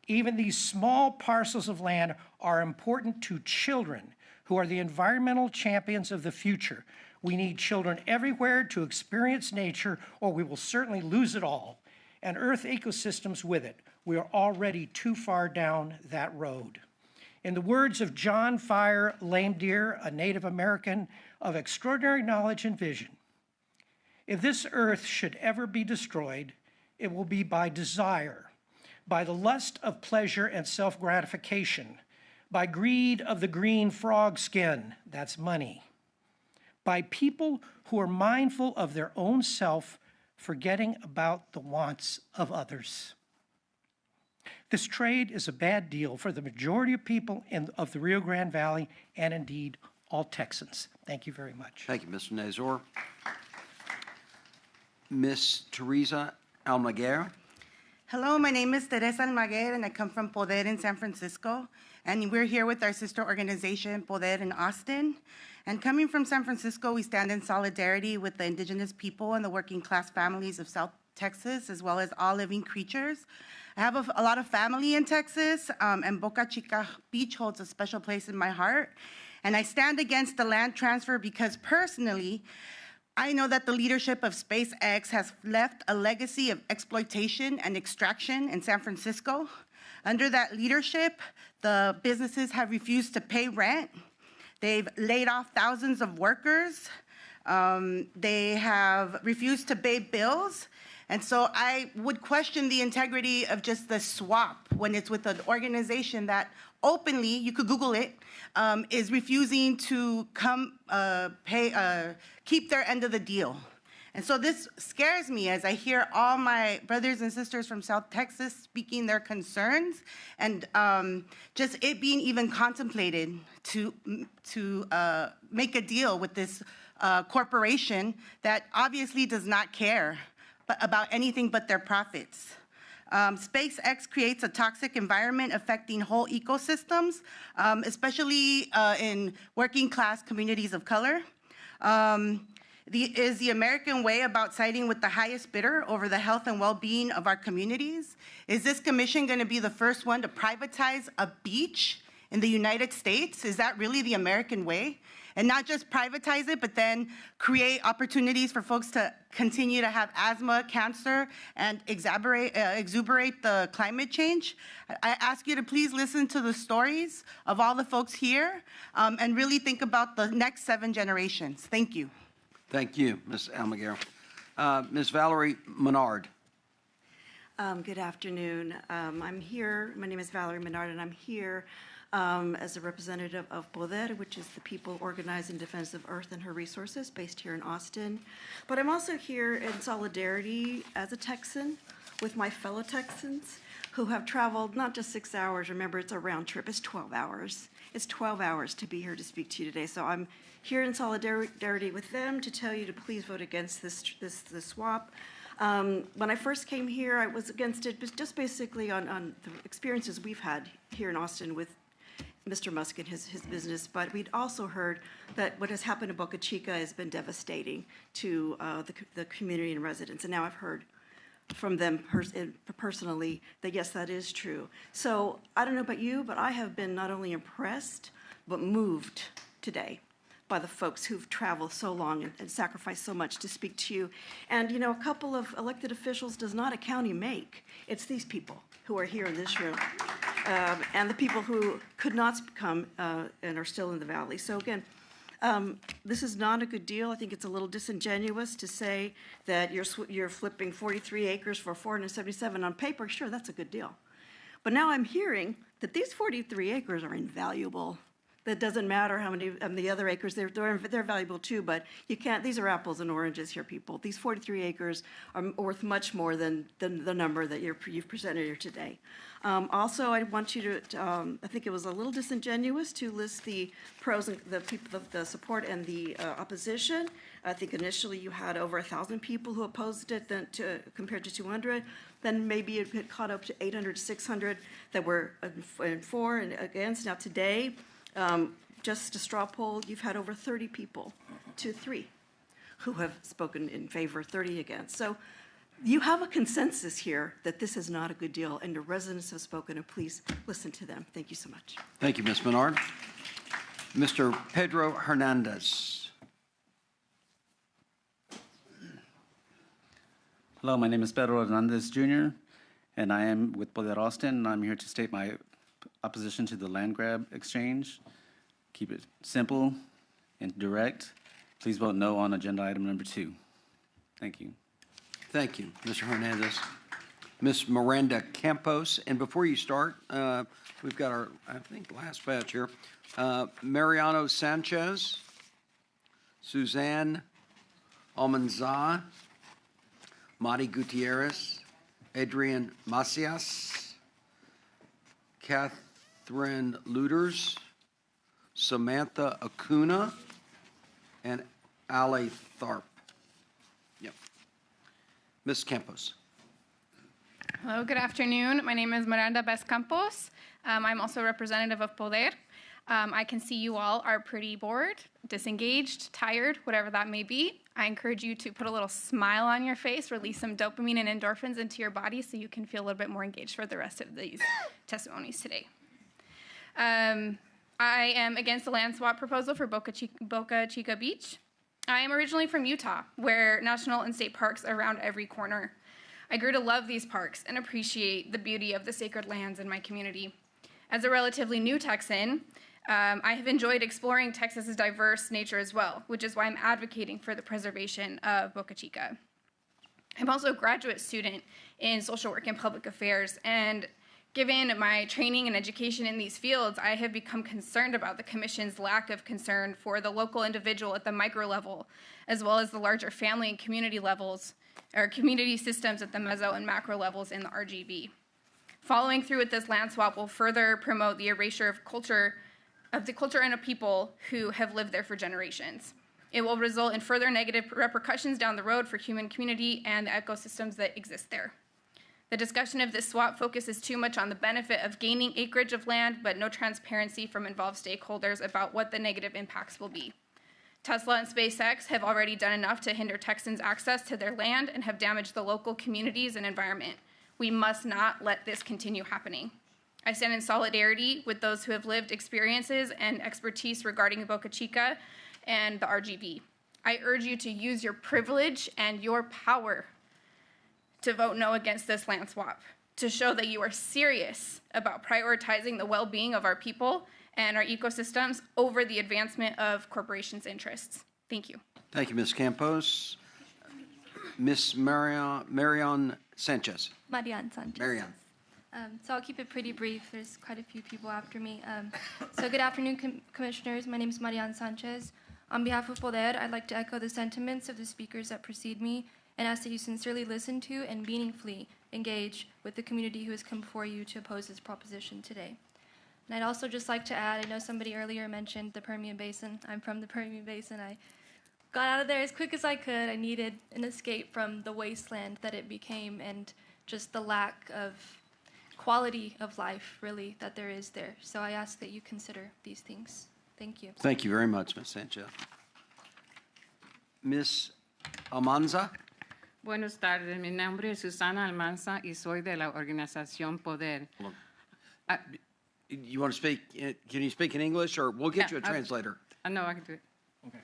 Even these small parcels of land are important to children who are the environmental champions of the future. We need children everywhere to experience nature, or we will certainly lose it all, and Earth ecosystems with it. We are already too far down that road. In the words of John Fire Lame Deer, a Native American of extraordinary knowledge and vision, if this earth should ever be destroyed, it will be by desire, by the lust of pleasure and self-gratification, by greed of the green frog skin, that's money, by people who are mindful of their own self, forgetting about the wants of others. This trade is a bad deal for the majority of people of the Rio Grande Valley and indeed all Texans. Thank you very much. Thank you, Mr. Nazor. Ms. Teresa Almaguer. Hello, my name is Teresa Almaguer, and I come from Poder in San Francisco. And we're here with our sister organization, Poder in Austin. And coming from San Francisco, we stand in solidarity with the indigenous people and the working class families of South Texas, as well as all living creatures. I have a lot of family in Texas, and Boca Chica Beach holds a special place in my heart. And I stand against the land transfer because personally, I know that the leadership of SpaceX has left a legacy of exploitation and extraction in San Francisco. Under that leadership, the businesses have refused to pay rent. They've laid off thousands of workers. They have refused to pay bills. And so I would question the integrity of just the swap when it's with an organization that openly, you could Google it, is refusing to keep their end of the deal. And so this scares me as I hear all my brothers and sisters from South Texas speaking their concerns, and just it being even contemplated to make a deal with this corporation that obviously does not care about anything but their profits. SpaceX creates a toxic environment affecting whole ecosystems, especially in working class communities of color. Is the American way about siding with the highest bidder over the health and well-being of our communities? Is this commission going to be the first one to privatize a beach in the United States? Is that really the American way? And not just privatize it, but then create opportunities for folks to continue to have asthma, cancer, and exuberate the climate change. I ask you to please listen to the stories of all the folks here and really think about the next 7 generations. Thank you. Thank you, Ms. Almaguer. Ms. Valerie Menard. Good afternoon. I'm here. My name is Valerie Menard, and I'm here as a representative of Poder, which is the people organized in defense of Earth and her resources, based here in Austin. But I'm also here in solidarity as a Texan with my fellow Texans who have traveled not just 6 hours. Remember, it's a round trip. It's 12 hours. It's 12 hours to be here to speak to you today. So I'm here in solidarity with them to tell you to please vote against this swap. When I first came here, I was against it, but just basically on the experiences we've had here in Austin with Mr. Musk and his business, but we'd also heard that what has happened in Boca Chica has been devastating to the community and residents, and now I've heard from them personally that yes, that is true. So I don't know about you, but I have been not only impressed, but moved today by the folks who've traveled so long and sacrificed so much to speak to you. And you know, a couple of elected officials does not a county make. It's these people who are here in this room. And the people who could not come and are still in the valley. So again, this is not a good deal. I think it's a little disingenuous to say that you're flipping 43 acres for 477 on paper. Sure, that's a good deal. But now I'm hearing that these 43 acres are invaluable. That doesn't matter how many the other acres, they're valuable too, but you can't, these are apples and oranges here, people. These 43 acres are worth much more than the number that you've presented here today. Also, I want you to, I think it was a little disingenuous to list the pros and the support and the opposition. I think initially you had over 1,000 people who opposed it compared to 200. Then maybe it had caught up to 800, 600 that were for and against. Now today, just a straw poll, you've had over 30 people to 3 who have spoken in favor, 30 against. So you have a consensus here that this is not a good deal, and the residents have spoken, and please listen to them. Thank you so much. Thank you, Ms. Menard. Mr. Pedro Hernandez. Hello, my name is Pedro Hernandez Jr., and I am with Poder Austin, and I'm here to state my opposition to the land grab exchange. Keep it simple and direct. Please vote no on agenda item number 2. Thank you. Thank you, Mr. Hernandez. Ms. Miranda Campos, and before you start, we've got our, I think, last batch here. Mariano Sanchez, Suzanne Almanza, Madi Gutierrez, Adrian Macias, Catherine Luders, Samantha Acuna, and Ali Tharp. Yep. Ms. Campos. Hello, good afternoon. My name is Miranda Campos. I'm also a representative of Poder. I can see you all are pretty bored, disengaged, tired, whatever that may be. I encourage you to put a little smile on your face, release some dopamine and endorphins into your body so you can feel a little bit more engaged for the rest of these testimonies today. I am against the land swap proposal for Boca Chica Beach. I am originally from Utah, where national and state parks are around every corner. I grew to love these parks and appreciate the beauty of the sacred lands in my community. As a relatively new Texan, I have enjoyed exploring Texas's diverse nature as well, which is why I'm advocating for the preservation of Boca Chica. I'm also a graduate student in social work and public affairs, and given my training and education in these fields, I have become concerned about the Commission's lack of concern for the local individual at the micro level, as well as the larger family and community levels, or community systems at the meso and macro levels in the RGB. Following through with this land swap will further promote the erasure of the culture and of people who have lived there for generations. It will result in further negative repercussions down the road for human community and the ecosystems that exist there. The discussion of this swap focuses too much on the benefit of gaining acreage of land, but no transparency from involved stakeholders about what the negative impacts will be. Tesla and SpaceX have already done enough to hinder Texans' access to their land and have damaged the local communities and environment. We must not let this continue happening. I stand in solidarity with those who have lived experiences and expertise regarding Boca Chica and the RGB. I urge you to use your privilege and your power to vote no against this land swap, to show that you are serious about prioritizing the well-being of our people and our ecosystems over the advancement of corporations' interests. Thank you. Thank you, Ms. Campos. Ms. Marion Sanchez. Marian Sanchez. Marian. So I'll keep it pretty brief. There's quite a few people after me. So good afternoon, commissioners. My name is Marian Sanchez. On behalf of Poder, I'd like to echo the sentiments of the speakers that precede me and ask that you sincerely listen to and meaningfully engage with the community who has come before you to oppose this proposition today. And I'd also just like to add, I know somebody earlier mentioned the Permian Basin. I'm from the Permian Basin. I got out of there as quick as I could. I needed an escape from the wasteland that it became and just the lack of quality of life, really, that there is there. So I ask that you consider these things. Thank you. Thank you very much, Ms. Sanchez. Ms. Almanza. Buenas tardes, mi nombre es Susana Almanza y soy de la organización Poder. You want to speak, can you speak in English, or we'll get you a translator? No, I can do it. Okay.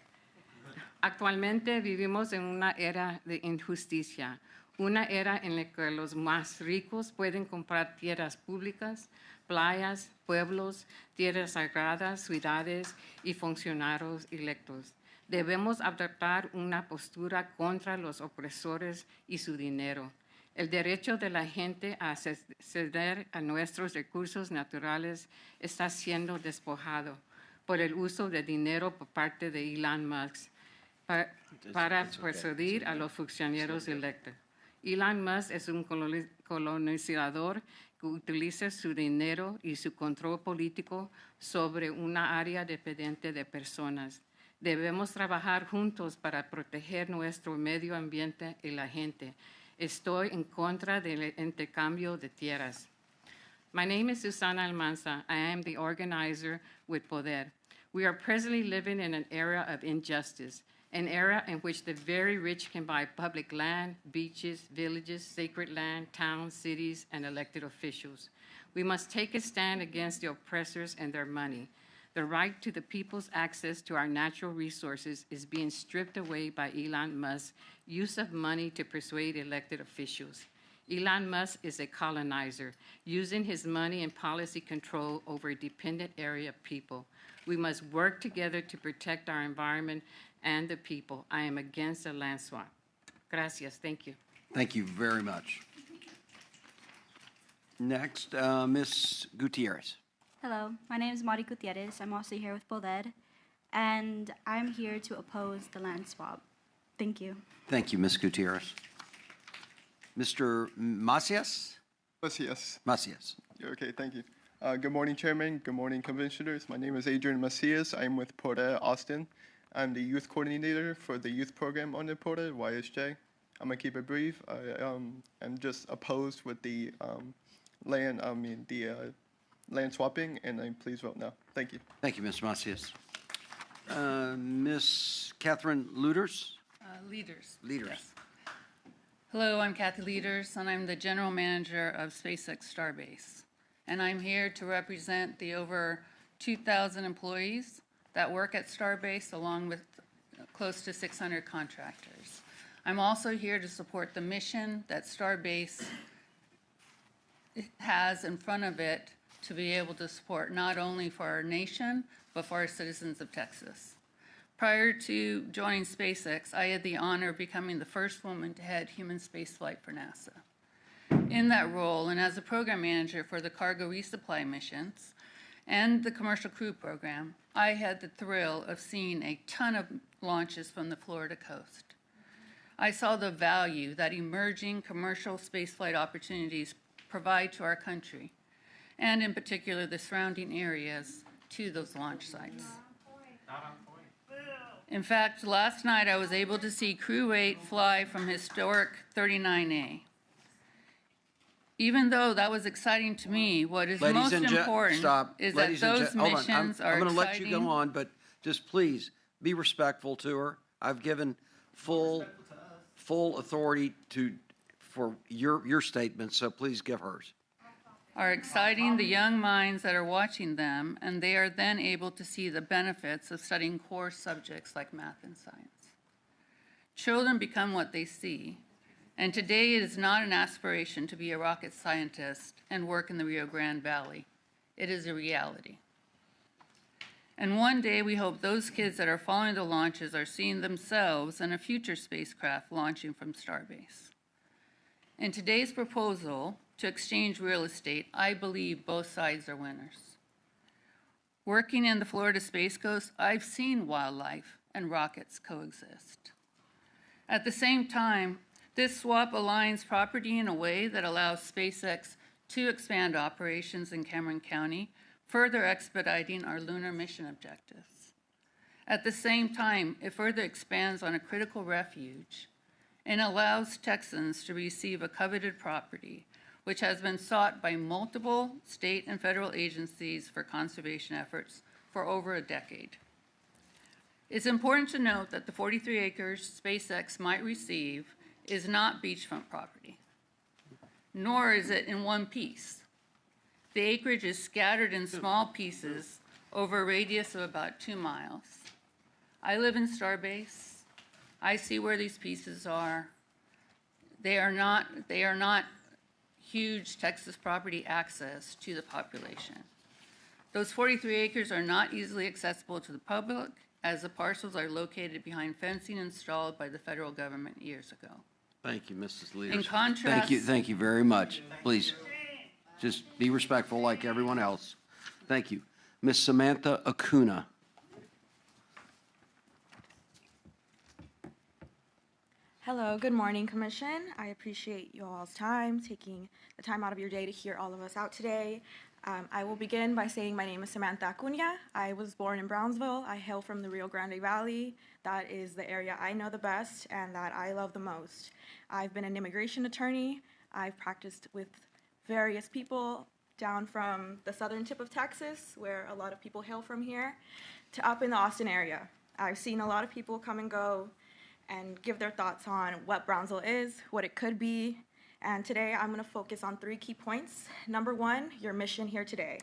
Actualmente vivimos en una era de injusticia, una era en la que los más ricos pueden comprar tierras públicas, playas, pueblos, tierras sagradas, ciudades y funcionarios electos. Debemos adoptar una postura contra los opresores y su dinero. El derecho de la gente a acceder a nuestros recursos naturales está siendo despojado por el uso de dinero por parte de Elon Musk para persuadir a los funcionarios electos. Elon Musk es un colonizador que utiliza su dinero y su control político sobre una área dependiente de personas. Debemos trabajar juntos para proteger nuestro medio ambiente y la gente. Estoy en contra del intercambio de tierras. My name is Susana Almanza. I am the organizer with Poder. We are presently living in an era of injustice, an era in which the very rich can buy public land, beaches, villages, sacred land, towns, cities, and elected officials. We must take a stand against the oppressors and their money. The right to the people's access to our natural resources is being stripped away by Elon Musk's use of money to persuade elected officials. Elon Musk is a colonizer, using his money and policy control over a dependent area of people. We must work together to protect our environment and the people. I am against the land swap. Gracias. Thank you. Thank you very much. Next, Ms. Gutierrez. Hello, my name is Mari Gutierrez. I'm also here with Poder, and I'm here to oppose the land swap. Thank you. Thank you, Ms. Gutierrez. Mr. Macias? Macias. Okay, thank you. Good morning, Chairman. Good morning, Commissioners. My name is Adrian Macias. I'm with Poder Austin. I'm the youth coordinator for the youth program under Poder, YSJ. I'm gonna keep it brief. I'm just opposed with the land swapping, and please vote no. Thank you. Thank you, Ms. Macias. Ms. Catherine Luders? Leaders. Leaders. Yes. Hello, I'm Kathy Leaders, and I'm the general manager of SpaceX Starbase. And I'm here to represent the over 2,000 employees that work at Starbase, along with close to 600 contractors. I'm also here to support the mission that Starbase has in front of it to be able to support not only for our nation, but for our citizens of Texas. Prior to joining SpaceX, I had the honor of becoming the first woman to head human spaceflight for NASA. In that role, and as a program manager for the cargo resupply missions and the commercial crew program, I had the thrill of seeing a ton of launches from the Florida coast. I saw the value that emerging commercial spaceflight opportunities provide to our country, and in particular the surrounding areas to those launch sites. In fact, last night I was able to see Crew 8 fly from historic 39A. Even though that was exciting to me, what is most important is that those missions are exciting. I'm going to let you go on, but just please be respectful to her. I've given full authority for your statement, so please give hers. Are exciting the young minds that are watching them, and they are then able to see the benefits of studying core subjects like math and science. Children become what they see, and today it is not an aspiration to be a rocket scientist and work in the Rio Grande Valley. It is a reality. And one day we hope those kids that are following the launches are seeing themselves in a future spacecraft launching from Starbase. In today's proposal to exchange real estate, I believe both sides are winners. Working in the Florida Space Coast, I've seen wildlife and rockets coexist. At the same time, this swap aligns property in a way that allows SpaceX to expand operations in Cameron County, further expediting our lunar mission objectives. At the same time, it further expands on a critical refuge and allows Texans to receive a coveted property, which has been sought by multiple state and federal agencies for conservation efforts for over a decade. It's important to note that the 43 acres SpaceX might receive is not beachfront property, nor is it in one piece. The acreage is scattered in small pieces over a radius of about 2 miles. I live in Starbase. I see where these pieces are. They are not huge Texas property access to the population. Those 43 acres are not easily accessible to the public, as the parcels are located behind fencing installed by the federal government years ago. Thank you, Mrs. Leaders. In contrast, thank you very much. Please, just be respectful like everyone else. Thank you. Ms. Samantha Acuna. Hello, good morning, Commission. I appreciate you all's time, taking the time out of your day to hear all of us out today. I will begin by saying my name is Samantha Acuna. I was born in Brownsville. I hail from the Rio Grande Valley. That is the area I know the best and that I love the most. I've been an immigration attorney. I've practiced with various people down from the southern tip of Texas, where a lot of people hail from here, to up in the Austin area. I've seen a lot of people come and go and give their thoughts on what Brownsville is, what it could be, and today I'm going to focus on 3 key points. Number 1, your mission here today.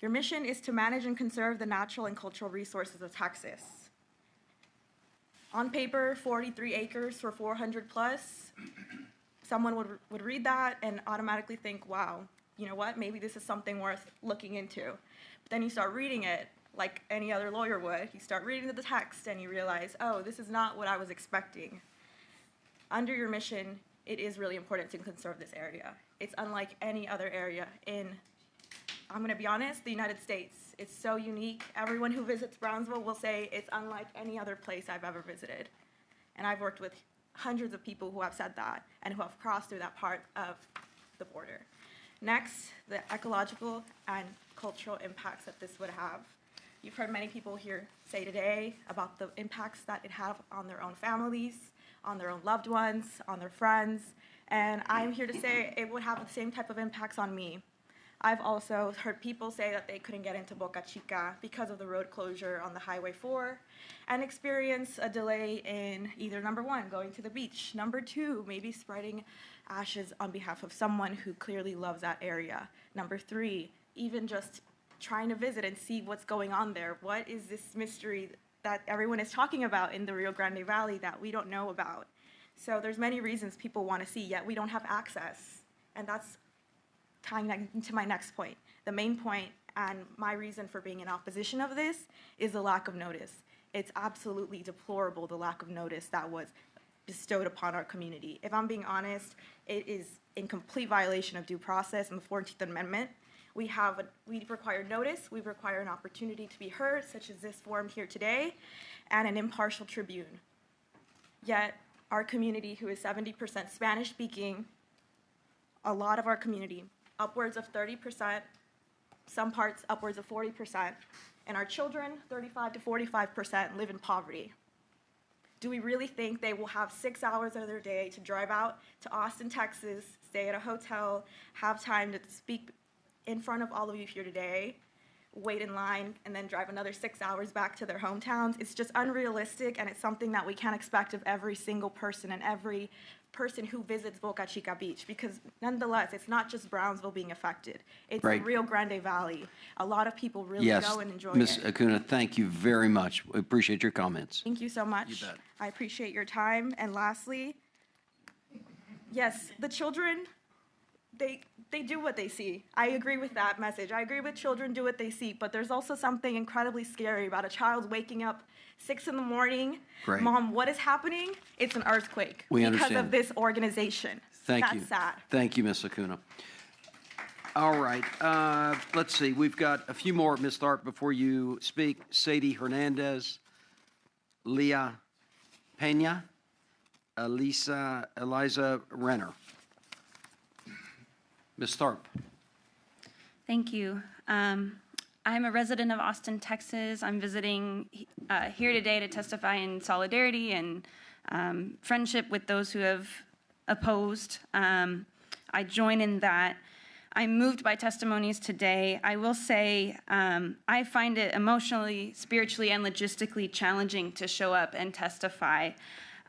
Your mission is to manage and conserve the natural and cultural resources of Texas. On paper, 43 acres for 400 plus, someone would read that and automatically think, wow, you know what, maybe this is something worth looking into. But then you start reading it like any other lawyer would. You start reading the text and you realize, oh, this is not what I was expecting. Under your mission, it is really important to conserve this area. It's unlike any other area in, I'm going to be honest, the United States. It's so unique. Everyone who visits Brownsville will say it's unlike any other place I've ever visited. And I've worked with hundreds of people who have said that and who have crossed through that part of the border. Next, the ecological and cultural impacts that this would have. You've heard many people here say today about the impacts that it have on their own families, on their own loved ones, on their friends, and I'm here to say it would have the same type of impacts on me. I've also heard people say that they couldn't get into Boca Chica because of the road closure on the Highway 4 and experience a delay in either number 1, going to the beach, number 2, maybe spreading ashes on behalf of someone who clearly loves that area, number 3, even just trying to visit and see what's going on there. What is this mystery that everyone is talking about in the Rio Grande Valley that we don't know about. So there's many reasons people want to see, yet we don't have access. And that's tying into my next point. The main point and my reason for being in opposition of this is the lack of notice. It's absolutely deplorable, the lack of notice that was bestowed upon our community. If I'm being honest, it is in complete violation of due process and the 14th Amendment. We require notice, we require an opportunity to be heard, such as this forum here today, and an impartial tribune. Yet, our community, who is 70% Spanish speaking, a lot of our community, upwards of 30%, some parts upwards of 40%, and our children, 35 to 45%, live in poverty. Do we really think they will have 6 hours of their day to drive out to Austin, Texas, stay at a hotel, have time to speak in front of all of you here today, wait in line, and then drive another 6 hours back to their hometowns? It's just unrealistic, and it's something that we can't expect of every single person and every person who visits Boca Chica Beach, because nonetheless, it's not just Brownsville being affected. It's the Rio Grande Valley. A lot of people really go and enjoy Ms. it. Acuna, thank you very much. We appreciate your comments. Thank you so much. You bet. I appreciate your time. And lastly, yes, the children, they do what they see. I agree with that message. I agree with children do what they see, but there's also something incredibly scary about a child waking up 6 in the morning. Great. Mom, what is happening? It's an earthquake We because understand. of this organization. Thank you. That's sad. Thank you, Ms. Acuna. All right, let's see. We've got a few more, Ms. Tharp, before you speak. Sadie Hernandez, Leah Pena, Eliza Renner. Ms. Tharp. Thank you. I'm a resident of Austin, Texas. I'm visiting here today to testify in solidarity and friendship with those who have opposed. I join in that. I'm moved by testimonies today. I will say I find it emotionally, spiritually, and logistically challenging to show up and testify.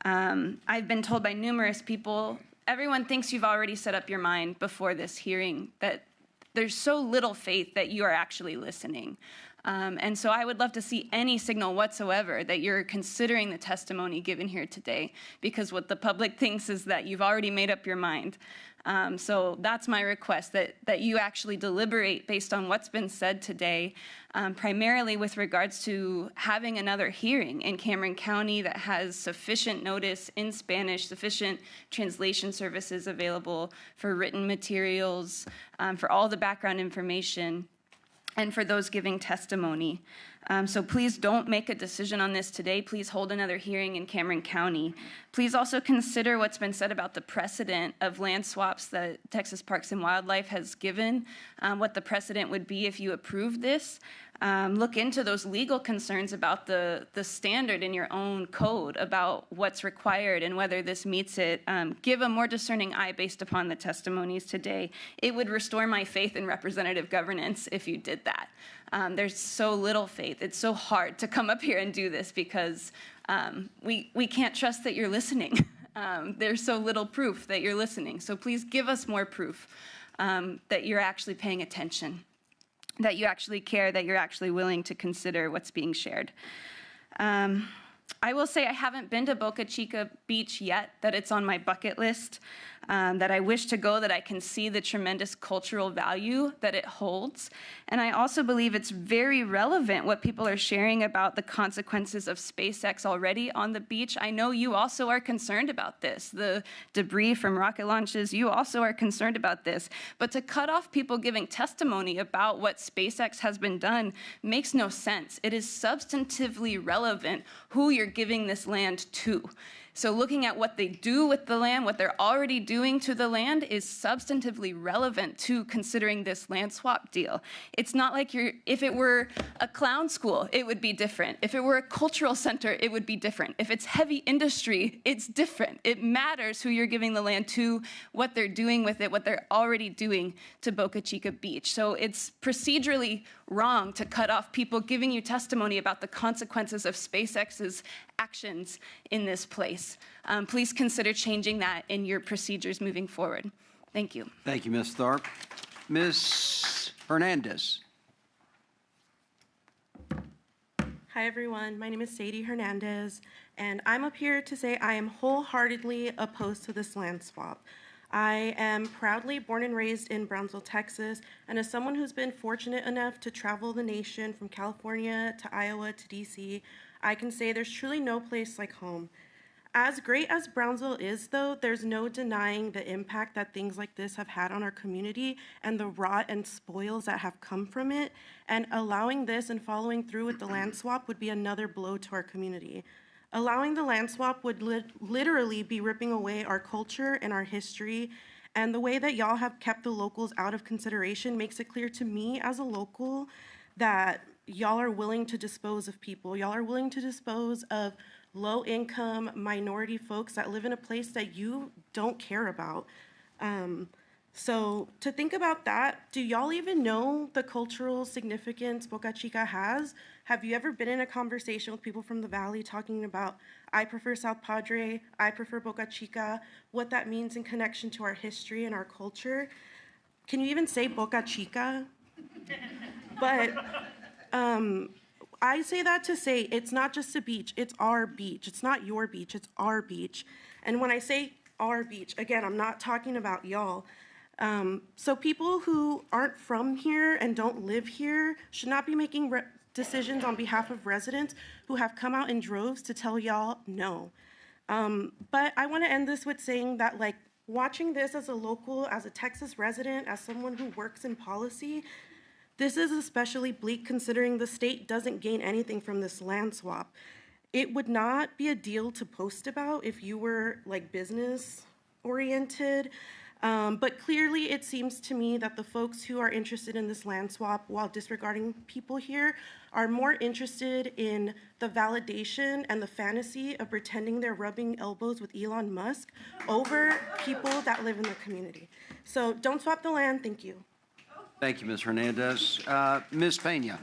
I've been told by numerous people, everyone thinks you've already set up your mind before this hearing, that there's so little faith that you are actually listening. And so I would love to see any signal whatsoever that you're considering the testimony given here today, because what the public thinks is that you've already made up your mind. So that's my request, that you actually deliberate based on what's been said today, primarily with regards to having another hearing in Cameron County that has sufficient notice in Spanish, sufficient translation services available for written materials, for all the background information, and for those giving testimony. So please don't make a decision on this today. Please hold another hearing in Cameron County. Please also consider what's been said about the precedent of land swaps that Texas Parks and Wildlife has given, what the precedent would be if you approved this. Look into those legal concerns about the standard in your own code about what's required and whether this meets it. Give a more discerning eye based upon the testimonies today. It would restore my faith in representative governance if you did that. There's so little faith. It's so hard to come up here and do this because we can't trust that you're listening. There's so little proof that you're listening. So please give us more proof that you're actually paying attention, that you actually care, that you're actually willing to consider what's being shared. I will say I haven't been to Boca Chica Beach yet, that it's on my bucket list, that I wish to go, that I can see the tremendous cultural value that it holds. And I also believe it's very relevant what people are sharing about the consequences of SpaceX already on the beach. I know you also are concerned about this. The debris from rocket launches, you also are concerned about this. But to cut off people giving testimony about what SpaceX has been done makes no sense. It is substantively relevant who you're giving this land to. So looking at what they do with the land, what they're already doing to the land, is substantively relevant to considering this land swap deal. It's not like if it were a clown school, it would be different. If it were a cultural center, it would be different. If it's heavy industry, it's different. It matters who you're giving the land to, what they're doing with it, what they're already doing to Boca Chica Beach. So it's procedurally wrong to cut off people giving you testimony about the consequences of SpaceX's actions in this place. Please consider changing that in your procedures moving forward. Thank you. Thank you, Ms. Tharp. Ms. Hernandez. Hi, Hi, everyone. My name is Sadie Hernandez, and I'm up here to say I am wholeheartedly opposed to this land swap. I am proudly born and raised in Brownsville, Texas, and as someone who's been fortunate enough to travel the nation from California to Iowa to DC, I can say there's truly no place like home. As great as Brownsville is, though, there's no denying the impact that things like this have had on our community and the rot and spoils that have come from it, and allowing this and following through with the land swap would be another blow to our community. Allowing the land swap would literally be ripping away our culture and our history, and the way that y'all have kept the locals out of consideration makes it clear to me as a local that y'all are willing to dispose of people. Y'all are willing to dispose of low-income minority folks that live in a place that you don't care about. So to think about that, do y'all even know the cultural significance Boca Chica has? Have you ever been in a conversation with people from the Valley talking about, I prefer South Padre, I prefer Boca Chica, what that means in connection to our history and our culture? Can you even say Boca Chica? But I say that to say it's not just a beach, it's our beach. It's not your beach, it's our beach. And when I say our beach, again, I'm not talking about y'all. So people who aren't from here and don't live here should not be making decisions on behalf of residents who have come out in droves to tell y'all no. But I want to end this with saying that, like, watching this as a local, as a Texas resident, as someone who works in policy, this is especially bleak considering the state doesn't gain anything from this land swap. It would not be a deal to post about if you were like business oriented, but clearly it seems to me that the folks who are interested in this land swap while disregarding people here are more interested in the validation and the fantasy of pretending they're rubbing elbows with Elon Musk over people that live in the community. So don't swap the land, thank you. Thank you, Ms. Hernandez. Ms. Pena.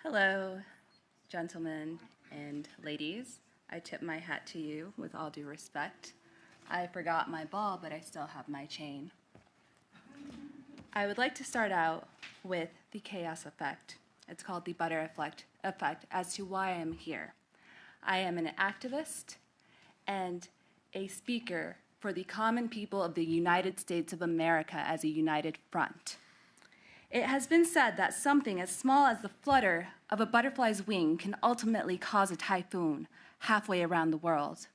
Hello, gentlemen and ladies. I tip my hat to you with all due respect. I forgot my ball, but I still have my chain. I would like to start out with the chaos effect. It's called the butter effect as to why I am here. I am an activist and a speaker for the common people of the United States of America as a united front. It has been said that something as small as the flutter of a butterfly's wing can ultimately cause a typhoon halfway around the world.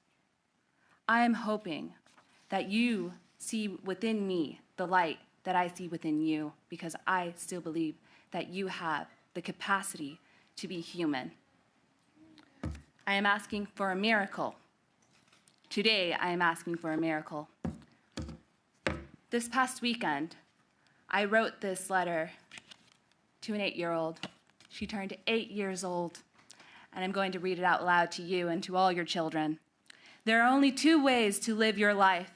I am hoping that you see within me the light that I see within you, because I still believe that you have the capacity to be human. I am asking for a miracle. Today, I am asking for a miracle. This past weekend, I wrote this letter to an 8-year-old. She turned 8 years old, and I'm going to read it out loud to you and to all your children. There are only 2 ways to live your life.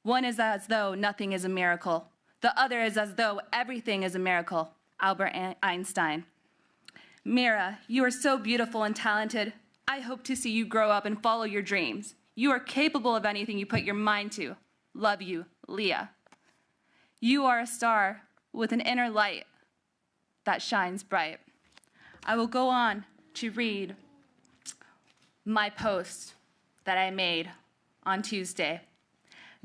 One is as though nothing is a miracle. The other is as though everything is a miracle. Albert Einstein. Mira, you are so beautiful and talented. I hope to see you grow up and follow your dreams. You are capable of anything you put your mind to. Love you, Leah. You are a star with an inner light that shines bright. I will go on to read my post that I made on Tuesday.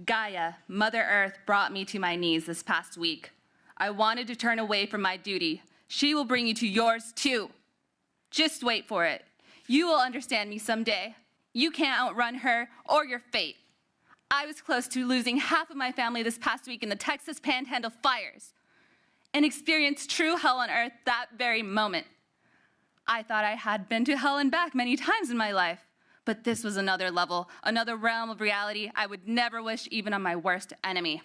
Gaia, Mother Earth, brought me to my knees this past week. I wanted to turn away from my duty. She will bring you to yours too. Just wait for it. You will understand me someday. You can't outrun her or your fate. I was close to losing half of my family this past week in the Texas Panhandle fires and experienced true hell on earth that very moment. I thought I had been to hell and back many times in my life, but this was another level, another realm of reality I would never wish even on my worst enemy.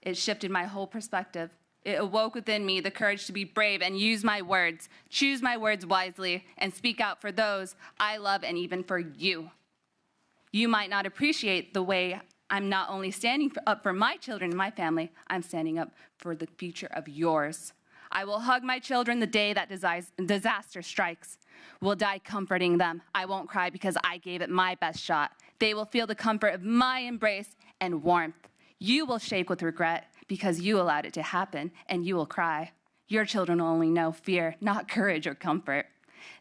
It shifted my whole perspective. It awoke within me the courage to be brave and use my words, choose my words wisely, and speak out for those I love and even for you. You might not appreciate the way I'm not only standing up for my children and my family, I'm standing up for the future of yours. I will hug my children the day that disaster strikes. Will die comforting them. I won't cry because I gave it my best shot. They will feel the comfort of my embrace and warmth. You will shake with regret because you allowed it to happen, and you will cry. Your children will only know fear, not courage or comfort.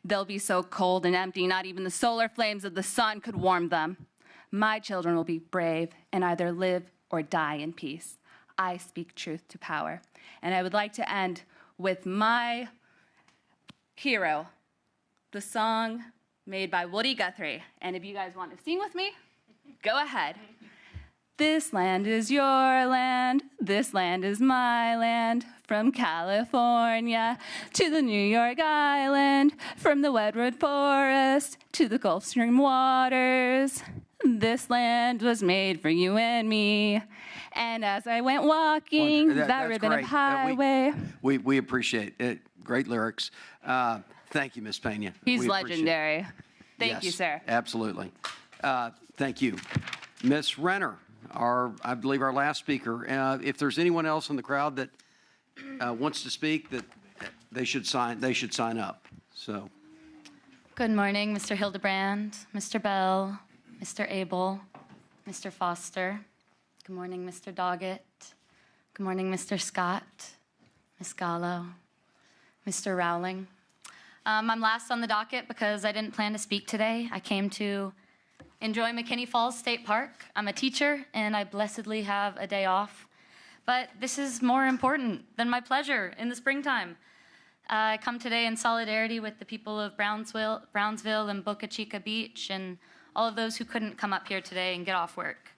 They'll be so cold and empty, not even the solar flames of the sun could warm them. My children will be brave and either live or die in peace. I speak truth to power. And I would like to end with my hero, the song made by Woody Guthrie. And if you guys want to sing with me, go ahead. This land is your land, this land is my land, from California to the New York Island, from the Redwood Forest to the Gulf Stream waters. This land was made for you and me. And as I went walking that ribbon of highway. We appreciate it. Great lyrics. Thank you, Ms. Pena. He's We appreciate legendary. Thank Yes, you, sir. Absolutely. Thank you. Ms. Renner, I believe our last speaker. If there's anyone else in the crowd that wants to speak, that they should sign up. So. Good morning, Mr. Hildebrand, Mr. Bell, Mr. Abel, Mr. Foster. Good morning, Mr. Doggett. Good morning, Mr. Scott, Ms. Gallo, Mr. Rowling. I'm last on the docket because I didn't plan to speak today. I came to enjoy McKinney Falls State Park. I'm a teacher, and I blessedly have a day off. But this is more important than my pleasure in the springtime. I come today in solidarity with the people of Brownsville and Boca Chica Beach and all of those who couldn't come up here today and get off work.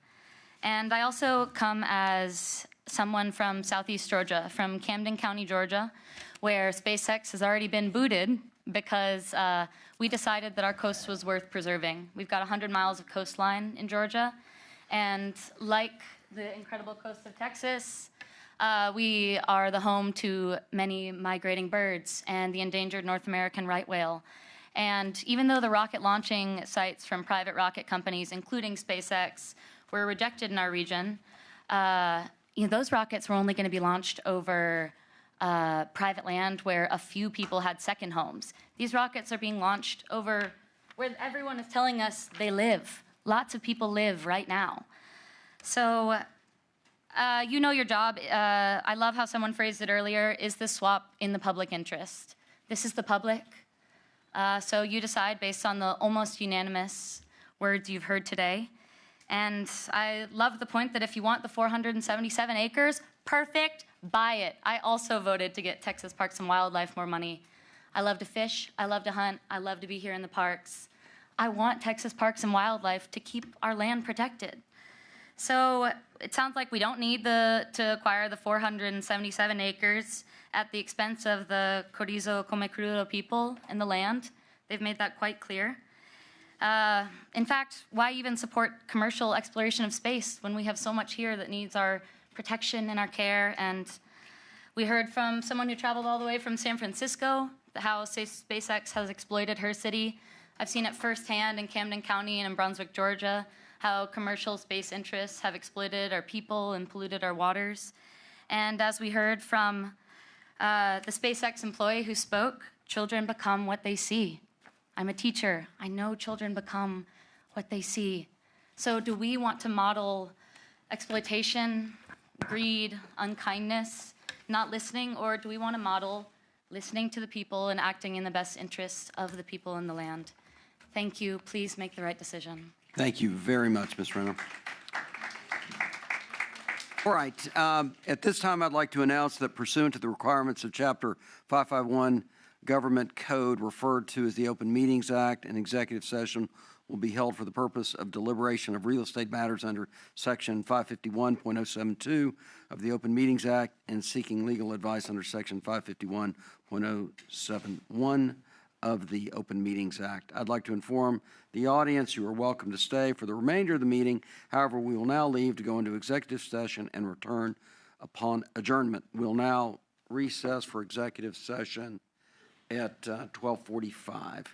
And I also come as someone from Southeast Georgia, from Camden County, Georgia, where SpaceX has already been booted because we decided that our coast was worth preserving. We've got 100 miles of coastline in Georgia, and like the incredible coast of Texas, we are the home to many migrating birds and the endangered North American right whale. And even though the rocket launching sites from private rocket companies, including SpaceX, were rejected in our region, those rockets were only going to be launched over private land where a few people had second homes. These rockets are being launched over where everyone is telling us they live. Lots of people live right now. So you know your job. I love how someone phrased it earlier. Is this swap in the public interest? This is the public. So you decide based on the almost unanimous words you've heard today. And I love the point that if you want the 477 acres, perfect, buy it. I also voted to get Texas Parks and Wildlife more money. I love to fish, I love to hunt, I love to be here in the parks. I want Texas Parks and Wildlife to keep our land protected. So it sounds like we don't need to acquire the 477 acres at the expense of the Chorizo Comecrudo people and the land. They've made that quite clear. In fact, why even support commercial exploration of space when we have so much here that needs our protection and our care? And we heard from someone who traveled all the way from San Francisco how SpaceX has exploited her city. I've seen it firsthand in Camden County and in Brunswick, Georgia, how commercial space interests have exploited our people and polluted our waters. And as we heard from the SpaceX employee who spoke, children become what they see. I'm a teacher. I know children become what they see. So do we want to model exploitation, greed, unkindness, not listening, or do we want to model listening to the people and acting in the best interests of the people in the land? Thank you. Please make the right decision. Thank you very much, Ms. Renner. All right. At this time, I'd like to announce that pursuant to the requirements of Chapter 551 Government Code, referred to as the Open Meetings Act, an executive session will be held for the purpose of deliberation of real estate matters under Section 551.072 of the Open Meetings Act and seeking legal advice under Section 551.071 of the Open Meetings Act. I'd like to inform the audience you are welcome to stay for the remainder of the meeting. However, we will now leave to go into executive session and return upon adjournment. We'll now recess for executive session at 12:45.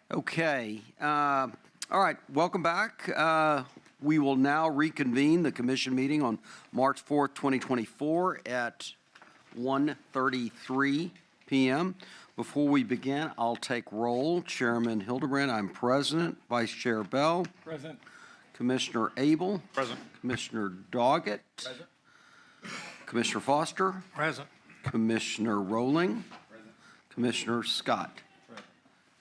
Okay. All right. Welcome back. We will now reconvene the commission meeting on March 4th, 2024 at 1:33 p.m. Before we begin, I'll take roll. Chairman Hildebrand, I'm present. Vice Chair Bell. Present. Commissioner Abel. Present. Commissioner Doggett. Present. Commissioner Foster. Present. Commissioner Rowling. Present. Commissioner Scott.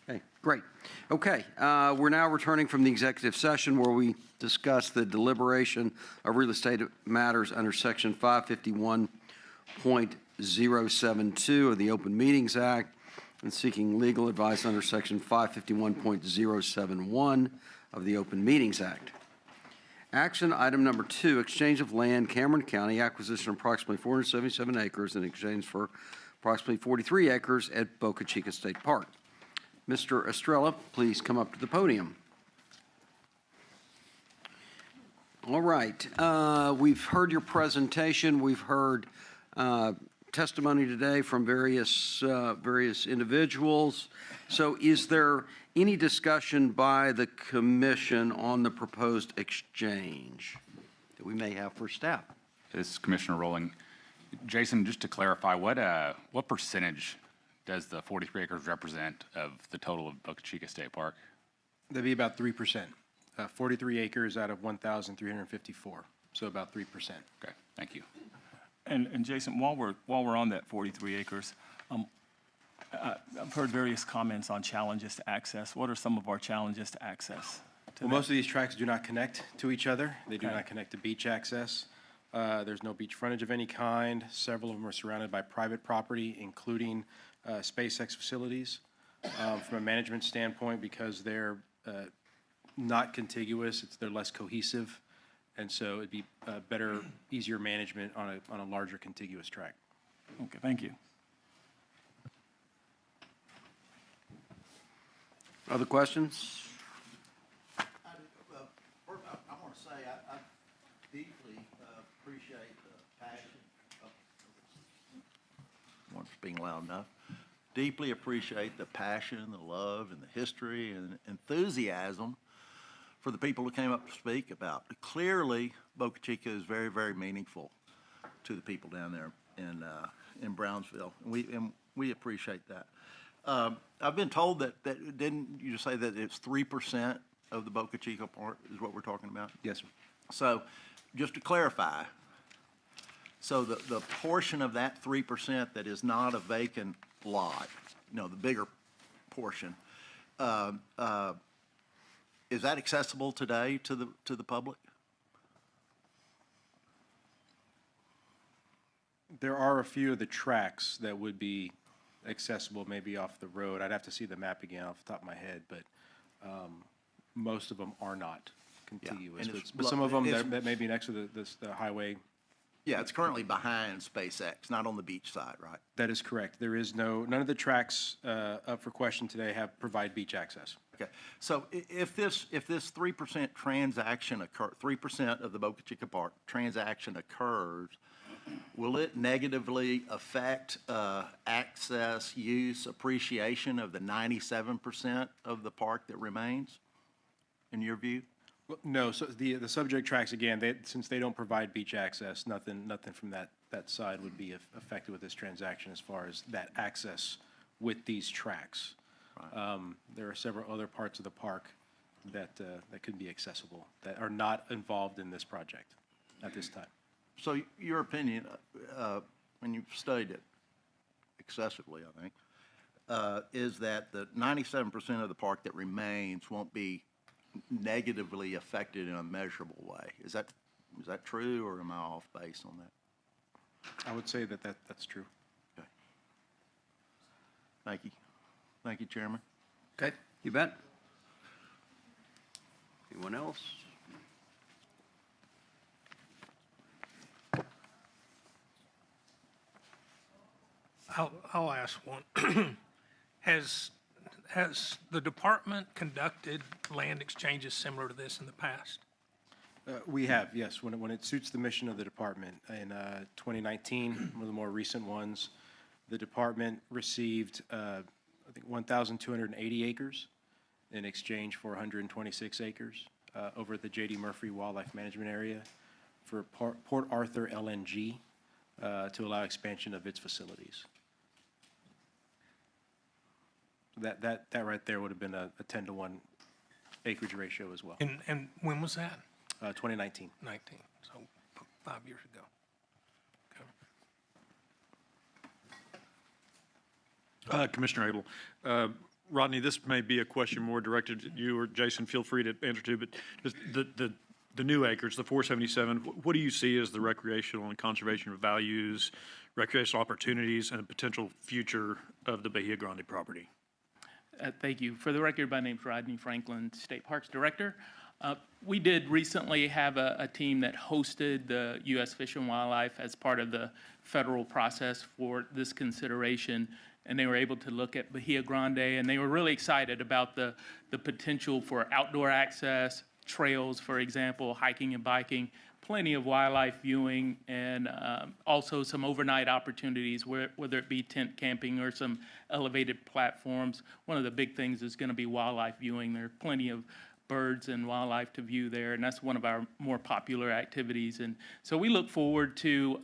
Okay, great. Okay, we're now returning from the executive session where we discussed the deliberation of real estate matters under Section 551.072 of the Open Meetings Act and seeking legal advice under Section 551.071 of the Open Meetings Act. Action item number 2, exchange of land, Cameron County, acquisition of approximately 477 acres in exchange for approximately 43 acres at Boca Chica State Park. Mr. Estrella, please come up to the podium. All right. We've heard your presentation. We've heard testimony today from various individuals. So is there any discussion by the commission on the proposed exchange that we may have for staff? This is Commissioner Rowling. Jason, just to clarify, what percentage does the 43 acres represent of the total of Boca Chica State Park? That'd be about 3%. 43 acres out of 1,354, so about 3%. Okay, thank you. And Jason, while we're on that 43 acres, I've heard various comments on challenges to access. What are some of our challenges to access? Well, most of these tracks do not connect to each other. They do not connect to beach access. There's no beach frontage of any kind. Several of them are surrounded by private property, including SpaceX facilities. From a management standpoint, because they're not contiguous, they're less cohesive, and so it'd be better, easier management on a larger contiguous track. Okay, thank you. Other questions? I want to say I deeply appreciate the passion. Once being loud enough. Deeply appreciate the passion, the love, and the history and enthusiasm for the people who came up to speak about. Clearly, Boca Chica is very, very meaningful to the people down there in Brownsville, and we appreciate that. I've been told that didn't you just say that it's 3% of the Boca Chica part is what we're talking about? Yes, sir. So, just to clarify, so the portion of that 3% that is not a vacant lot, the bigger portion, is that accessible today to the public? There are a few of the tracks that would be accessible maybe off the road. I'd have to see the map again off the top of my head, but most of them are not contiguous. Yeah, but some of them that may be next to the highway. Yeah, it's currently behind SpaceX, not on the beach side, right? That is correct. There is none of the tracks up for question today provide beach access. Okay, so if this 3% transaction 3% of the Boca Chica Park transaction occurs, will it negatively affect access, use, appreciation of the 97% of the park that remains, in your view? Well, no. So the subject tracks again, since they don't provide beach access, nothing from that side would be affected with this transaction as far as that access with these tracks. Right. There are several other parts of the park that could be accessible that are not involved in this project at this time. So your opinion, and you've studied it excessively, I think, is that the 97% of the park that remains won't be negatively affected in a measurable way. Is that true, or am I off base on that? I would say that's true. Okay. Thank you. Thank you, Chairman. Okay, you bet. Anyone else? I'll ask one. Has the department conducted land exchanges similar to this in the past? We have, yes. When it suits the mission of the department. In 2019, one of the more recent ones, the department received, I think, 1,280 acres in exchange for 126 acres over at the J.D. Murphy Wildlife Management Area for Port Arthur LNG to allow expansion of its facilities. That right there would have been a 10-to-1 acreage ratio as well. And when was that? 2019. 19, so 5 years ago. Commissioner Abel, Rodney, this may be a question more directed to you, or Jason, feel free to answer too, but just the new acres, the 477, what do you see as the recreational and conservation values, recreational opportunities, and potential future of the Bahia Grande property? Thank you. For the record, my name's Rodney Franklin, State Parks Director. We did recently have a team that hosted the U.S. Fish and Wildlife as part of the federal process for this consideration, and they were able to look at Bahia Grande, and they were really excited about the potential for outdoor access, trails, for example, hiking and biking, plenty of wildlife viewing, and also some overnight opportunities, whether it be tent camping or some elevated platforms. One of the big things is going to be wildlife viewing. There are plenty of birds and wildlife to view there, and that's one of our more popular activities. And so we look forward to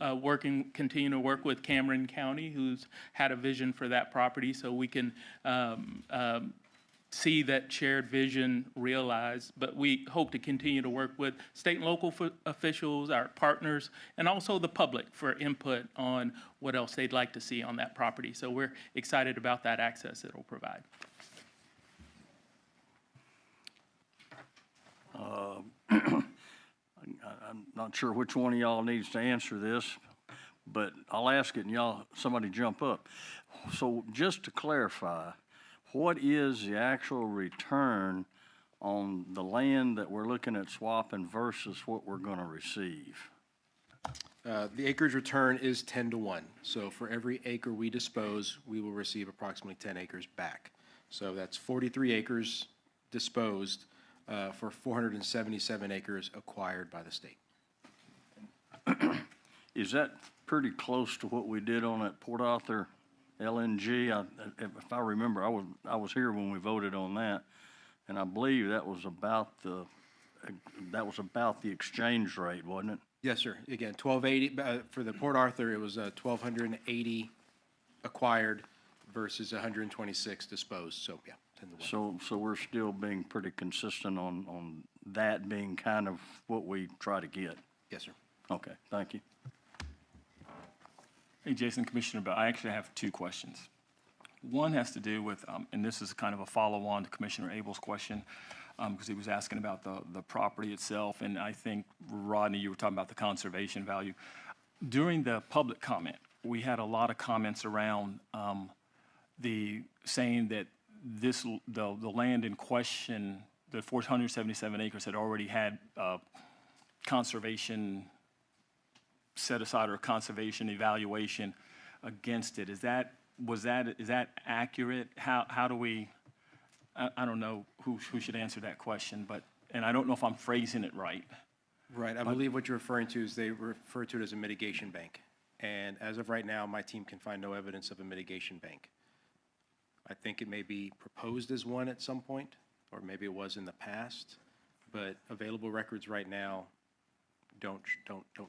continue to work with Cameron County, who's had a vision for that property, so we can see that shared vision realized. But we hope to continue to work with state and local officials, our partners, and also the public for input on what else they'd like to see on that property. So we're excited about that access it'll provide. I'm not sure which one of y'all needs to answer this, but I'll ask it and y'all, somebody jump up. So just to clarify, what is the actual return on the land that we're looking at swapping versus what we're going to receive? The acreage return is 10-to-1. So for every acre we dispose, we will receive approximately 10 acres back. So that's 43 acres disposed for 477 acres acquired by the state. Is that pretty close to what we did on that Port Arthur LNG? If I remember, I was here when we voted on that, and I believe that was about the exchange rate, wasn't it? Yes, sir. Again, 1280 for the Port Arthur. It was 1,280 acquired versus 126 disposed. So yeah. So we're still being pretty consistent on that being kind of what we try to get. Yes, sir. Okay, thank you. Hey, Jason, Commissioner Bell, I actually have two questions. One has to do with, and this is kind of a follow-on to Commissioner Abel's question, because he was asking about the property itself, and I think, Rodney, you were talking about the conservation value. During the public comment, we had a lot of comments around saying that the land in question, the 477 acres, had already had conservation set aside or conservation evaluation against it. Is that accurate? How do we? I don't know who should answer that question, and I don't know if I'm phrasing it right. Right. I believe what you're referring to is they refer to it as a mitigation bank, and as of right now, my team can find no evidence of a mitigation bank. I think it may be proposed as one at some point, or maybe it was in the past, but available records right now don't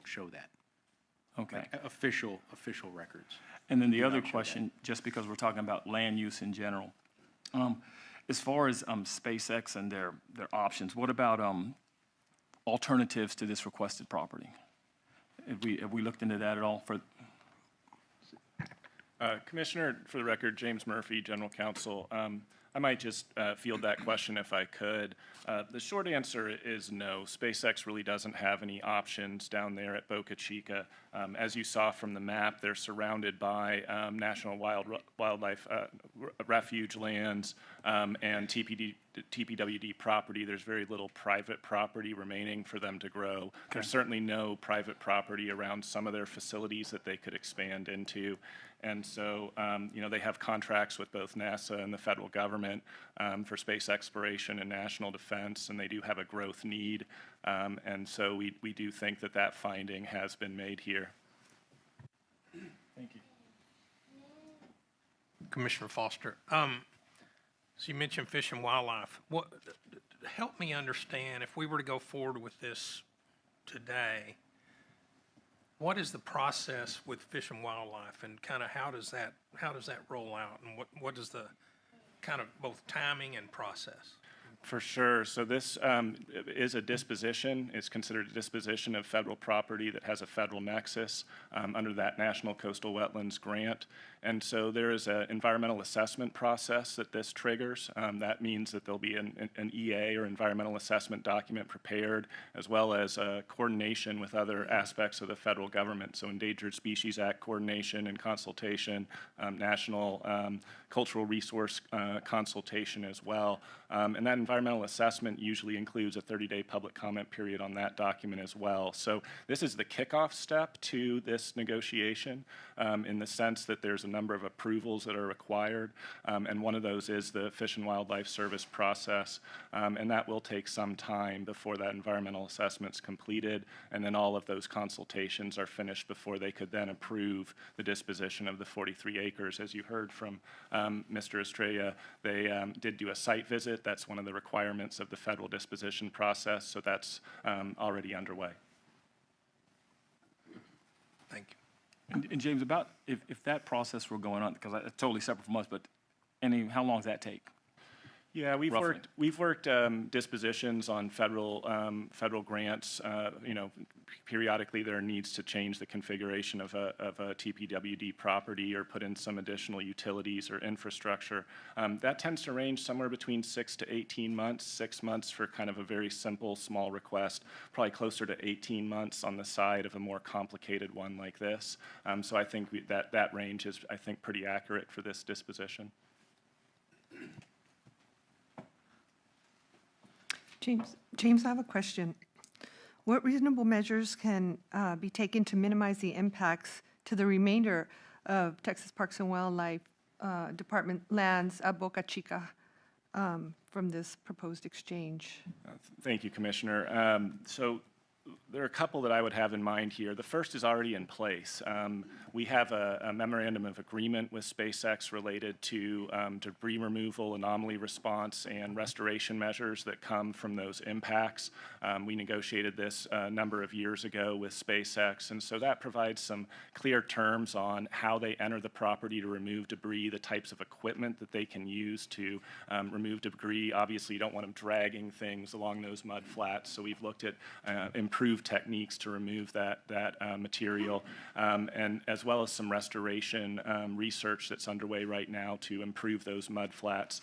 show that. Okay. Like official records. And then the other question, just because we're talking about land use in general, as far as SpaceX and their options, what about alternatives to this requested property? Have we looked into that at all? Commissioner, for the record, James Murphy, General Counsel. I might just field that question if I could. The short answer is no. SpaceX really doesn't have any options down there at Boca Chica. As you saw from the map, they're surrounded by National Wildlife Refuge lands and TPWD property. There's very little private property remaining for them to grow. Okay. There's certainly no private property around some of their facilities that they could expand into. And so, they have contracts with both NASA and the federal government for space exploration and national defense, and they do have a growth need. And so we do think that finding has been made here. Thank you. Commissioner Foster, So you mentioned Fish and Wildlife. Help me understand, if we were to go forward with this today, what is the process with Fish and Wildlife, and kind of how does that roll out, and what is the kind of both timing and process? For sure. So this is a disposition. It's considered a disposition of federal property that has a federal nexus under that National Coastal Wetlands Grant. And so there is an environmental assessment process that this triggers. That means that there'll be an EA or environmental assessment document prepared, as well as coordination with other aspects of the federal government. So Endangered Species Act coordination and consultation, national cultural resource consultation as well. And that environmental assessment usually includes a 30-day public comment period on that document as well. So this is the kickoff step to this negotiation in the sense that there's a number of approvals that are required, and one of those is the Fish and Wildlife Service process, and that will take some time before that environmental assessment's completed, and then all of those consultations are finished before they could then approve the disposition of the 43 acres. As you heard from Mr. Estrella, they did do a site visit. That's one of the requirements of the federal disposition process, so that's already underway. Thank you. And James, about if that process were going on, because it's totally separate from us, but how long does that take? Yeah, we've roughly? worked dispositions on federal grants. Periodically there are needs to change the configuration of a TPWD property or put in some additional utilities or infrastructure. That tends to range somewhere between 6 to 18 months. 6 months for kind of a very simple, small request. Probably closer to 18 months on the side of a more complicated one like this. So I think that range is, I think, pretty accurate for this disposition. James, I have a question. What reasonable measures can be taken to minimize the impacts to the remainder of Texas Parks and Wildlife Department lands at Boca Chica from this proposed exchange? Thank you, Commissioner. So there are a couple that I would have in mind here. The first is already in place. We have a memorandum of agreement with SpaceX related to debris removal, anomaly response, and restoration measures that come from those impacts. We negotiated this a number of years ago with SpaceX, and so that provides some clear terms on how they enter the property to remove debris, the types of equipment that they can use to remove debris. Obviously, you don't want them dragging things along those mud flats, so we've looked at improved techniques to remove that material, and as well as some restoration research that's underway right now to improve those mud flats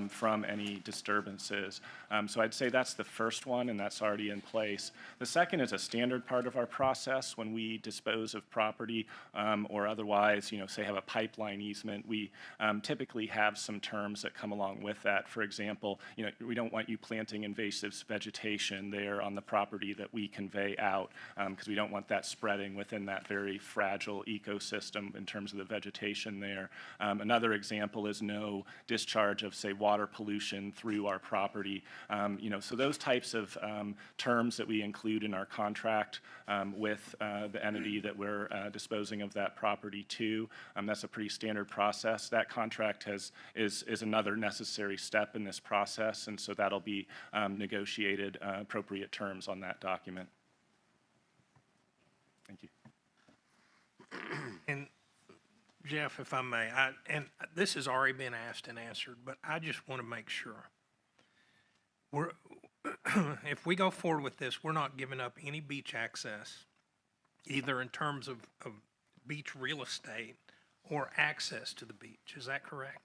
from any disturbances. So I'd say that's the first one, and that's already in place. The second is a standard part of our process when we dispose of property or otherwise, say have a pipeline easement. We typically have some terms that come along with that. For example, we don't want you planting invasive vegetation there on the property that we convey out, because we don't want that spreading within that very fragile ecosystem in terms of the vegetation there. Another example is no discharge of, say, water pollution through our property. So those types of terms that we include in our contract with the entity that we're disposing of that property to, that's a pretty standard process. That contract is another necessary step in this process, and so that'll be negotiated appropriate terms on that document. Thank you. And Jeff, if I may, and this has already been asked and answered, but I just want to make sure. If we go forward with this, we're not giving up any beach access, either in terms of beach real estate or access to the beach. Is that correct?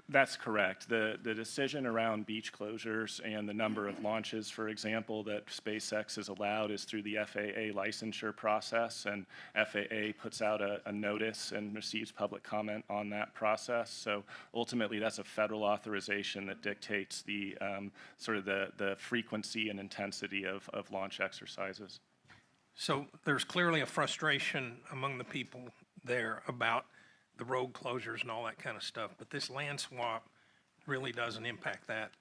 That's correct. The decision around beach closures and the number of launches, for example, that SpaceX has allowed is through the FAA licensure process, and FAA puts out a notice and receives public comment on that process. So ultimately, that's a federal authorization that dictates the sort of the frequency and intensity of launch exercises. So there's clearly a frustration among the people there about the road closures and all that kind of stuff, but this land swap really doesn't impact that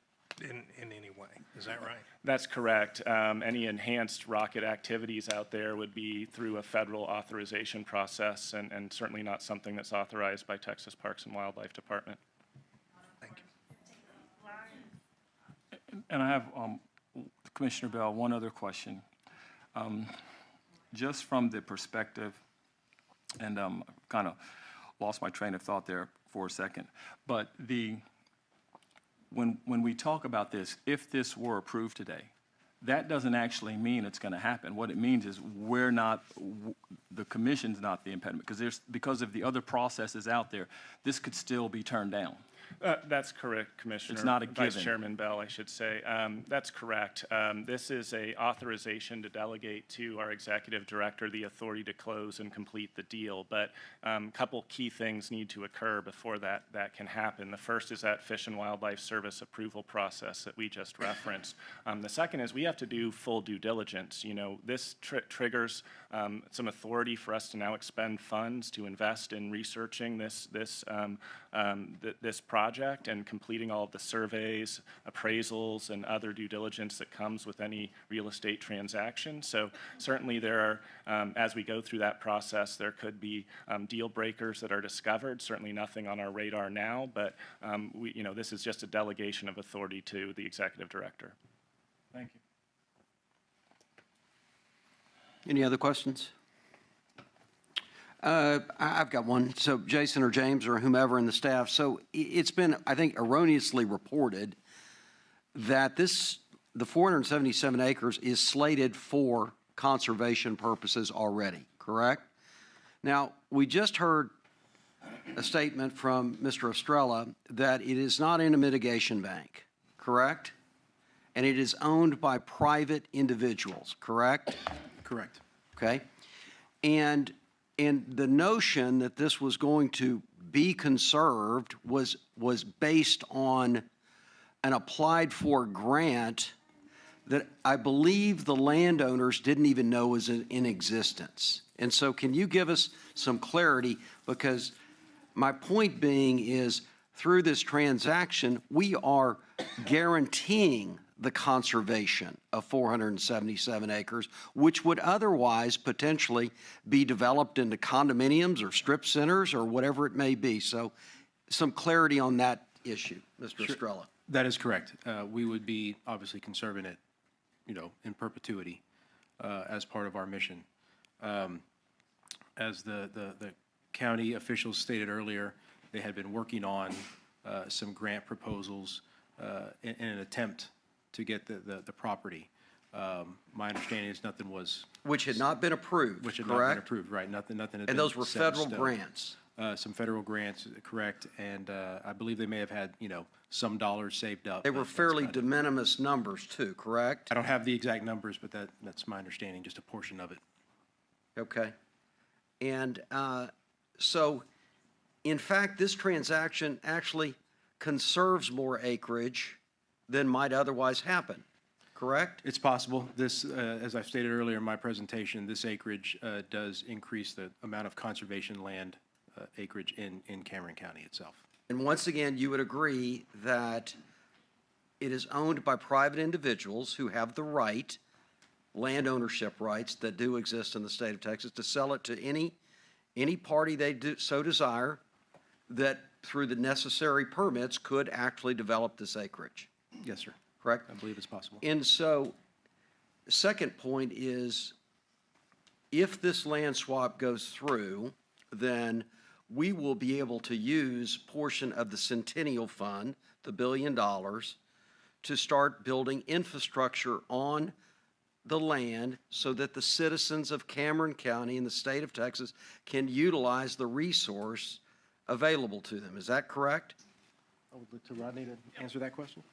in any way. Is that right? That's correct. Any enhanced rocket activities out there would be through a federal authorization process, and certainly not something that's authorized by Texas Parks and Wildlife Department. Thank And I have, Commissioner Bell, one other question. Just from the perspective, and kind of lost my train of thought there for a second, but when we talk about this, if this were approved today, that doesn't actually mean it's going to happen. What it means is the commission's not the impediment, because of the other processes out there, this could still be turned down. That's correct, Commissioner. It's not a Vice given. Chairman Bell, I should say. That's correct. This is a authorization to delegate to our executive director the authority to close and complete the deal. But a couple key things need to occur before that can happen. The first is that Fish and Wildlife Service approval process that we just referenced. The second is we have to do full due diligence. You know, this triggers some authority for us to now expend funds to invest in researching this project and completing all of the surveys, appraisals, and other due diligence that comes with any real estate transaction. So certainly there are, as we go through that process, there could be deal breakers that are discovered. Certainly nothing on our radar now, but this is just a delegation of authority to the executive director. Thank you. Any other questions? I've got one. So Jason or James or whomever in the staff. So it's been, I think, erroneously reported that the 477 acres is slated for conservation purposes already, correct? Now, we just heard a statement from Mr. Estrella that it is not in a mitigation bank, correct? And it is owned by private individuals, correct? Correct. Okay. And the notion that this was going to be conserved was based on an applied for grant that I believe the landowners didn't even know was in existence. And so can you give us some clarity? Because my point being is through this transaction, we are guaranteeing the conservation of 477 acres, which would otherwise potentially be developed into condominiums or strip centers or whatever it may be. So some clarity on that issue, Mr. Estrella. That is correct. We would be obviously conserving it, in perpetuity as part of our mission. As the county officials stated earlier, they had been working on some grant proposals in an attempt to get the property. My understanding is nothing was... Which had not been approved, Which had correct? not been approved, right. Nothing had been And those were set in federal stone. grants? Some federal grants, correct. And I believe they may have had, some dollars saved up. They were but that's fairly kind de minimis numbers too, correct? I don't have the exact numbers, but that's my understanding, just a portion of it. Okay. And so, in fact, this transaction actually conserves more acreage than might otherwise happen, correct? It's possible. This, as I've stated earlier in my presentation, this acreage does increase the amount of conservation land acreage in Cameron County itself. And once again, you would agree that it is owned by private individuals who have the right, land ownership rights that do exist in the state of Texas, to sell it to any party they so desire that through the necessary permits could actually develop this acreage. Yes, sir. Correct? I believe it's possible. And so, second point is, if this land swap goes through, then we will be able to use portion of the Centennial Fund, the $1 billion, to start building infrastructure on the land so that the citizens of Cameron County in the state of Texas can utilize the resource available to them. Is that correct? I would look to Rodney to answer that question.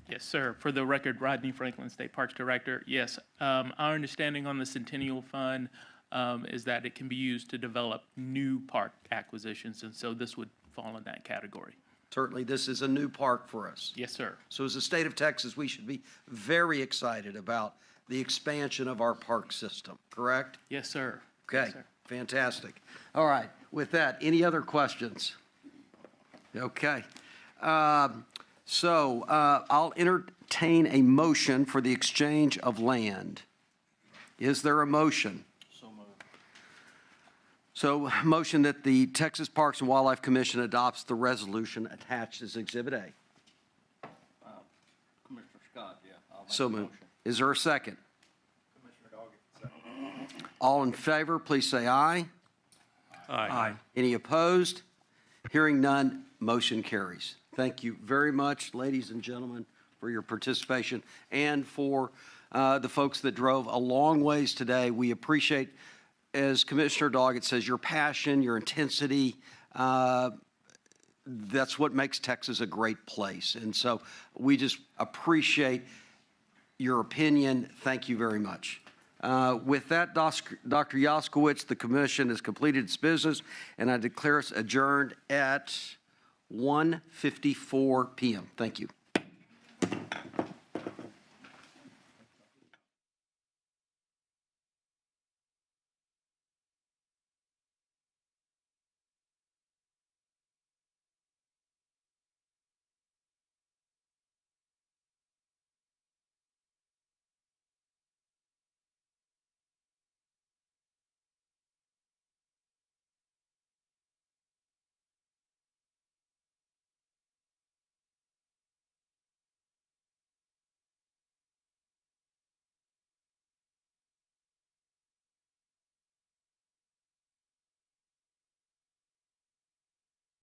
Yes, sir. For the record, Rodney Franklin, State Parks Director. Yes, our understanding on the Centennial Fund is that it can be used to develop new park acquisitions, and so this would fall in that category. Certainly, this is a new park for us. Yes, sir. So as the state of Texas, we should be very excited about the expansion of our park system, correct? Yes, sir. Okay, Yes, sir. fantastic. All right, with that, any other questions? Okay. So I'll entertain a motion for the exchange of land. Is there a motion? So motion that the Texas Parks and Wildlife Commission adopts the resolution attached as Exhibit A. So moved. Is there a second? All in favor, please say aye. Aye. Any opposed? Hearing none, motion carries. Thank you very much, ladies and gentlemen, for your participation and for the folks that drove a long ways today. We appreciate, as Commissioner Doggett says, your passion, your intensity. That's what makes Texas a great place. And so we just appreciate your opinion. Thank you very much. With that, Dr. Yoskowitz, the commission has completed its business, and I declare us adjourned at 1:54 p.m. Thank you.